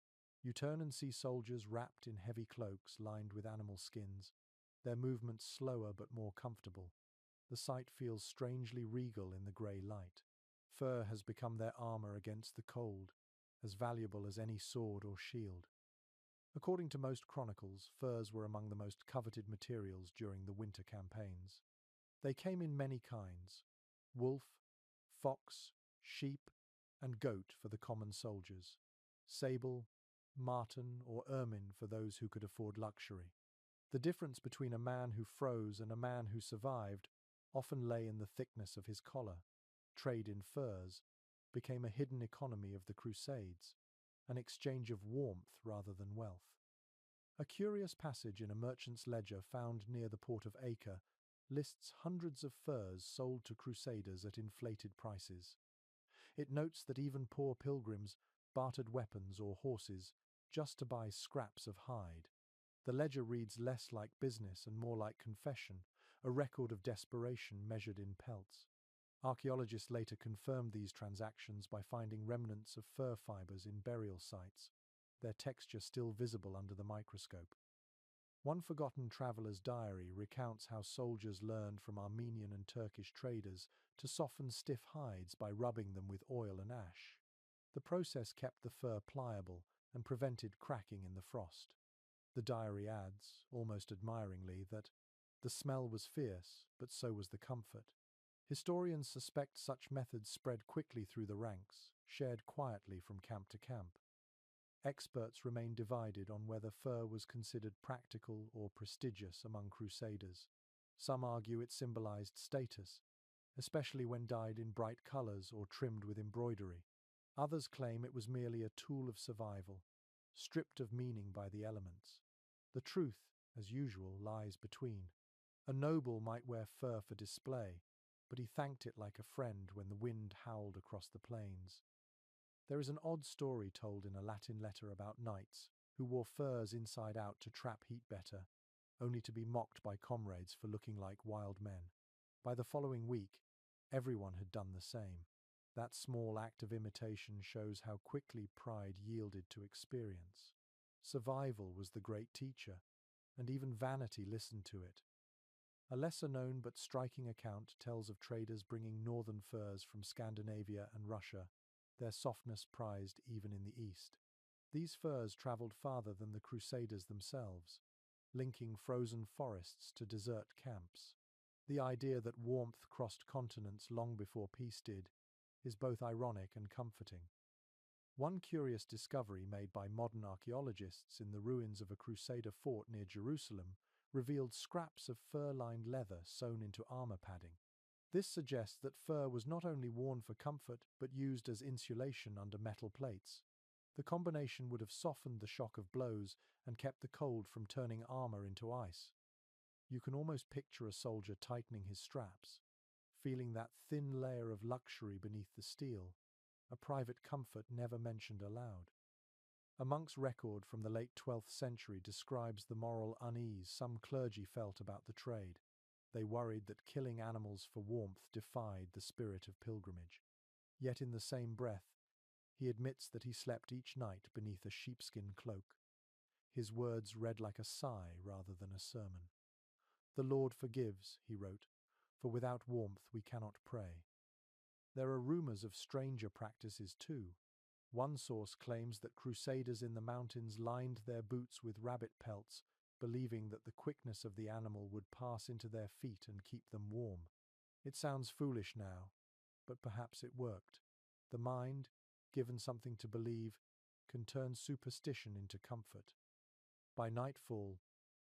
You turn and see soldiers wrapped in heavy cloaks lined with animal skins, their movements slower but more comfortable. The sight feels strangely regal in the grey light. Fur has become their armour against the cold, as valuable as any sword or shield. According to most chronicles, furs were among the most coveted materials during the winter campaigns. They came in many kinds: wolf, fox, sheep, and goat for the common soldiers, sable, marten, or ermine for those who could afford luxury. The difference between a man who froze and a man who survived often lay in the thickness of his collar. Trade in furs became a hidden economy of the Crusades, an exchange of warmth rather than wealth. A curious passage in a merchant's ledger found near the port of Acre lists hundreds of furs sold to Crusaders at inflated prices. It notes that even poor pilgrims bartered weapons or horses just to buy scraps of hide. The ledger reads less like business and more like confession, a record of desperation measured in pelts. Archaeologists later confirmed these transactions by finding remnants of fur fibers in burial sites, their texture still visible under the microscope. One forgotten traveler's diary recounts how soldiers learned from Armenian and Turkish traders to soften stiff hides by rubbing them with oil and ash. The process kept the fur pliable and prevented cracking in the frost. The diary adds, almost admiringly, that the smell was fierce, but so was the comfort. Historians suspect such methods spread quickly through the ranks, shared quietly from camp to camp. Experts remain divided on whether fur was considered practical or prestigious among Crusaders. Some argue it symbolized status, especially when dyed in bright colors or trimmed with embroidery. Others claim it was merely a tool of survival, stripped of meaning by the elements. The truth, as usual, lies between. A noble might wear fur for display, but he thanked it like a friend when the wind howled across the plains. There is an odd story told in a Latin letter about knights who wore furs inside out to trap heat better, only to be mocked by comrades for looking like wild men. By the following week, everyone had done the same. That small act of imitation shows how quickly pride yielded to experience. Survival was the great teacher, and even vanity listened to it. A lesser-known but striking account tells of traders bringing northern furs from Scandinavia and Russia, their softness prized even in the East. These furs travelled farther than the Crusaders themselves, linking frozen forests to desert camps. The idea that warmth crossed continents long before peace did is both ironic and comforting. One curious discovery made by modern archaeologists in the ruins of a Crusader fort near Jerusalem revealed scraps of fur-lined leather sewn into armor padding. This suggests that fur was not only worn for comfort but used as insulation under metal plates. The combination would have softened the shock of blows and kept the cold from turning armor into ice. You can almost picture a soldier tightening his straps, feeling that thin layer of luxury beneath the steel, a private comfort never mentioned aloud. A monk's record from the late 12th century describes the moral unease some clergy felt about the trade. They worried that killing animals for warmth defied the spirit of pilgrimage. Yet in the same breath, he admits that he slept each night beneath a sheepskin cloak. His words read like a sigh rather than a sermon. "The Lord forgives," he wrote, "for without warmth we cannot pray." There are rumors of stranger practices too. One source claims that Crusaders in the mountains lined their boots with rabbit pelts, believing that the quickness of the animal would pass into their feet and keep them warm. It sounds foolish now, but perhaps it worked. The mind, given something to believe, can turn superstition into comfort. By nightfall,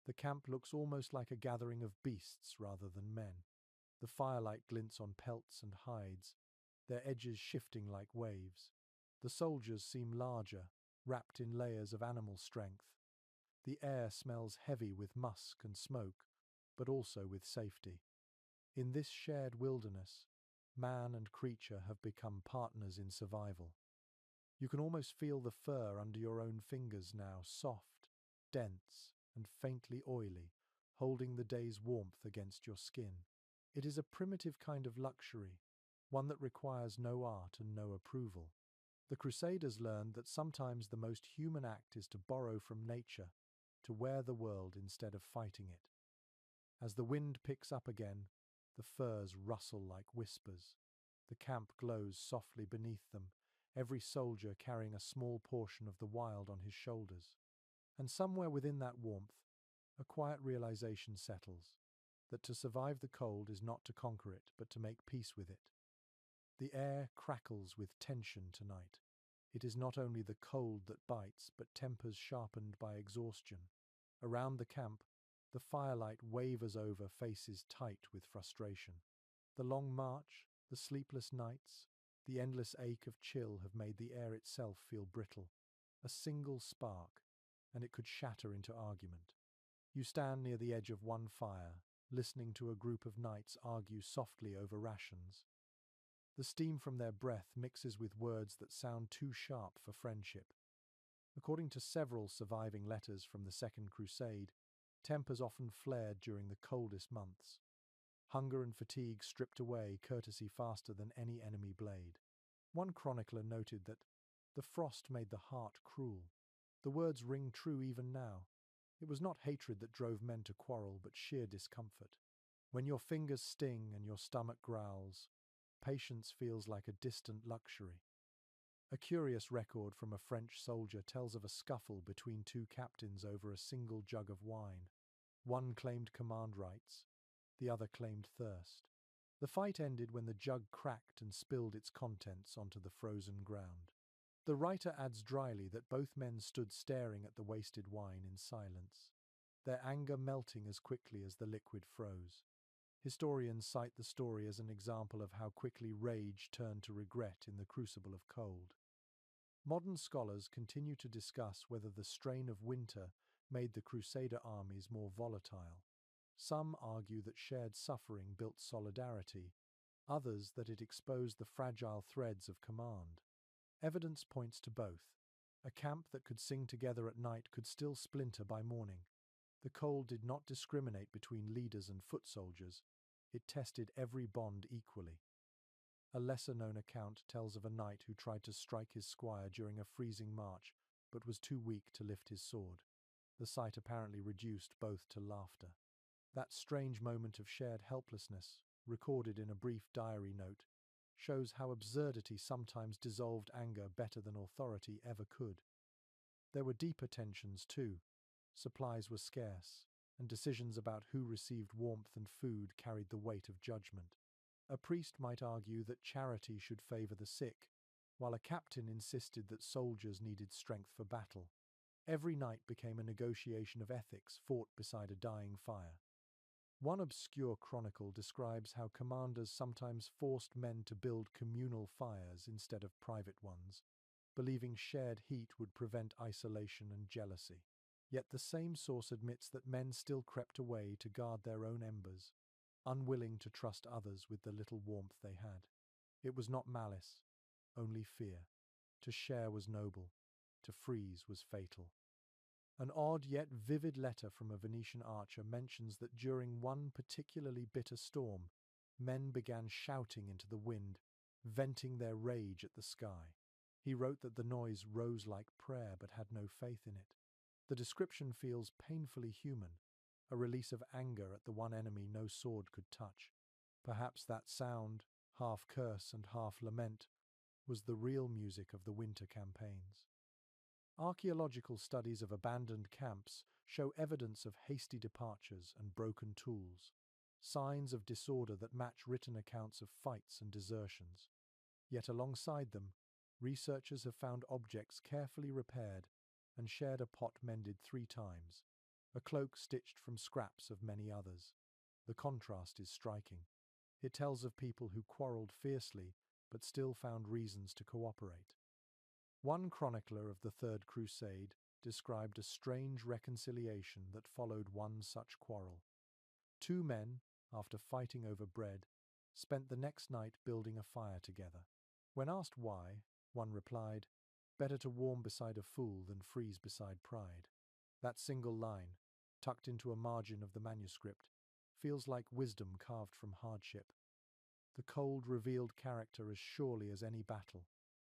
the camp looks almost like a gathering of beasts rather than men. The firelight glints on pelts and hides, their edges shifting like waves. The soldiers seem larger, wrapped in layers of animal strength. The air smells heavy with musk and smoke, but also with safety. In this shared wilderness, man and creature have become partners in survival. You can almost feel the fur under your own fingers now, soft, dense and faintly oily, holding the day's warmth against your skin. It is a primitive kind of luxury, one that requires no art and no approval. The Crusaders learned that sometimes the most human act is to borrow from nature, to wear the world instead of fighting it. As the wind picks up again, the firs rustle like whispers. The camp glows softly beneath them, every soldier carrying a small portion of the wild on his shoulders. And somewhere within that warmth, a quiet realization settles, that to survive the cold is not to conquer it, but to make peace with it. The air crackles with tension tonight. It is not only the cold that bites, but tempers sharpened by exhaustion. Around the camp, the firelight wavers over faces tight with frustration. The long march, the sleepless nights, the endless ache of chill have made the air itself feel brittle. A single spark, and it could shatter into argument. You stand near the edge of one fire, listening to a group of knights argue softly over rations. The steam from their breath mixes with words that sound too sharp for friendship. According to several surviving letters from the Second Crusade, tempers often flared during the coldest months. Hunger and fatigue stripped away courtesy faster than any enemy blade. One chronicler noted that the frost made the heart cruel. The words ring true even now. It was not hatred that drove men to quarrel, but sheer discomfort. When your fingers sting and your stomach growls, patience feels like a distant luxury. A curious record from a French soldier tells of a scuffle between two captains over a single jug of wine. One claimed command rights, the other claimed thirst. The fight ended when the jug cracked and spilled its contents onto the frozen ground. The writer adds dryly that both men stood staring at the wasted wine in silence, their anger melting as quickly as the liquid froze. Historians cite the story as an example of how quickly rage turned to regret in the crucible of cold. Modern scholars continue to discuss whether the strain of winter made the Crusader armies more volatile. Some argue that shared suffering built solidarity, others that it exposed the fragile threads of command. Evidence points to both. A camp that could sing together at night could still splinter by morning. The cold did not discriminate between leaders and foot soldiers. It tested every bond equally. A lesser-known account tells of a knight who tried to strike his squire during a freezing march, but was too weak to lift his sword. The sight apparently reduced both to laughter. That strange moment of shared helplessness, recorded in a brief diary note, shows how absurdity sometimes dissolved anger better than authority ever could. There were deeper tensions too. Supplies were scarce, and decisions about who received warmth and food carried the weight of judgment. A priest might argue that charity should favor the sick, while a captain insisted that soldiers needed strength for battle. Every night became a negotiation of ethics fought beside a dying fire. One obscure chronicle describes how commanders sometimes forced men to build communal fires instead of private ones, believing shared heat would prevent isolation and jealousy. Yet the same source admits that men still crept away to guard their own embers, unwilling to trust others with the little warmth they had. It was not malice, only fear. To share was noble, to freeze was fatal. An odd yet vivid letter from a Venetian archer mentions that during one particularly bitter storm, men began shouting into the wind, venting their rage at the sky. He wrote that the noise rose like prayer but had no faith in it. The description feels painfully human, a release of anger at the one enemy no sword could touch. Perhaps that sound, half curse and half lament, was the real music of the winter campaigns. Archaeological studies of abandoned camps show evidence of hasty departures and broken tools, signs of disorder that match written accounts of fights and desertions. Yet alongside them, researchers have found objects carefully repaired and shared a pot mended 3 times, a cloak stitched from scraps of many others. The contrast is striking. It tells of people who quarreled fiercely but still found reasons to cooperate. One chronicler of the Third Crusade described a strange reconciliation that followed one such quarrel. 2 men, after fighting over bread, spent the next night building a fire together. When asked why, one replied, "Better to warm beside a fool than freeze beside pride." That single line, tucked into a margin of the manuscript, feels like wisdom carved from hardship. The cold revealed character as surely as any battle.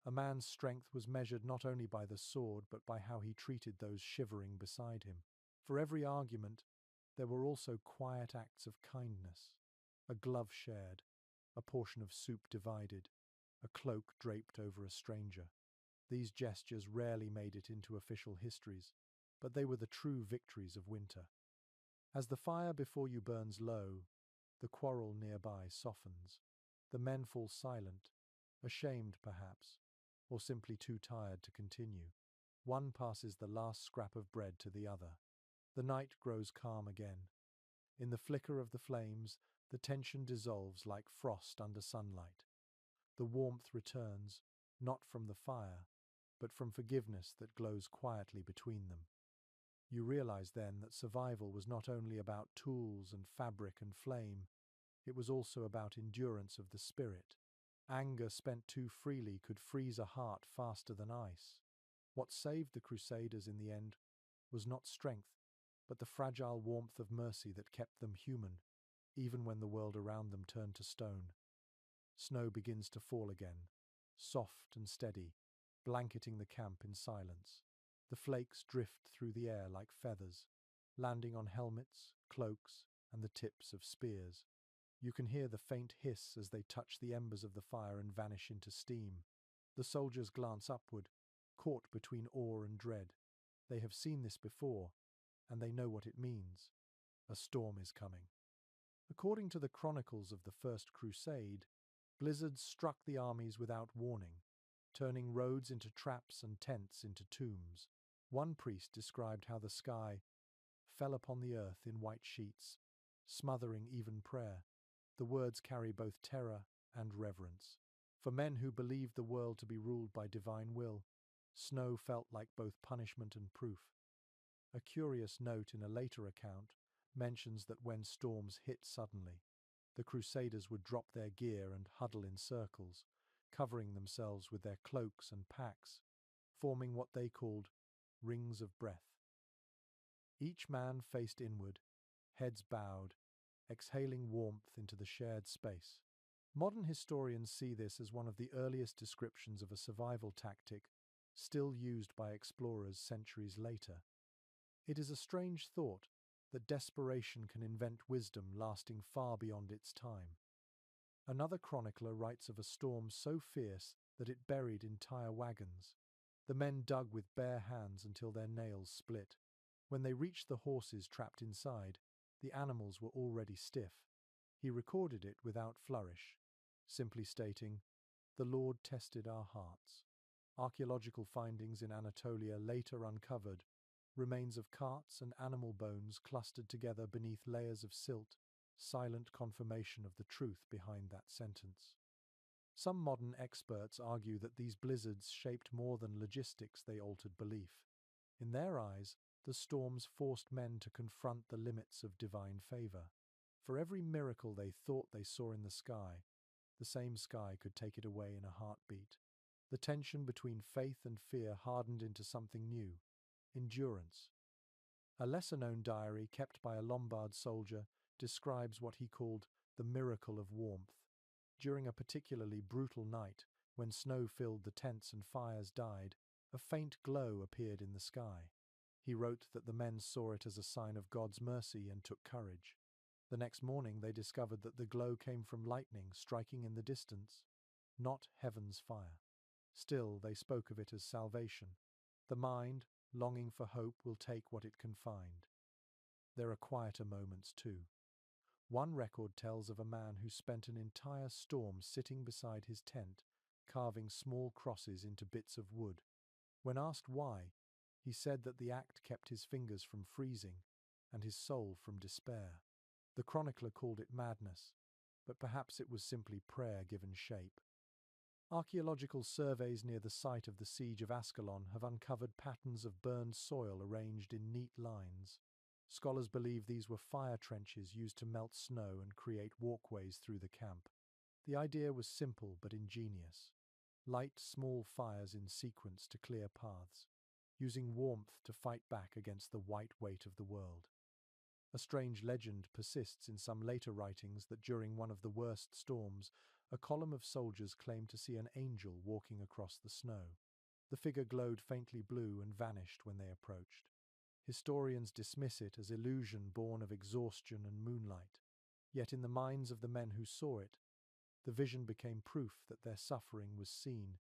A man's strength was measured not only by the sword but by how he treated those shivering beside him. For every argument, there were also quiet acts of kindness. A glove shared, a portion of soup divided, a cloak draped over a stranger. These gestures rarely made it into official histories, but they were the true victories of winter. As the fire before you burns low, the quarrel nearby softens. The men fall silent, ashamed perhaps, or simply too tired to continue. One passes the last scrap of bread to the other. The night grows calm again. In the flicker of the flames, the tension dissolves like frost under sunlight. The warmth returns, not from the fire, but from forgiveness that glows quietly between them. You realize then that survival was not only about tools and fabric and flame, it was also about endurance of the spirit. Anger spent too freely could freeze a heart faster than ice. What saved the Crusaders in the end was not strength, but the fragile warmth of mercy that kept them human, even when the world around them turned to stone. Snow begins to fall again, soft and steady, blanketing the camp in silence. The flakes drift through the air like feathers, landing on helmets, cloaks, and the tips of spears. You can hear the faint hiss as they touch the embers of the fire and vanish into steam. The soldiers glance upward, caught between awe and dread. They have seen this before, and they know what it means. A storm is coming. According to the chronicles of the First Crusade, blizzards struck the armies without warning, turning roads into traps and tents into tombs. One priest described how the sky fell upon the earth in white sheets, smothering even prayer. The words carry both terror and reverence. For men who believed the world to be ruled by divine will, snow felt like both punishment and proof. A curious note in a later account mentions that when storms hit suddenly, the Crusaders would drop their gear and huddle in circles, covering themselves with their cloaks and packs, forming what they called rings of breath. Each man faced inward, heads bowed, exhaling warmth into the shared space. Modern historians see this as one of the earliest descriptions of a survival tactic still used by explorers centuries later. It is a strange thought that desperation can invent wisdom lasting far beyond its time. Another chronicler writes of a storm so fierce that it buried entire wagons. The men dug with bare hands until their nails split. When they reached the horses trapped inside, the animals were already stiff. He recorded it without flourish, simply stating, "The Lord tested our hearts." Archaeological findings in Anatolia later uncovered remains of carts and animal bones clustered together beneath layers of silt, silent confirmation of the truth behind that sentence. Some modern experts argue that these blizzards shaped more than logistics, they altered belief. In their eyes, the storms forced men to confront the limits of divine favor. For every miracle they thought they saw in the sky, the same sky could take it away in a heartbeat. The tension between faith and fear hardened into something new: endurance. A lesser-known diary kept by a Lombard soldier describes what he called the miracle of warmth. During a particularly brutal night, when snow filled the tents and fires died, a faint glow appeared in the sky. He wrote that the men saw it as a sign of God's mercy and took courage. The next morning they discovered that the glow came from lightning striking in the distance, not heaven's fire. Still, they spoke of it as salvation. The mind, longing for hope, will take what it can find. There are quieter moments too. One record tells of a man who spent an entire storm sitting beside his tent, carving small crosses into bits of wood. When asked why, he said that the act kept his fingers from freezing and his soul from despair. The chronicler called it madness, but perhaps it was simply prayer given shape. Archaeological surveys near the site of the siege of Ascalon have uncovered patterns of burned soil arranged in neat lines. Scholars believe these were fire trenches used to melt snow and create walkways through the camp. The idea was simple but ingenious. Light small fires in sequence to clear paths. using warmth to fight back against the white weight of the world. A strange legend persists in some later writings that during one of the worst storms, a column of soldiers claimed to see an angel walking across the snow. The figure glowed faintly blue and vanished when they approached. Historians dismiss it as illusion born of exhaustion and moonlight. Yet in the minds of the men who saw it, the vision became proof that their suffering was seen,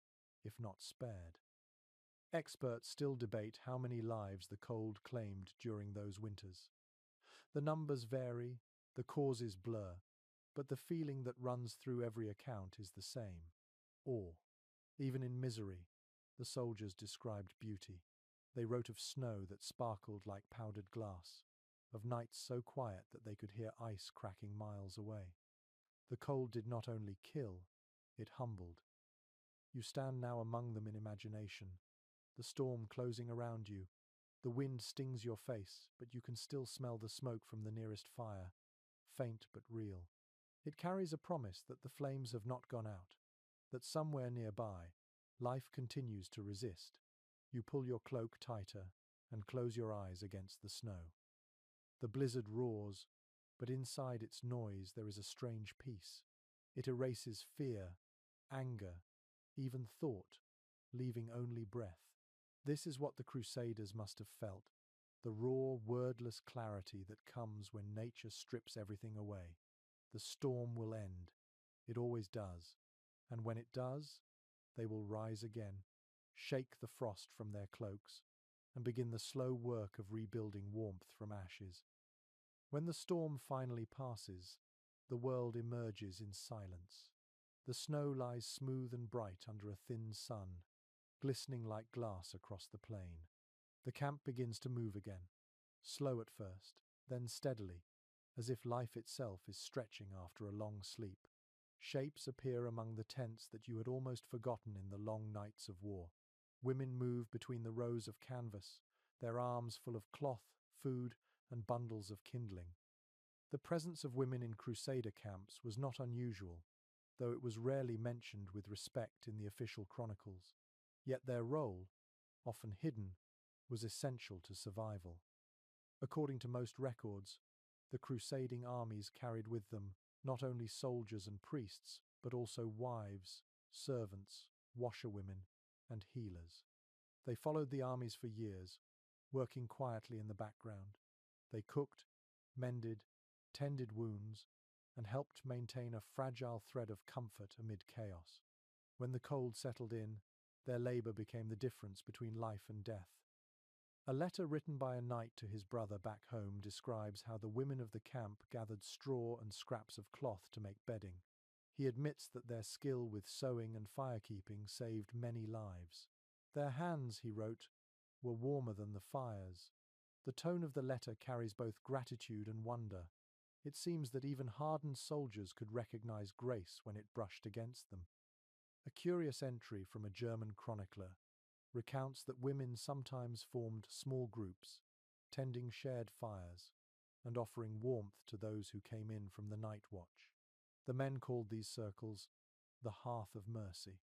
if not spared. Experts still debate how many lives the cold claimed during those winters. The numbers vary, the causes blur, but the feeling that runs through every account is the same: awe. Even in misery, the soldiers described beauty. They wrote of snow that sparkled like powdered glass, of nights so quiet that they could hear ice cracking miles away. The cold did not only kill, it humbled. You stand now among them in imagination, the storm closing around you. The wind stings your face, but you can still smell the smoke from the nearest fire, faint but real. It carries a promise that the flames have not gone out, that somewhere nearby, life continues to resist. You pull your cloak tighter and close your eyes against the snow. The blizzard roars, but inside its noise there is a strange peace. It erases fear, anger, even thought, leaving only breath. This is what the Crusaders must have felt, the raw, wordless clarity that comes when nature strips everything away. The storm will end. It always does. And when it does, they will rise again, shake the frost from their cloaks, and begin the slow work of rebuilding warmth from ashes. When the storm finally passes, the world emerges in silence. The snow lies smooth and bright under a thin sun, glistening like glass across the plain. The camp begins to move again, slow at first, then steadily, as if life itself is stretching after a long sleep. Shapes appear among the tents that you had almost forgotten in the long nights of war. Women move between the rows of canvas, their arms full of cloth, food, and bundles of kindling. The presence of women in Crusader camps was not unusual, though it was rarely mentioned with respect in the official chronicles. Yet their role, often hidden, was essential to survival. According to most records, the crusading armies carried with them not only soldiers and priests, but also wives, servants, washerwomen, and healers. They followed the armies for years, working quietly in the background. They cooked, mended, tended wounds, and helped maintain a fragile thread of comfort amid chaos. When the cold settled in, their labor became the difference between life and death. A letter written by a knight to his brother back home describes how the women of the camp gathered straw and scraps of cloth to make bedding. He admits that their skill with sewing and firekeeping saved many lives. Their hands, he wrote, were warmer than the fires. The tone of the letter carries both gratitude and wonder. It seems that even hardened soldiers could recognize grace when it brushed against them. A curious entry from a German chronicler recounts that women sometimes formed small groups, tending shared fires and offering warmth to those who came in from the night watch. The men called these circles the Hearth of Mercy.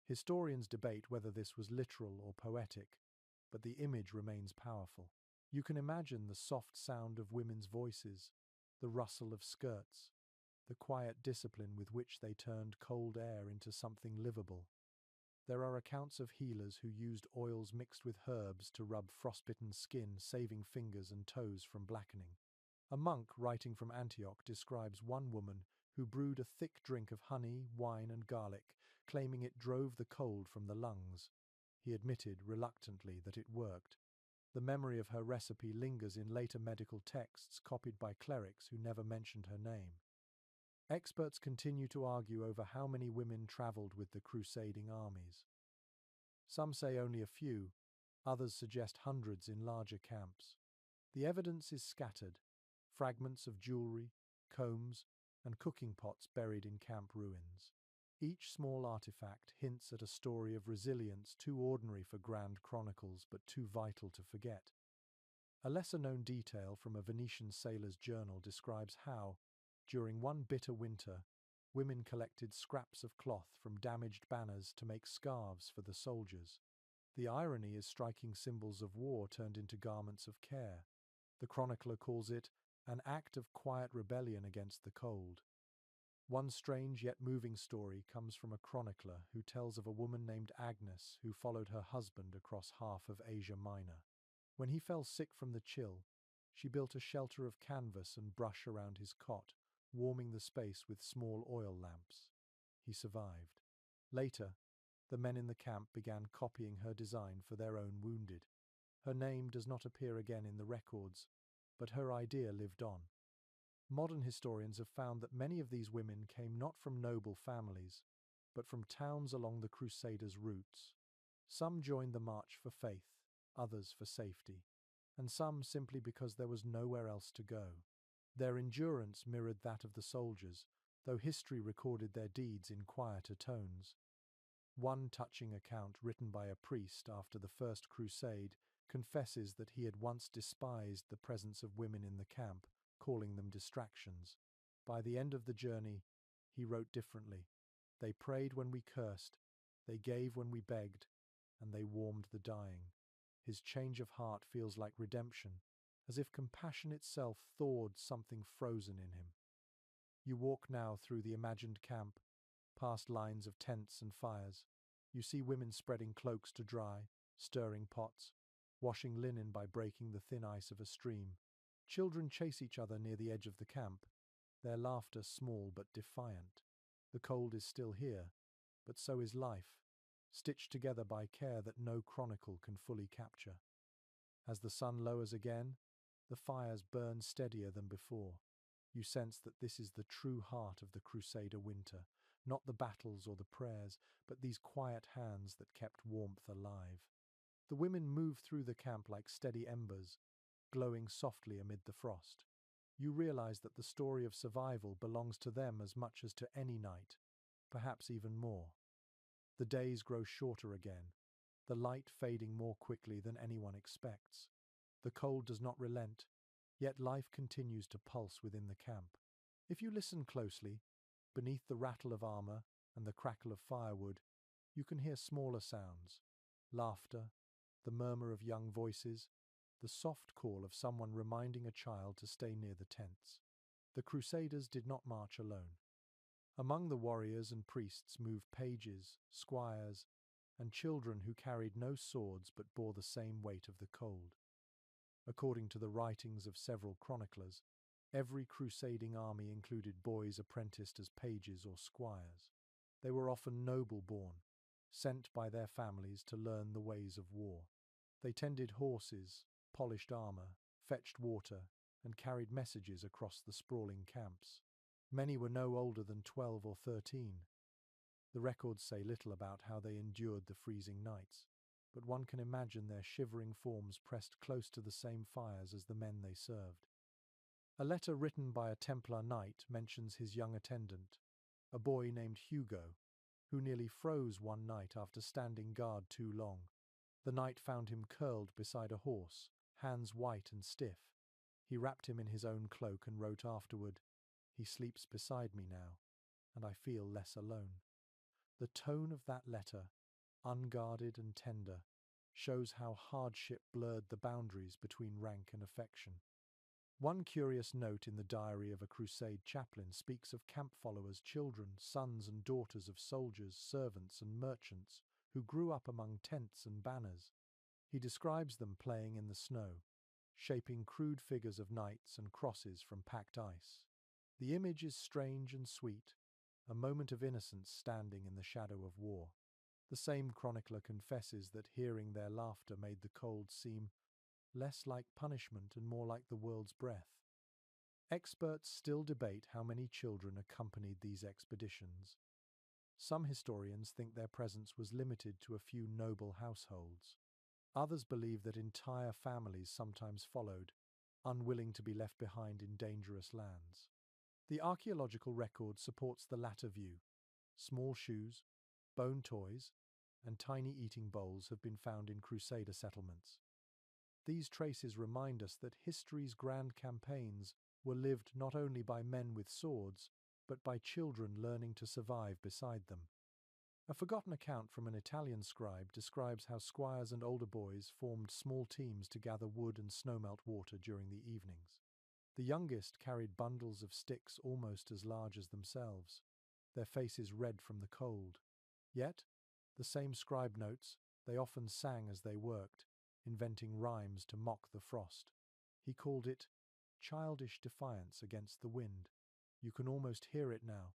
Historians debate whether this was literal or poetic, but the image remains powerful. You can imagine the soft sound of women's voices, the rustle of skirts, the quiet discipline with which they turned cold air into something livable. There are accounts of healers who used oils mixed with herbs to rub frostbitten skin, saving fingers and toes from blackening. A monk writing from Antioch describes one woman who brewed a thick drink of honey, wine, and garlic, claiming it drove the cold from the lungs. He admitted reluctantly that it worked. The memory of her recipe lingers in later medical texts copied by clerics who never mentioned her name. Experts continue to argue over how many women traveled with the crusading armies. Some say only a few, others suggest hundreds in larger camps. The evidence is scattered: fragments of jewelry, combs, and cooking pots buried in camp ruins. Each small artifact hints at a story of resilience too ordinary for grand chronicles but too vital to forget. A lesser-known detail from a Venetian sailor's journal describes how, during one bitter winter, women collected scraps of cloth from damaged banners to make scarves for the soldiers. The irony is striking symbols of war turned into garments of care. The chronicler calls it an act of quiet rebellion against the cold. One strange yet moving story comes from a chronicler who tells of a woman named Agnes who followed her husband across half of Asia Minor. When he fell sick from the chill, she built a shelter of canvas and brush around his cot, warming the space with small oil lamps. He survived. Later, the men in the camp began copying her design for their own wounded. Her name does not appear again in the records, but her idea lived on. Modern historians have found that many of these women came not from noble families, but from towns along the Crusaders' routes. Some joined the march for faith, others for safety, and some simply because there was nowhere else to go. Their endurance mirrored that of the soldiers, though history recorded their deeds in quieter tones. One touching account written by a priest after the First Crusade confesses that he had once despised the presence of women in the camp, calling them distractions. By the end of the journey, he wrote differently. They prayed when we cursed, they gave when we begged, and they warmed the dying. His change of heart feels like redemption, as if compassion itself thawed something frozen in him. You walk now through the imagined camp, past lines of tents and fires. You see women spreading cloaks to dry, stirring pots, washing linen by breaking the thin ice of a stream. Children chase each other near the edge of the camp, their laughter small but defiant. The cold is still here, but so is life, stitched together by care that no chronicle can fully capture. As the sun lowers again, the fires burn steadier than before. You sense that this is the true heart of the Crusader winter, not the battles or the prayers, but these quiet hands that kept warmth alive. The women move through the camp like steady embers, glowing softly amid the frost. You realize that the story of survival belongs to them as much as to any knight, perhaps even more. The days grow shorter again, the light fading more quickly than anyone expects. The cold does not relent, yet life continues to pulse within the camp. If you listen closely, beneath the rattle of armor and the crackle of firewood, you can hear smaller sounds: laughter, the murmur of young voices, the soft call of someone reminding a child to stay near the tents. The Crusaders did not march alone. Among the warriors and priests moved pages, squires, and children who carried no swords but bore the same weight of the cold. According to the writings of several chroniclers, every crusading army included boys apprenticed as pages or squires. They were often noble-born, sent by their families to learn the ways of war. They tended horses, polished armor, fetched water, and carried messages across the sprawling camps. Many were no older than 12 or 13. The records say little about how they endured the freezing nights, but one can imagine their shivering forms pressed close to the same fires as the men they served. A letter written by a Templar knight mentions his young attendant, a boy named Hugo, who nearly froze one night after standing guard too long. The knight found him curled beside a horse, hands white and stiff. He wrapped him in his own cloak and wrote afterward, "He sleeps beside me now, and I feel less alone." The tone of that letter, unguarded and tender, shows how hardship blurred the boundaries between rank and affection. One curious note in the diary of a crusade chaplain speaks of camp followers, children, sons and daughters of soldiers, servants and merchants who grew up among tents and banners. He describes them playing in the snow, shaping crude figures of knights and crosses from packed ice. The image is strange and sweet, a moment of innocence standing in the shadow of war. The same chronicler confesses that hearing their laughter made the cold seem less like punishment and more like the world's breath. Experts still debate how many children accompanied these expeditions. Some historians think their presence was limited to a few noble households. Others believe that entire families sometimes followed, unwilling to be left behind in dangerous lands. The archaeological record supports the latter view. Small shoes, bone toys, and tiny eating bowls have been found in Crusader settlements. These traces remind us that history's grand campaigns were lived not only by men with swords, but by children learning to survive beside them. A forgotten account from an Italian scribe describes how squires and older boys formed small teams to gather wood and snowmelt water during the evenings. The youngest carried bundles of sticks almost as large as themselves, their faces red from the cold. Yet, the same scribe notes, they often sang as they worked, inventing rhymes to mock the frost. He called it childish defiance against the wind. You can almost hear it now,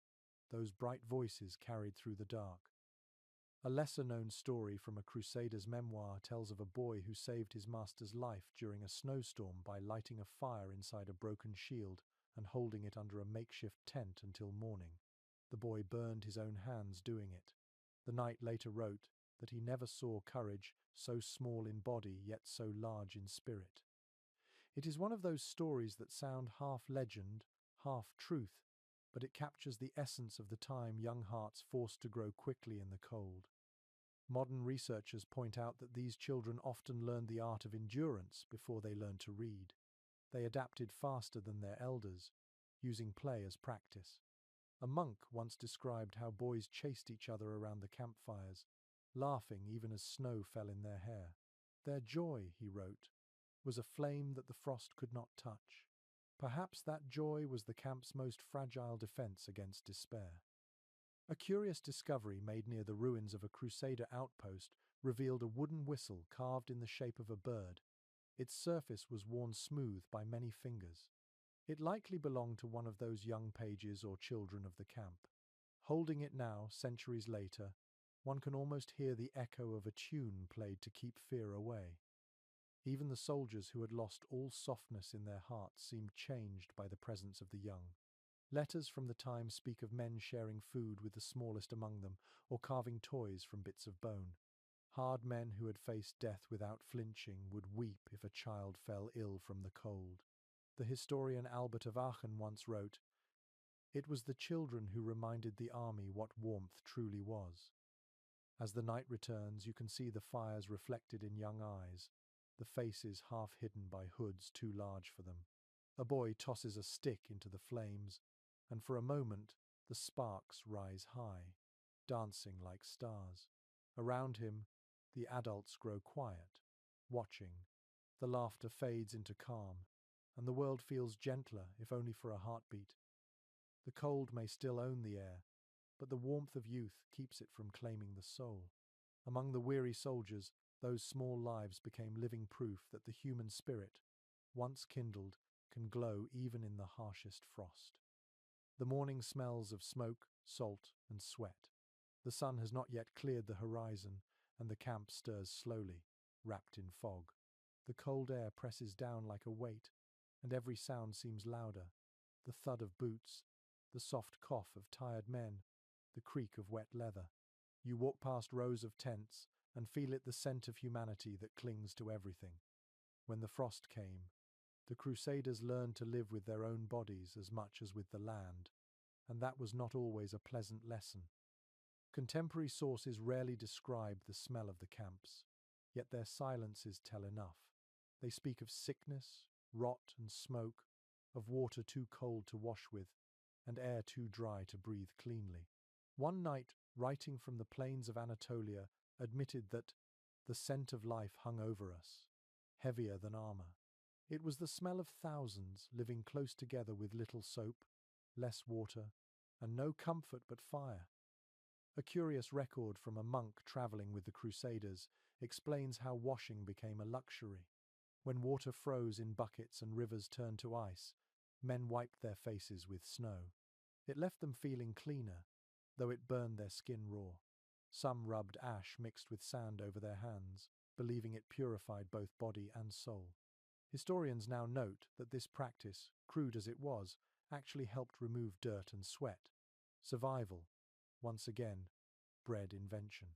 those bright voices carried through the dark. A lesser-known story from a Crusader's memoir tells of a boy who saved his master's life during a snowstorm by lighting a fire inside a broken shield and holding it under a makeshift tent until morning. The boy burned his own hands doing it. The knight later wrote that he never saw courage so small in body yet so large in spirit. It is one of those stories that sound half legend, half truth, but it captures the essence of the time young hearts forced to grow quickly in the cold. Modern researchers point out that these children often learned the art of endurance before they learned to read. They adapted faster than their elders, using play as practice. A monk once described how boys chased each other around the campfires, laughing even as snow fell in their hair. Their joy, he wrote, was a flame that the frost could not touch. Perhaps that joy was the camp's most fragile defense against despair. A curious discovery made near the ruins of a Crusader outpost revealed a wooden whistle carved in the shape of a bird. Its surface was worn smooth by many fingers. It likely belonged to one of those young pages or children of the camp. Holding it now, centuries later, one can almost hear the echo of a tune played to keep fear away. Even the soldiers who had lost all softness in their hearts seemed changed by the presence of the young. Letters from the time speak of men sharing food with the smallest among them, or carving toys from bits of bone. Hard men who had faced death without flinching would weep if a child fell ill from the cold. The historian Albert of Aachen once wrote, "It was the children who reminded the army what warmth truly was." As the night returns, you can see the fires reflected in young eyes, the faces half hidden by hoods too large for them. A boy tosses a stick into the flames, and for a moment the sparks rise high, dancing like stars. Around him, the adults grow quiet, watching. The laughter fades into calm, and the world feels gentler, if only for a heartbeat. The cold may still own the air, but the warmth of youth keeps it from claiming the soul. Among the weary soldiers, those small lives became living proof that the human spirit, once kindled, can glow even in the harshest frost. The morning smells of smoke, salt, and sweat. The sun has not yet cleared the horizon, and the camp stirs slowly, wrapped in fog. The cold air presses down like a weight, and every sound seems louder. The thud of boots, the soft cough of tired men, the creak of wet leather. You walk past rows of tents and feel it the scent of humanity that clings to everything. When the frost came, the Crusaders learned to live with their own bodies as much as with the land, and that was not always a pleasant lesson. Contemporary sources rarely describe the smell of the camps, yet their silences tell enough. They speak of sickness, rot and smoke, of water too cold to wash with, and air too dry to breathe cleanly. One knight, writing from the plains of Anatolia, admitted that the scent of life hung over us, heavier than armor. It was the smell of thousands living close together with little soap, less water, and no comfort but fire. A curious record from a monk traveling with the Crusaders explains how washing became a luxury. When water froze in buckets and rivers turned to ice, men wiped their faces with snow. It left them feeling cleaner, though it burned their skin raw. Some rubbed ash mixed with sand over their hands, believing it purified both body and soul. Historians now note that this practice, crude as it was, actually helped remove dirt and sweat. Survival, once again, bred invention.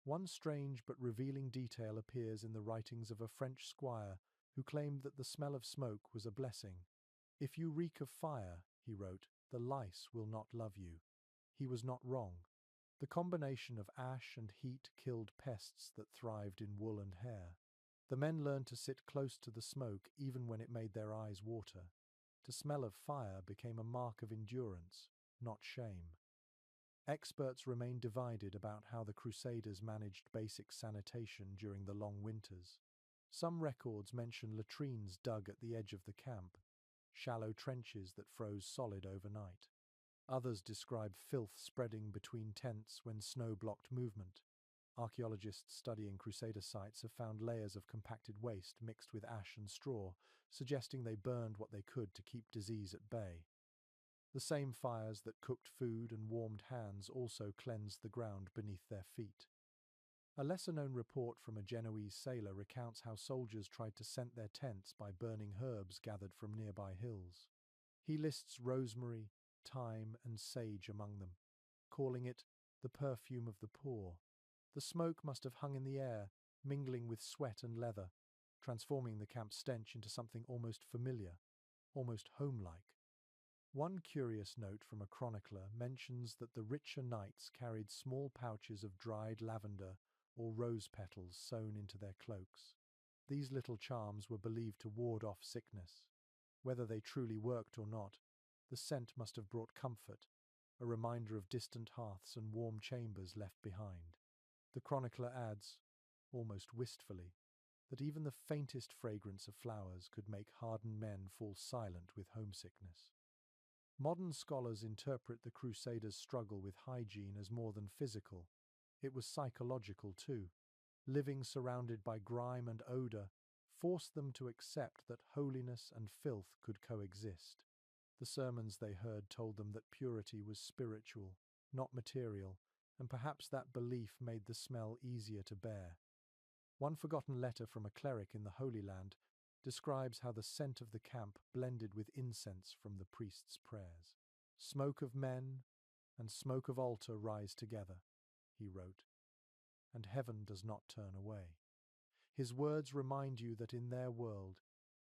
One strange but revealing detail appears in the writings of a French squire who claimed that the smell of smoke was a blessing. "If you reek of fire," he wrote, "the lice will not love you." He was not wrong. The combination of ash and heat killed pests that thrived in wool and hair. The men learned to sit close to the smoke even when it made their eyes water. To smell of fire became a mark of endurance, not shame. Experts remain divided about how the Crusaders managed basic sanitation during the long winters. Some records mention latrines dug at the edge of the camp, shallow trenches that froze solid overnight. Others describe filth spreading between tents when snow blocked movement. Archaeologists studying Crusader sites have found layers of compacted waste mixed with ash and straw, suggesting they burned what they could to keep disease at bay. The same fires that cooked food and warmed hands also cleansed the ground beneath their feet. A lesser-known report from a Genoese sailor recounts how soldiers tried to scent their tents by burning herbs gathered from nearby hills. He lists rosemary, thyme, and sage among them, calling it the perfume of the poor. The smoke must have hung in the air, mingling with sweat and leather, transforming the camp's stench into something almost familiar, almost home-like. One curious note from a chronicler mentions that the richer knights carried small pouches of dried lavender or rose petals sewn into their cloaks. These little charms were believed to ward off sickness. Whether they truly worked or not, the scent must have brought comfort, a reminder of distant hearths and warm chambers left behind. The chronicler adds, almost wistfully, that even the faintest fragrance of flowers could make hardened men fall silent with homesickness. Modern scholars interpret the Crusaders' struggle with hygiene as more than physical. It was psychological too. Living surrounded by grime and odour forced them to accept that holiness and filth could coexist. The sermons they heard told them that purity was spiritual, not material, and perhaps that belief made the smell easier to bear. One forgotten letter from a cleric in the Holy Land describes how the scent of the camp blended with incense from the priest's prayers. "Smoke of men and smoke of altar rise together," he wrote, "and heaven does not turn away." His words remind you that in their world,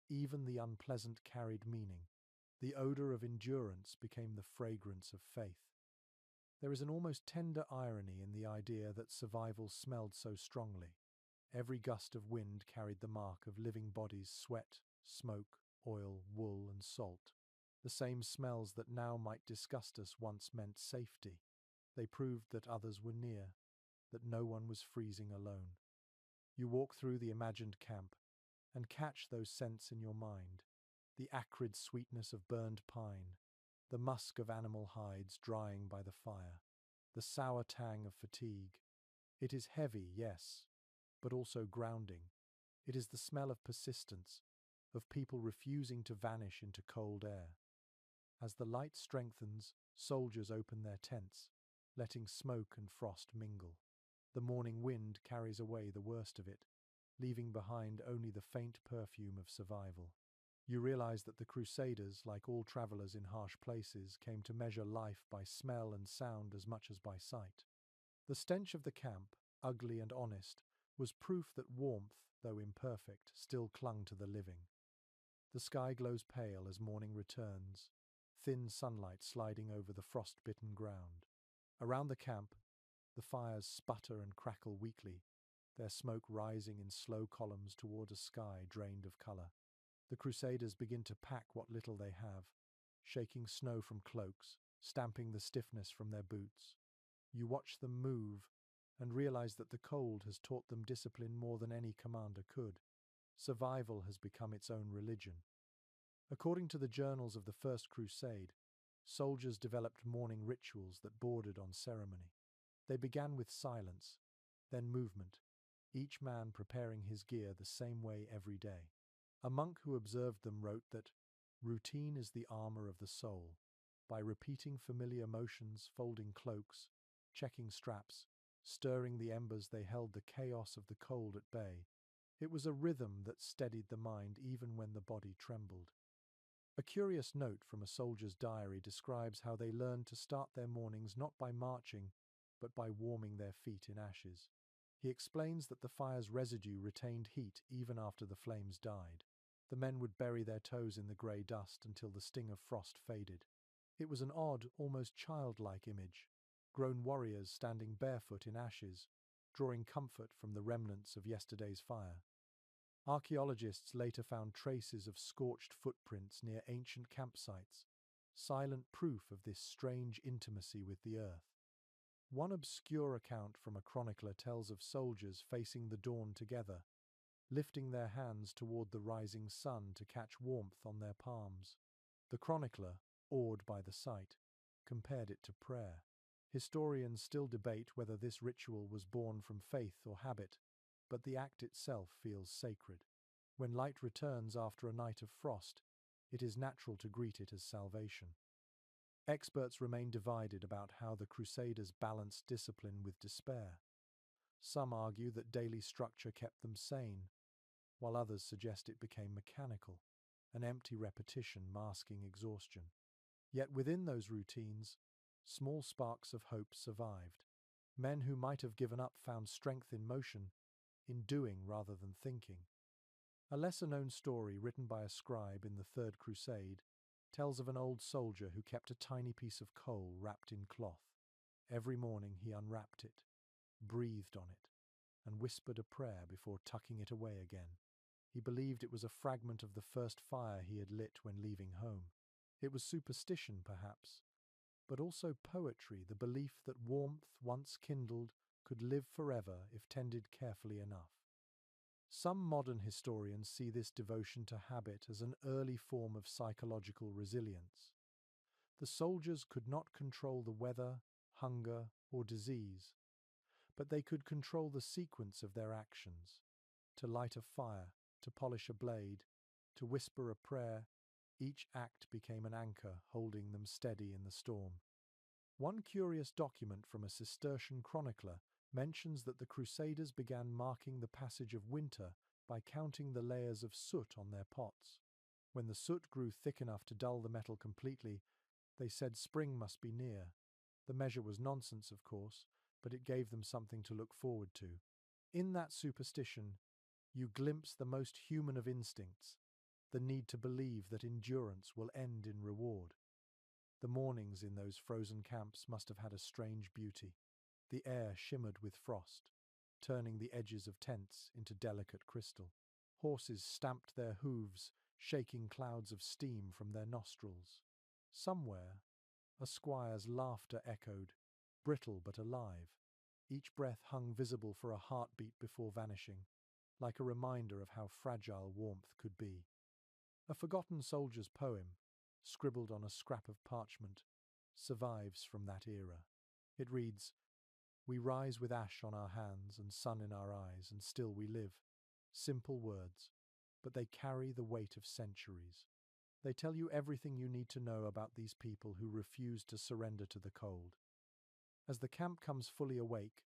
even the unpleasant carried meaning. The odour of endurance became the fragrance of faith. There is an almost tender irony in the idea that survival smelled so strongly. Every gust of wind carried the mark of living bodies' sweat, smoke, oil, wool, and salt. The same smells that now might disgust us once meant safety. They proved that others were near, that no one was freezing alone. You walk through the imagined camp and catch those scents in your mind: the acrid sweetness of burned pine, the musk of animal hides drying by the fire, the sour tang of fatigue. It is heavy, yes, but also grounding. It is the smell of persistence, of people refusing to vanish into cold air. As the light strengthens, soldiers open their tents, letting smoke and frost mingle. The morning wind carries away the worst of it, leaving behind only the faint perfume of survival. You realize that the Crusaders, like all travelers in harsh places, came to measure life by smell and sound as much as by sight. The stench of the camp, ugly and honest, was proof that warmth, though imperfect, still clung to the living. The sky glows pale as morning returns, thin sunlight sliding over the frost-bitten ground. Around the camp, the fires sputter and crackle weakly, their smoke rising in slow columns toward a sky drained of colour. The Crusaders begin to pack what little they have, shaking snow from cloaks, stamping the stiffness from their boots. You watch them move and realize that the cold has taught them discipline more than any commander could. Survival has become its own religion. According to the journals of the First Crusade, soldiers developed morning rituals that bordered on ceremony. They began with silence, then movement, each man preparing his gear the same way every day. A monk who observed them wrote that routine is the armor of the soul. By repeating familiar motions, folding cloaks, checking straps, stirring the embers, they held the chaos of the cold at bay. It was a rhythm that steadied the mind even when the body trembled. A curious note from a soldier's diary describes how they learned to start their mornings not by marching, but by warming their feet in ashes. He explains that the fire's residue retained heat even after the flames died. The men would bury their toes in the grey dust until the sting of frost faded. It was an odd, almost childlike image, grown warriors standing barefoot in ashes, drawing comfort from the remnants of yesterday's fire. Archaeologists later found traces of scorched footprints near ancient campsites, silent proof of this strange intimacy with the earth. One obscure account from a chronicler tells of soldiers facing the dawn together, lifting their hands toward the rising sun to catch warmth on their palms. The chronicler, awed by the sight, compared it to prayer. Historians still debate whether this ritual was born from faith or habit, but the act itself feels sacred. When light returns after a night of frost, it is natural to greet it as salvation. Experts remain divided about how the Crusaders balanced discipline with despair. Some argue that daily structure kept them sane, while others suggest it became mechanical, an empty repetition masking exhaustion. Yet within those routines, small sparks of hope survived. Men who might have given up found strength in motion, in doing rather than thinking. A lesser-known story written by a scribe in the Third Crusade tells of an old soldier who kept a tiny piece of coal wrapped in cloth. Every morning he unwrapped it, breathed on it, and whispered a prayer before tucking it away again. He believed it was a fragment of the first fire he had lit when leaving home. It was superstition, perhaps, but also poetry, the belief that warmth, once kindled, could live forever if tended carefully enough. Some modern historians see this devotion to habit as an early form of psychological resilience. The soldiers could not control the weather, hunger, or disease, but they could control the sequence of their actions. To light a fire, to polish a blade, to whisper a prayer, each act became an anchor holding them steady in the storm. One curious document from a Cistercian chronicler mentions that the Crusaders began marking the passage of winter by counting the layers of soot on their pots. When the soot grew thick enough to dull the metal completely, they said spring must be near. The measure was nonsense, of course, but it gave them something to look forward to. In that superstition, you glimpse the most human of instincts, the need to believe that endurance will end in reward. The mornings in those frozen camps must have had a strange beauty. The air shimmered with frost, turning the edges of tents into delicate crystal. Horses stamped their hooves, shaking clouds of steam from their nostrils. Somewhere, a squire's laughter echoed, brittle but alive. Each breath hung visible for a heartbeat before vanishing, like a reminder of how fragile warmth could be. A forgotten soldier's poem, scribbled on a scrap of parchment, survives from that era. It reads, "We rise with ash on our hands and sun in our eyes, and still we live." Simple words, but they carry the weight of centuries. They tell you everything you need to know about these people who refused to surrender to the cold. As the camp comes fully awake,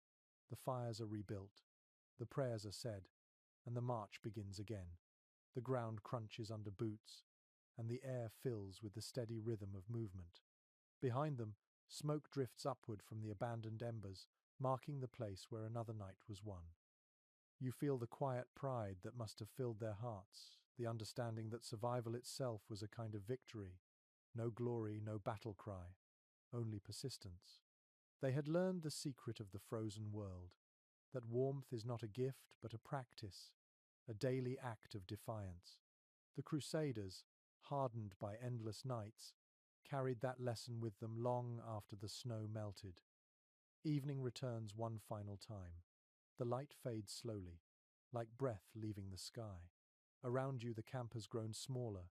the fires are rebuilt, the prayers are said, and the march begins again. The ground crunches under boots, and the air fills with the steady rhythm of movement. Behind them, smoke drifts upward from the abandoned embers, marking the place where another night was won. You feel the quiet pride that must have filled their hearts, the understanding that survival itself was a kind of victory. No glory, no battle cry, only persistence. They had learned the secret of the frozen world, that warmth is not a gift but a practice, a daily act of defiance. The Crusaders, hardened by endless nights, carried that lesson with them long after the snow melted. Evening returns one final time. The light fades slowly, like breath leaving the sky. Around you the camp has grown smaller,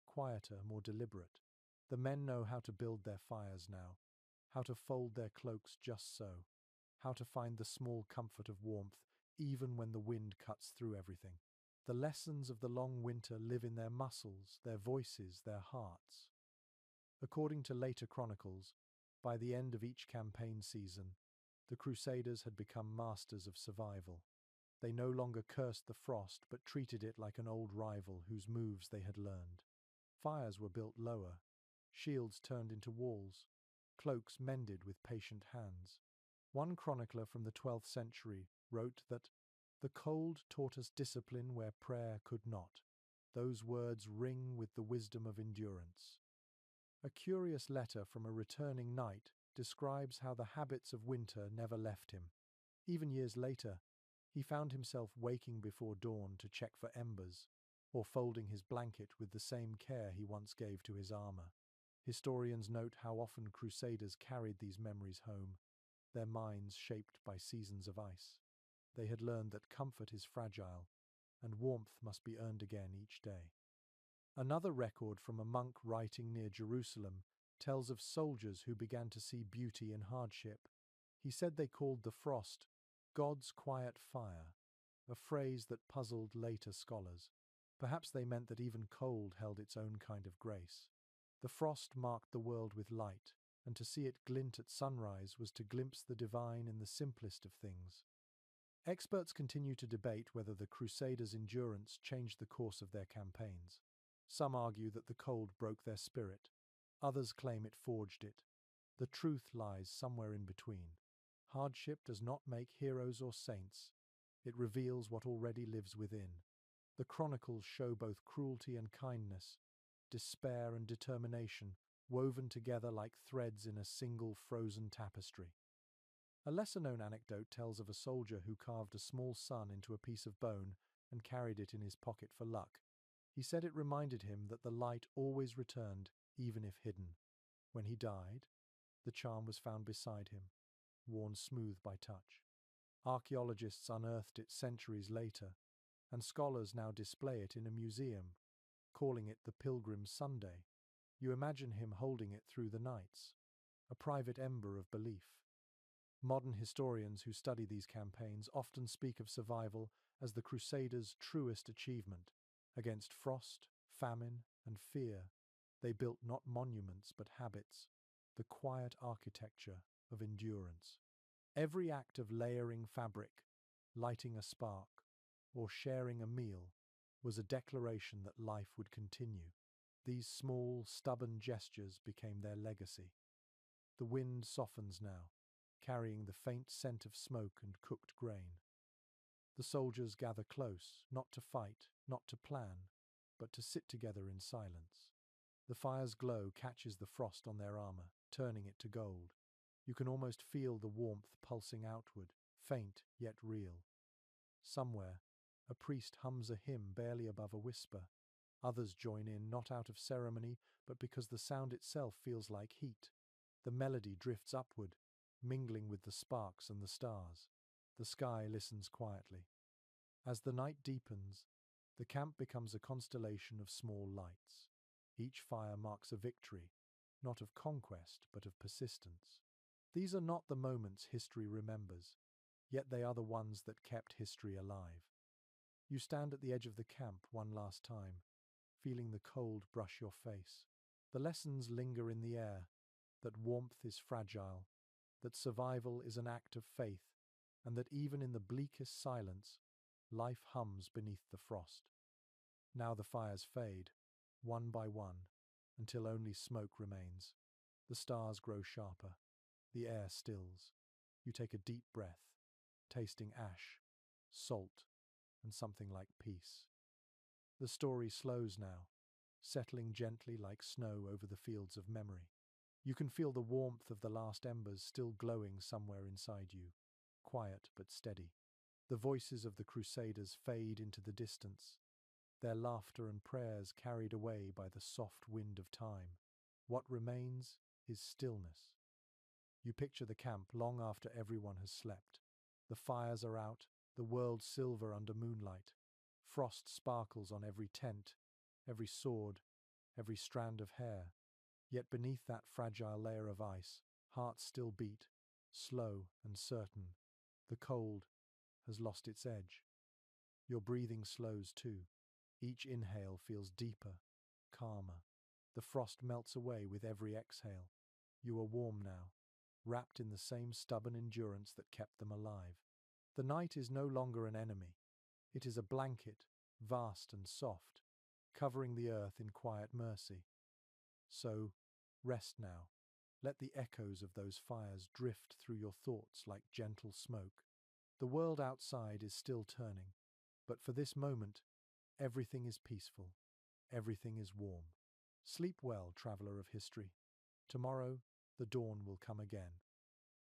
quieter, more deliberate. The men know how to build their fires now, how to fold their cloaks just so, how to find the small comfort of warmth even when the wind cuts through everything. The lessons of the long winter live in their muscles, their voices, their hearts. According to later chronicles, by the end of each campaign season, the Crusaders had become masters of survival. They no longer cursed the frost but treated it like an old rival whose moves they had learned. Fires were built lower, shields turned into walls, cloaks mended with patient hands. One chronicler from the 12th century wrote that the cold taught us discipline where prayer could not. Those words ring with the wisdom of endurance. A curious letter from a returning knight describes how the habits of winter never left him. Even years later, he found himself waking before dawn to check for embers, or folding his blanket with the same care he once gave to his armor. Historians note how often Crusaders carried these memories home, their minds shaped by seasons of ice. They had learned that comfort is fragile, and warmth must be earned again each day. Another record from a monk writing near Jerusalem tells of soldiers who began to see beauty in hardship. He said they called the frost God's quiet fire, a phrase that puzzled later scholars. Perhaps they meant that even cold held its own kind of grace. The frost marked the world with light, and to see it glint at sunrise was to glimpse the divine in the simplest of things. Experts continue to debate whether the Crusaders' endurance changed the course of their campaigns. Some argue that the cold broke their spirit. Others claim it forged it. The truth lies somewhere in between. Hardship does not make heroes or saints. It reveals what already lives within. The chronicles show both cruelty and kindness, despair and determination, woven together like threads in a single frozen tapestry. A lesser-known anecdote tells of a soldier who carved a small sun into a piece of bone and carried it in his pocket for luck. He said it reminded him that the light always returned, even if hidden. When he died, the charm was found beside him, worn smooth by touch. Archaeologists unearthed it centuries later, and scholars now display it in a museum, calling it the Pilgrim's Sunday. You imagine him holding it through the nights, a private ember of belief. Modern historians who study these campaigns often speak of survival as the Crusaders' truest achievement. Against frost, famine, and fear, they built not monuments but habits, the quiet architecture of endurance. Every act of layering fabric, lighting a spark, or sharing a meal was a declaration that life would continue. These small, stubborn gestures became their legacy. The wind softens now, carrying the faint scent of smoke and cooked grain. The soldiers gather close, not to fight, not to plan, but to sit together in silence. The fire's glow catches the frost on their armor, turning it to gold. You can almost feel the warmth pulsing outward, faint yet real. Somewhere, a priest hums a hymn barely above a whisper. Others join in, not out of ceremony, but because the sound itself feels like heat. The melody drifts upward, mingling with the sparks and the stars. The sky listens quietly. As the night deepens, the camp becomes a constellation of small lights. Each fire marks a victory, not of conquest, but of persistence. These are not the moments history remembers, yet they are the ones that kept history alive. You stand at the edge of the camp one last time, feeling the cold brush your face. The lessons linger in the air, that warmth is fragile, that survival is an act of faith, and that even in the bleakest silence, life hums beneath the frost. Now the fires fade, one by one, until only smoke remains. The stars grow sharper. The air stills. You take a deep breath, tasting ash, salt, and something like peace. The story slows now, settling gently like snow over the fields of memory. You can feel the warmth of the last embers still glowing somewhere inside you, quiet but steady. The voices of the Crusaders fade into the distance, their laughter and prayers carried away by the soft wind of time. What remains is stillness. You picture the camp long after everyone has slept. The fires are out, the world silver under moonlight. Frost sparkles on every tent, every sword, every strand of hair. Yet beneath that fragile layer of ice, hearts still beat, slow and certain. The cold has lost its edge. Your breathing slows too. Each inhale feels deeper, calmer. The frost melts away with every exhale. You are warm now, wrapped in the same stubborn endurance that kept them alive. The night is no longer an enemy. It is a blanket, vast and soft, covering the earth in quiet mercy. So, rest now. Let the echoes of those fires drift through your thoughts like gentle smoke. The world outside is still turning, but for this moment, everything is peaceful. Everything is warm. Sleep well, traveler of history. Tomorrow, the dawn will come again.